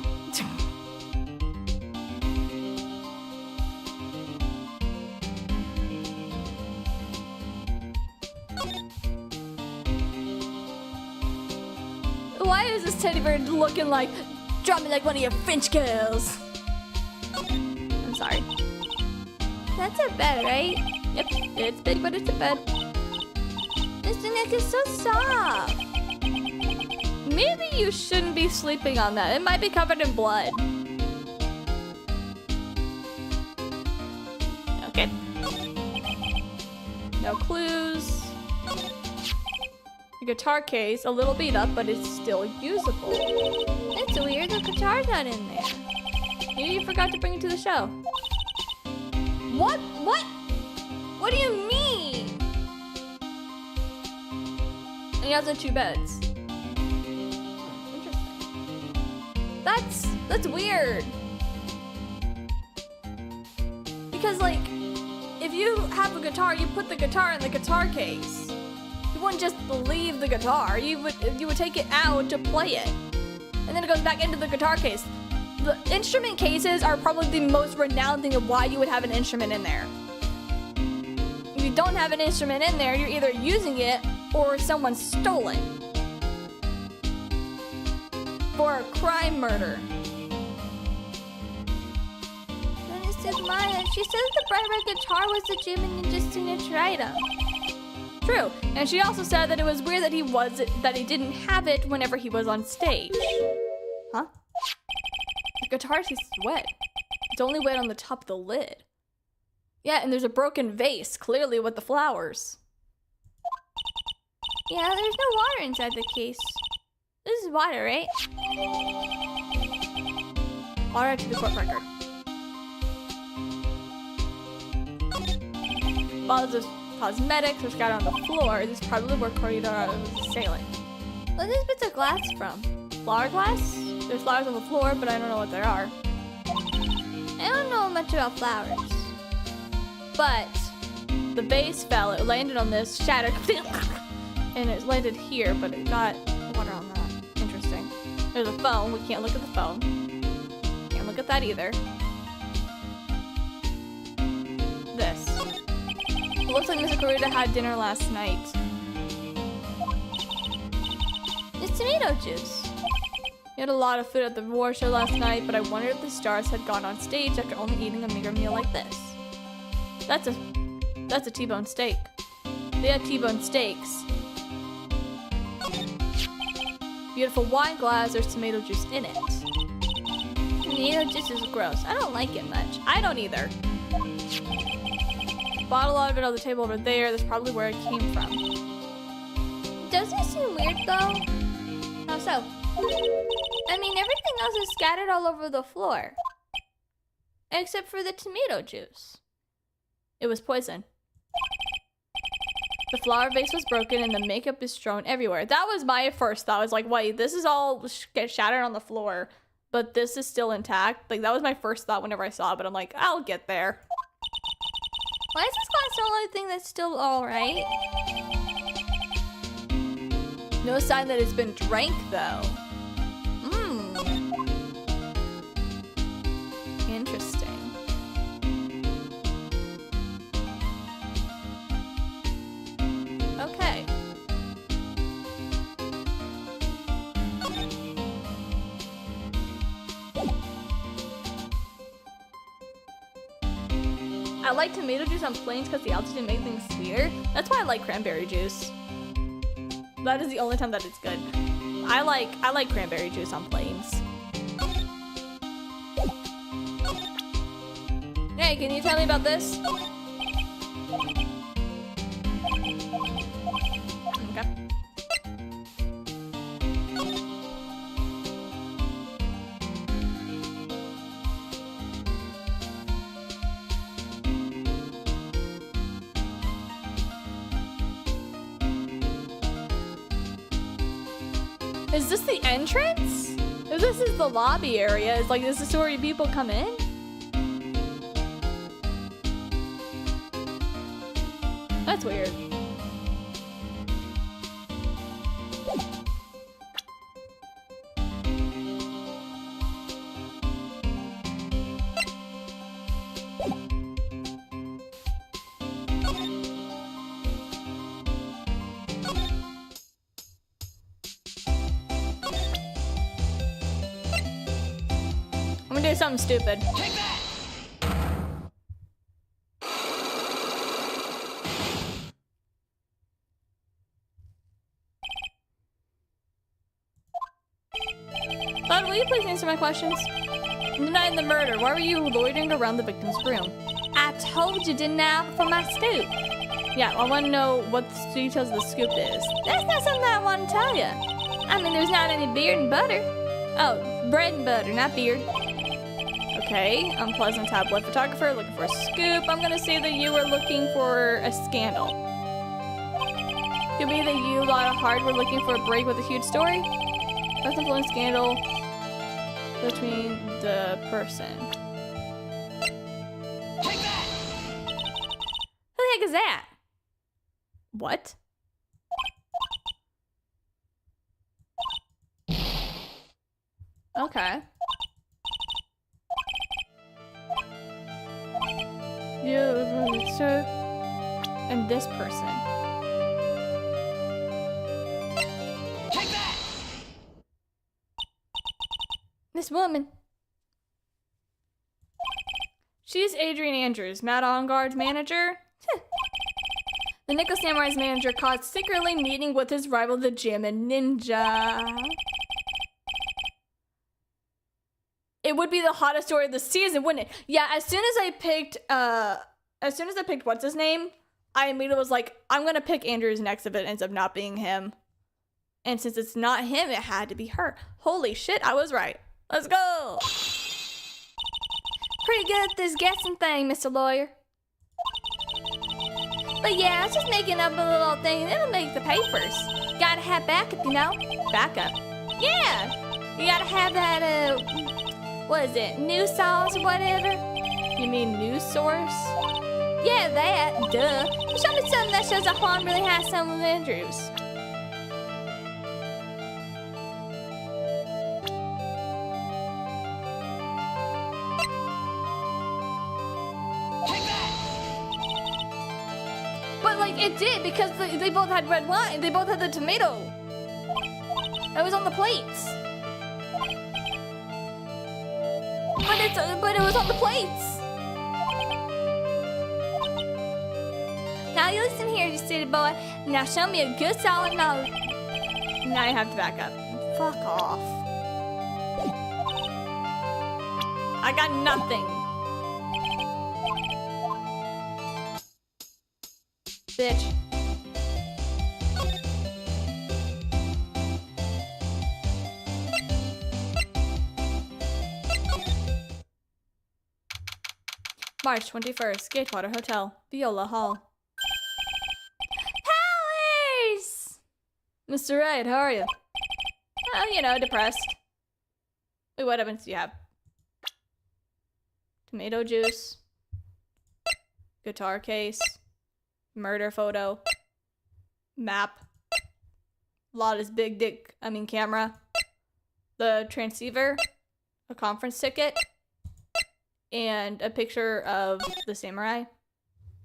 S1: Why is this teddy bear looking like, drop me like one of your French girls? I'm sorry.
S2: That's a bed, right?
S1: Yep, it's big, but it's a bed.
S2: Mr. Nick is so soft.
S1: Maybe you shouldn't be sleeping on that. It might be covered in blood. Okay. No clues. The guitar case, a little beat up, but it's still usable.
S2: It's weird, the guitar's not in there.
S1: Maybe you forgot to bring it to the show.
S2: What? What? What do you mean?
S1: And he has the 2 beds. Interesting. That's weird. Because like, if you have a guitar, you put the guitar in the guitar case. You wouldn't just leave the guitar. You would take it out to play it. And then it goes back into the guitar case. The instrument cases are probably the most renowned thing of why you would have an instrument in there. If you don't have an instrument in there, you're either using it or someone stole it. For a crime murder.
S2: Then is
S3: says Maya. She says the bright red guitar was the Jim and Ninja's signature item.
S2: True, and she also said that it was weird that he didn't have it whenever he was on stage. Huh? The guitar tastes wet. It's only wet on the top of the lid. Yeah, and there's a broken vase, clearly with the flowers.
S3: Yeah, there's no water inside the case. This is water, right?
S2: Water to the court record. Bottles of cosmetics are scattered on the floor. This is probably where Corridor was sailing.
S3: What is bits of glass from?
S2: Flower glass? There's flowers on the floor, but I don't know what they are.
S3: I don't know much about flowers.
S2: But the vase fell, it landed on this, shattered, and it landed here, but it got water on that. Interesting. There's a phone, we can't look at the phone. Can't look at that either. This. It looks like Mr. Corrida had dinner last night.
S3: It's tomato juice.
S2: He had a lot of food at the war show last night, but I wondered if the stars had gone on stage after only eating a meager meal like this. That's a T-bone steak. They had T-bone steaks. Beautiful wine glass, there's tomato juice in it.
S3: Tomato juice is gross. I don't like it much.
S2: I don't either. Bottle of it on the table over there, that's probably where it came from.
S3: Doesn't it seem weird though?
S2: How so?
S3: I mean, everything else is scattered all over the floor. Except for the tomato juice.
S2: It was poison. The flower vase was broken and the makeup is strewn everywhere. That was my first thought. I was like, wait, this is all get shattered on the floor, but this is still intact. Like, that was my first thought whenever I saw it, but I'm like, I'll get there.
S3: Why is this glass the only thing that's still alright?
S2: No sign that it's been drank, though. Interesting. Okay. I like tomato juice on planes because the altitude makes things sweeter. That's why I like cranberry juice. That is the only time that it's good. I like cranberry juice on planes. Hey, can you tell me about this? Okay. Is this the entrance? If this is the lobby area, is this where people come in? That's weird. I'm gonna do something stupid. Bud, will you please answer my questions? On the night of the murder, why were you loitering around the victim's room?
S3: I told you, didn't I, for my scoop?
S2: Yeah, I want to know what the details of the scoop is.
S3: That's not something I want to tell you. I mean, there's not any beard and butter. Oh, bread and butter, not beard.
S2: Okay, unpleasant tabloid photographer looking for a scoop. I'm gonna say that you were looking for a scandal. Could be that you, Lotta Hard, were looking for a break with a huge story. Most influence scandal between the person.
S3: Who the heck is that?
S2: What? Okay. You, sir, and this person.
S3: This woman.
S1: She's Adrian Andrews, Matt Onguard's manager. The Nickel Samurai's manager caught secretly meeting with his rival, the Jammin' Ninja. It would be the hottest story of the season, wouldn't it? Yeah, as soon as I picked what's his name, I immediately was like, I'm gonna pick Andrews next if it ends up not being him. And since it's not him, it had to be her. Holy shit, I was right. Let's go.
S2: Pretty good at this guessing thing, Mr. Lawyer. But yeah, I was just making up a little thing. It'll make the papers. Gotta have backup, you know?
S1: Backup.
S2: Yeah. You gotta have that, what is it? News sauce or whatever?
S1: You mean news source?
S2: Yeah, that. Duh. Show me something that shows that Juan really has something with Andrews. But like it did because they both had red wine. They both had the tomato. It was on the plates. But it was on the plates. Now you listen here, you city boy. Now show me a good solid no.
S1: Now you have to back up. Fuck off. I got nothing. Bitch. March 21st, Gatewater Hotel, Viola Hall.
S2: Powers!
S1: Mr. Wright, how are you? Oh, you know, depressed. Wait, what evidence do you have? Tomato juice. Guitar case. Murder photo. Map. Lotta's big dick, camera. The transceiver. A conference ticket. And a picture of the samurai.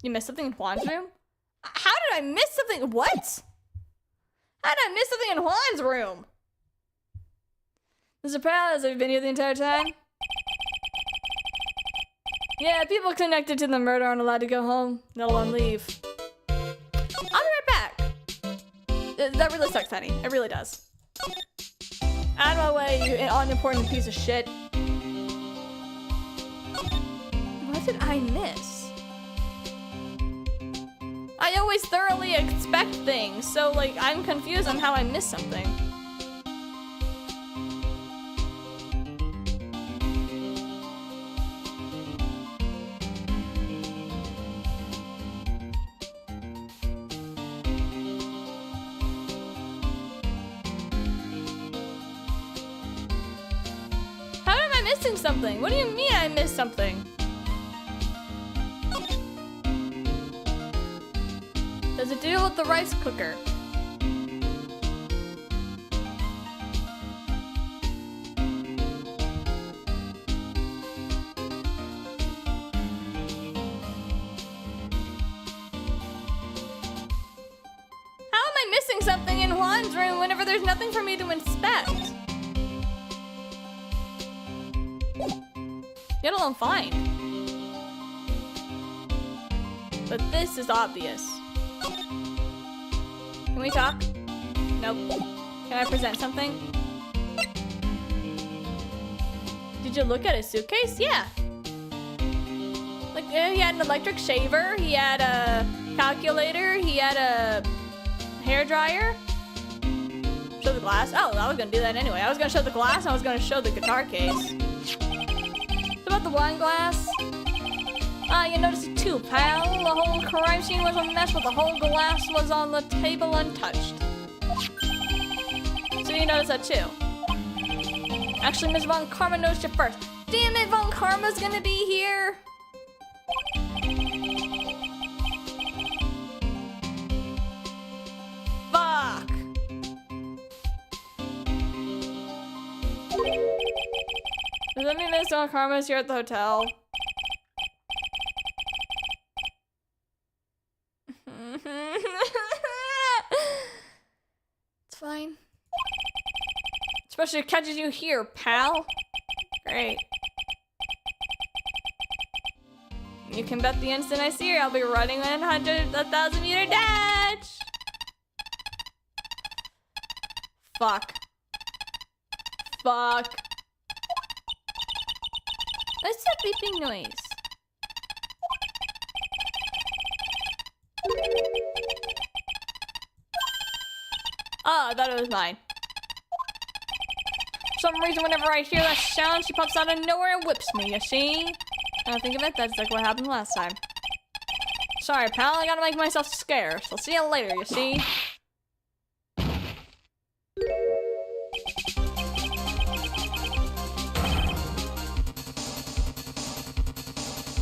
S1: You missed something in Juan's room? How did I miss something? What? How did I miss something in Juan's room? Mr. Palace, have you been here the entire time? Yeah, people connected to the murder aren't allowed to go home. No one leave. I'll be right back. That really sucks, Penny. It really does. Out of my way, you unimportant piece of shit. What did I miss? I always thoroughly expect things, so like I'm confused on how I missed something. How am I missing something? What do you mean I missed something? Does it deal with the rice cooker? How am I missing something in Juan's room whenever there's nothing for me to inspect? Get along fine. But this is obvious. Can we talk? Nope. Can I present something? Did you look at his suitcase? Yeah. Like, he had an electric shaver, he had a calculator, he had a hair dryer. Show the glass? Oh, I was gonna do that anyway. I was gonna show the glass and I was gonna show the guitar case. What about the wine glass? You noticed it too, pal. The whole crime scene was a mess, but the whole glass was on the table untouched. So you noticed that too. Actually, Ms. Von Karma noticed it first. Damn it, Von Karma's gonna be here. Fuck. Does that mean Ms. Von Karma's here at the hotel? It's fine. Especially if it catches you here, pal. Great.
S2: You can bet the instant I see her, I'll be running 1,000-meter dash. Fuck. Fuck. What's that beeping noise? Oh, I thought it was mine. For some reason, whenever I hear that sound, she pops out of nowhere and whips me, you see? Now I think of it, that's like what happened last time. Sorry, pal, I gotta make myself scarce. I'll see you later, you see?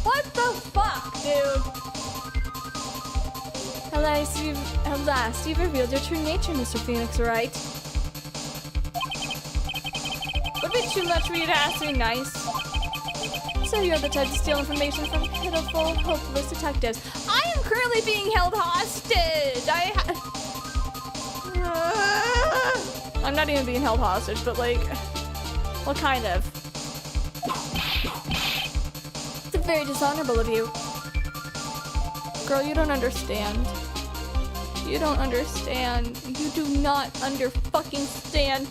S2: What the fuck, dude? At last, you've revealed your true nature, Mr. Phoenix, right? Would it be too much for you to ask me nice? So you're the type to steal information from pitiful, hopeless detectives. I am currently being held hostage! I'm not even being held hostage, but like, what kind of? It's very dishonorable of you. Girl, you don't understand. You don't understand. You do not fucking-stand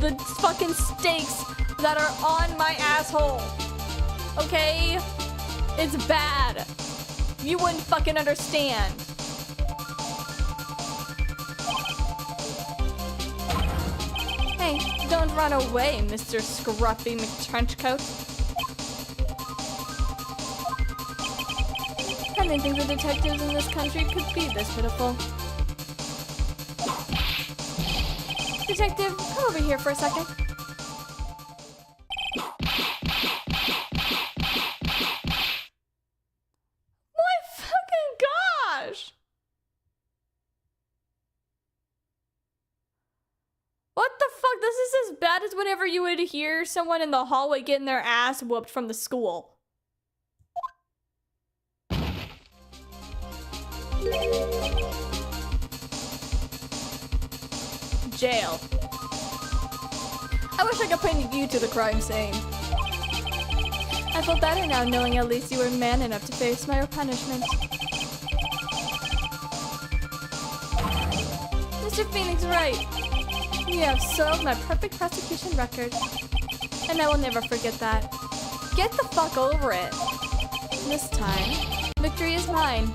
S2: the fucking stakes that are on my asshole. Okay? It's bad. You wouldn't fucking understand. Hey, don't run away, Mr. Scruffy McTrenchcoat. I didn't think the detectives in this country could be this pitiful. Detective, come over here for a second. My fucking gosh! What the fuck? This is as bad as whenever you would hear someone in the hallway getting their ass whooped from the school. Jail. I wish I could pin you to the crime scene. I feel better now knowing at least you were man enough to face my punishment. Mr. Phoenix, right. You have solved my perfect prosecution record. And I will never forget that. Get the fuck over it. This time, victory is mine.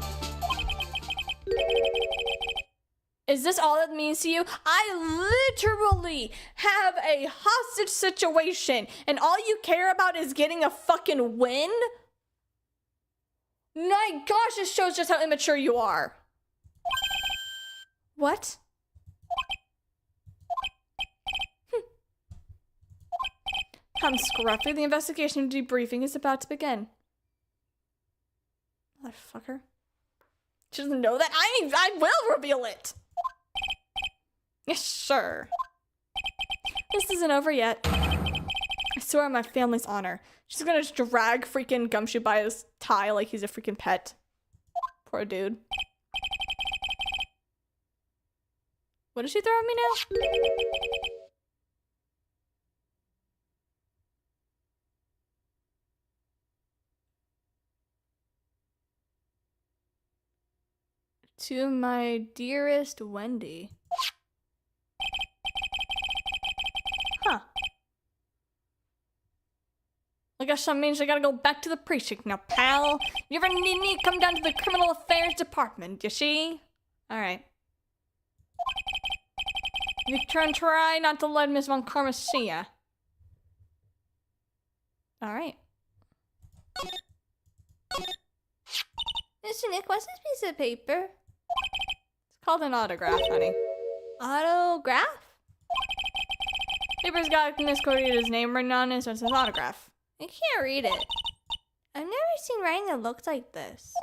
S2: Is this all it means to you? I literally have a hostage situation and all you care about is getting a fucking win? My gosh, this shows just how immature you are. What? Come, Scruffy, the investigation debriefing is about to begin. Motherfucker. She doesn't know that? I will reveal it! Yes, sure. This isn't over yet. I swear on my family's honor. She's gonna just drag freaking Gumshoe by his tie like he's a freaking pet. Poor dude. What did she throw at me now? To my dearest Wendy. Huh. I guess that means I gotta go back to the precinct now, pal. You ever need me, come down to the criminal affairs department, you see? Alright. You can try not to let Miss Von Karma see ya. Alright.
S3: Mr. Nick, what's this piece of paper?
S2: It's called an autograph, honey.
S3: Autograph?
S2: Paper's got Miss Corita's name written on it, so it's an autograph.
S3: I can't read it. I've never seen writing that looks like this.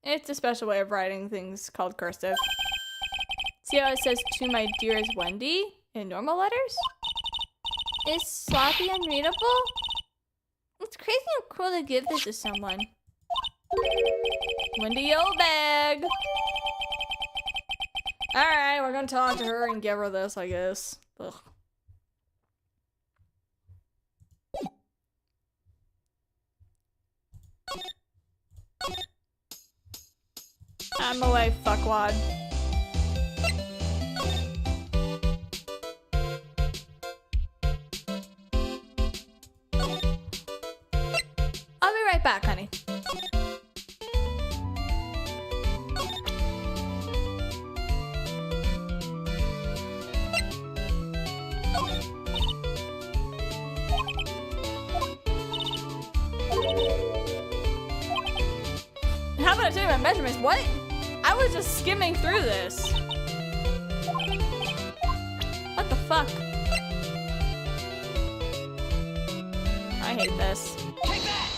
S2: It's a special way of writing things called cursive. See how it says, to my dearest Wendy, in normal letters?
S3: Is sloppy unreadable? It's crazy and cool to give this to someone.
S2: Wendy Obeg! Alright, we're gonna talk to her and give her this, I guess. Ugh.
S1: I'm away, fuckwad.
S2: I'll be right back, honey.
S1: How about I tell you my measurements? What? I was just skimming through this. What the fuck? I hate this.
S4: Take that!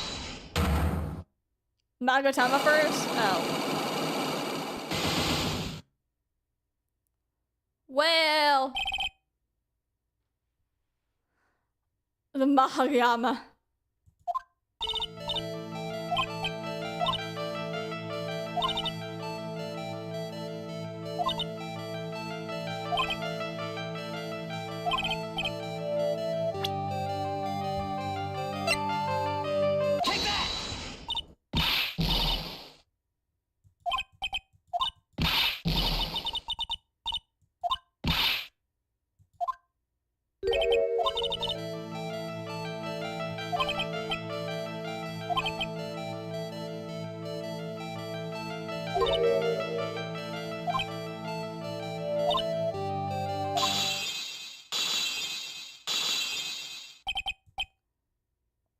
S1: Magatama first? Oh.
S2: Well,
S1: The Mahayama.
S4: Take that!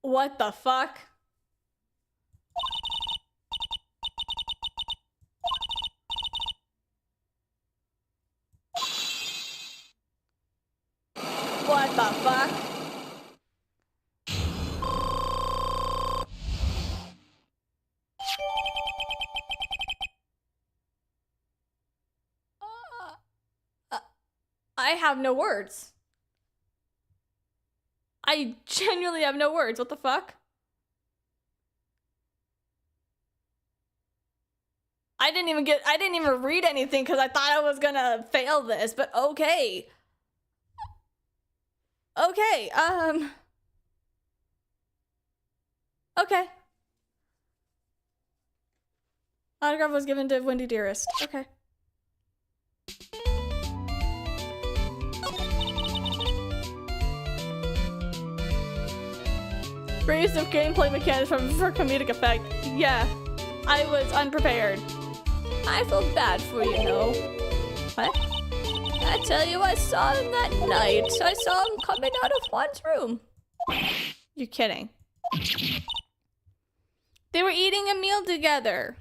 S1: What the fuck? What the fuck? I have no words. I genuinely have no words. What the fuck? I didn't even read anything because I thought I was gonna fail this, but okay. Okay, okay. Autograph was given to Wendy Dearest. Okay. Great use of gameplay mechanics for comedic effect. Yeah, I was unprepared.
S2: I feel bad for you, know.
S1: What?
S2: I tell you, I saw him that night. I saw him coming out of Juan's room.
S1: You're kidding. They were eating a meal together.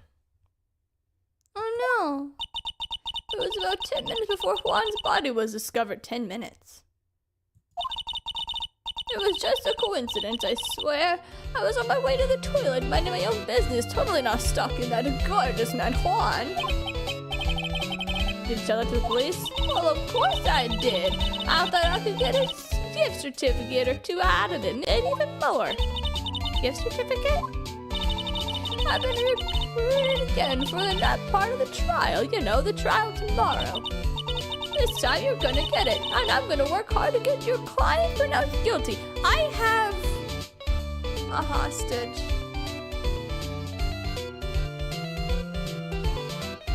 S2: Oh no. It was about 10 minutes before Juan's body was discovered.
S1: 10 minutes.
S2: It was just a coincidence, I swear. I was on my way to the toilet, minding my own business, totally not stalking that gorgeous man, Juan.
S1: Did you tell it to the police?
S2: Well, of course I did. I thought I could get a gift certificate or two out of it, and even more.
S1: Gift certificate?
S2: I've been recruited again for that part of the trial. You know, the trial tomorrow. This time you're gonna get it, and I'm gonna work hard to get your client pronounced guilty. I have a hostage.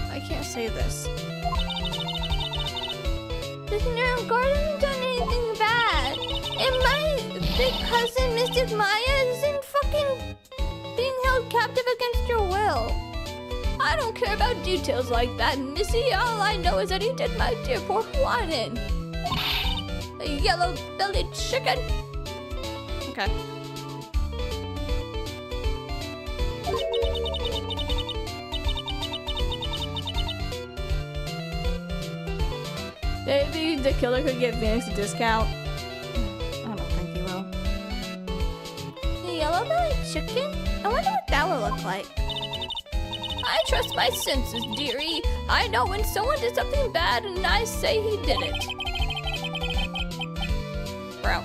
S1: I can't say this.
S2: Listener, Gordon hasn't done anything bad. And my big cousin, Mystic Maya, isn't fucking being held captive against your will. I don't care about details like that, Missy. All I know is that he did my dear poor Juan in. A yellow-bellied chicken.
S1: Okay. Maybe the killer could give Phoenix a discount. I don't think he will.
S2: A yellow-bellied chicken? I wonder what that would look like. I trust my senses, dearie. I know when someone did something bad and I say he did it.
S1: Bro.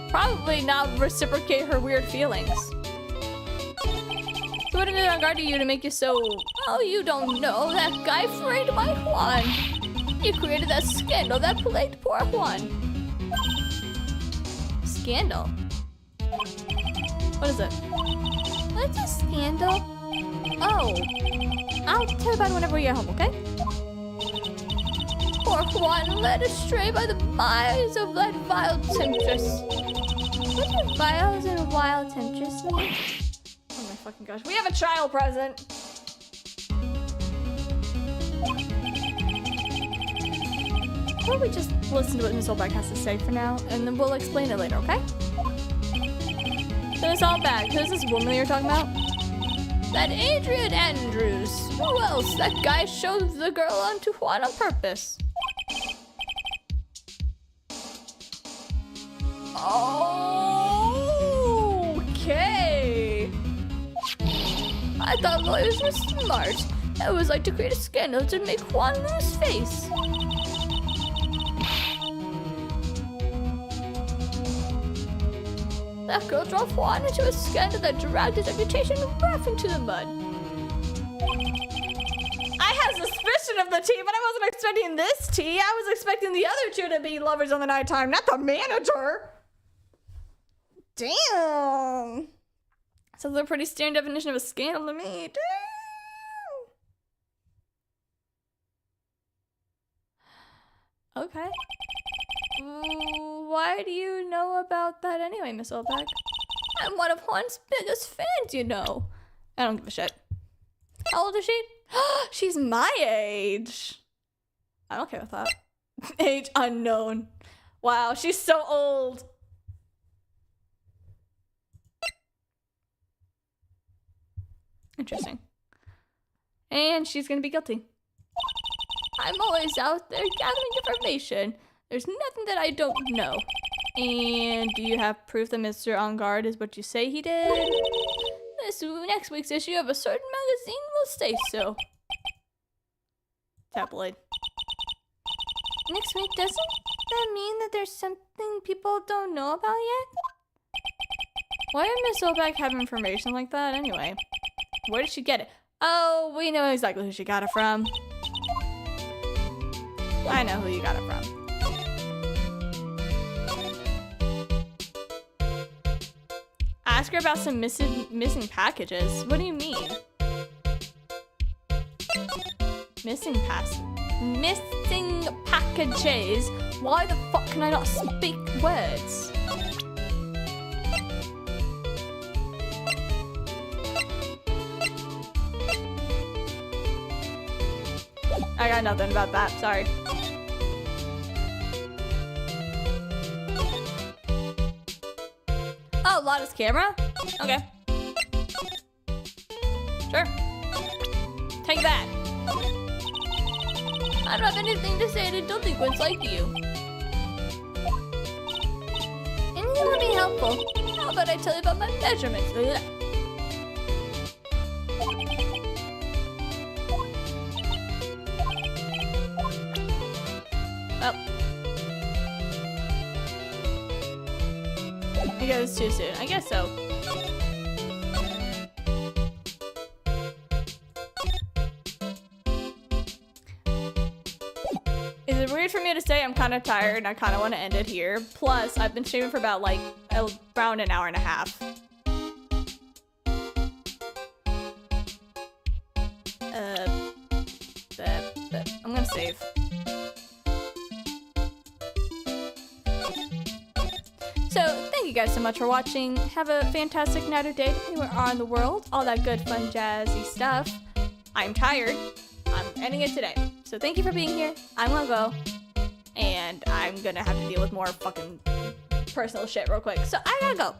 S1: Probably not reciprocate her weird feelings. So what did it on guard to you to make you so...
S2: Oh, you don't know. That guy framed my Juan. He created that scandal that plagued poor Juan.
S1: Scandal? What is it?
S2: What's a scandal? Oh, I'll tell you about it whenever we get home, okay?
S3: Poor Juan led astray by the eyes of that vile temptress.
S2: What do vials and wild temptress mean?
S1: Oh my fucking gosh. We have a child present.
S2: Why don't we just listen to what Miss Olbeck has to say for now, and then we'll explain it later, okay?
S1: So it's all back. Who's this woman you're talking about?
S3: That Adrian Andrews. Who else? That guy showed the girl onto Juan on purpose.
S1: Okay.
S3: I thought lawyers were smart. It was like to create a scandal to make Juan lose face. That girl drove Juan into a scandal that dragged his reputation rough into the mud.
S1: I had suspicion of the tea, but I wasn't expecting this tea. I was expecting the other two to be lovers on the nighttime, not the manager. Damn.
S2: Sounds like a pretty standard definition of a scandal to me. Damn. Okay. Why do you know about that anyway, Miss Olbeck?
S3: I'm one of Juan's biggest fans, you know.
S1: I don't give a shit.
S3: How old is she?
S1: She's my age. I'm okay with that. Age unknown. Wow, she's so old. Interesting. And she's gonna be guilty.
S3: I'm always out there gathering information. There's nothing that I don't know.
S1: And do you have proof that Mr. On Guard is what you say he did?
S3: This next week's issue of a certain magazine will say so.
S1: Tabloid.
S2: Next week, doesn't that mean that there's something people don't know about yet?
S1: Why did Miss Olbeck have information like that anyway? Where did she get it? Oh, we know exactly who she got it from. I know who you got it from. Ask her about some missing packages. What do you mean? Missing packages? Why the fuck can I not speak words? I got nothing about that, sorry. Oh, Lotta's camera? Okay. Sure. Take that.
S3: I don't have anything to say to delinquents like you.
S2: Anything would be helpful.
S3: How about I tell you about my measurements? Ugh.
S1: Oh. I guess it's too soon. I guess so. Is it weird for me to say I'm kind of tired and I kind of want to end it here? Plus, I've been streaming for about like around an hour and a half. I'm gonna save. So, thank you guys so much for watching. Have a fantastic night or day anywhere on the world. All that good, fun, jazzy stuff. I'm tired. I'm ending it today. So thank you for being here. I'm gonna go. And I'm gonna have to deal with more fucking personal shit real quick. So I gotta go.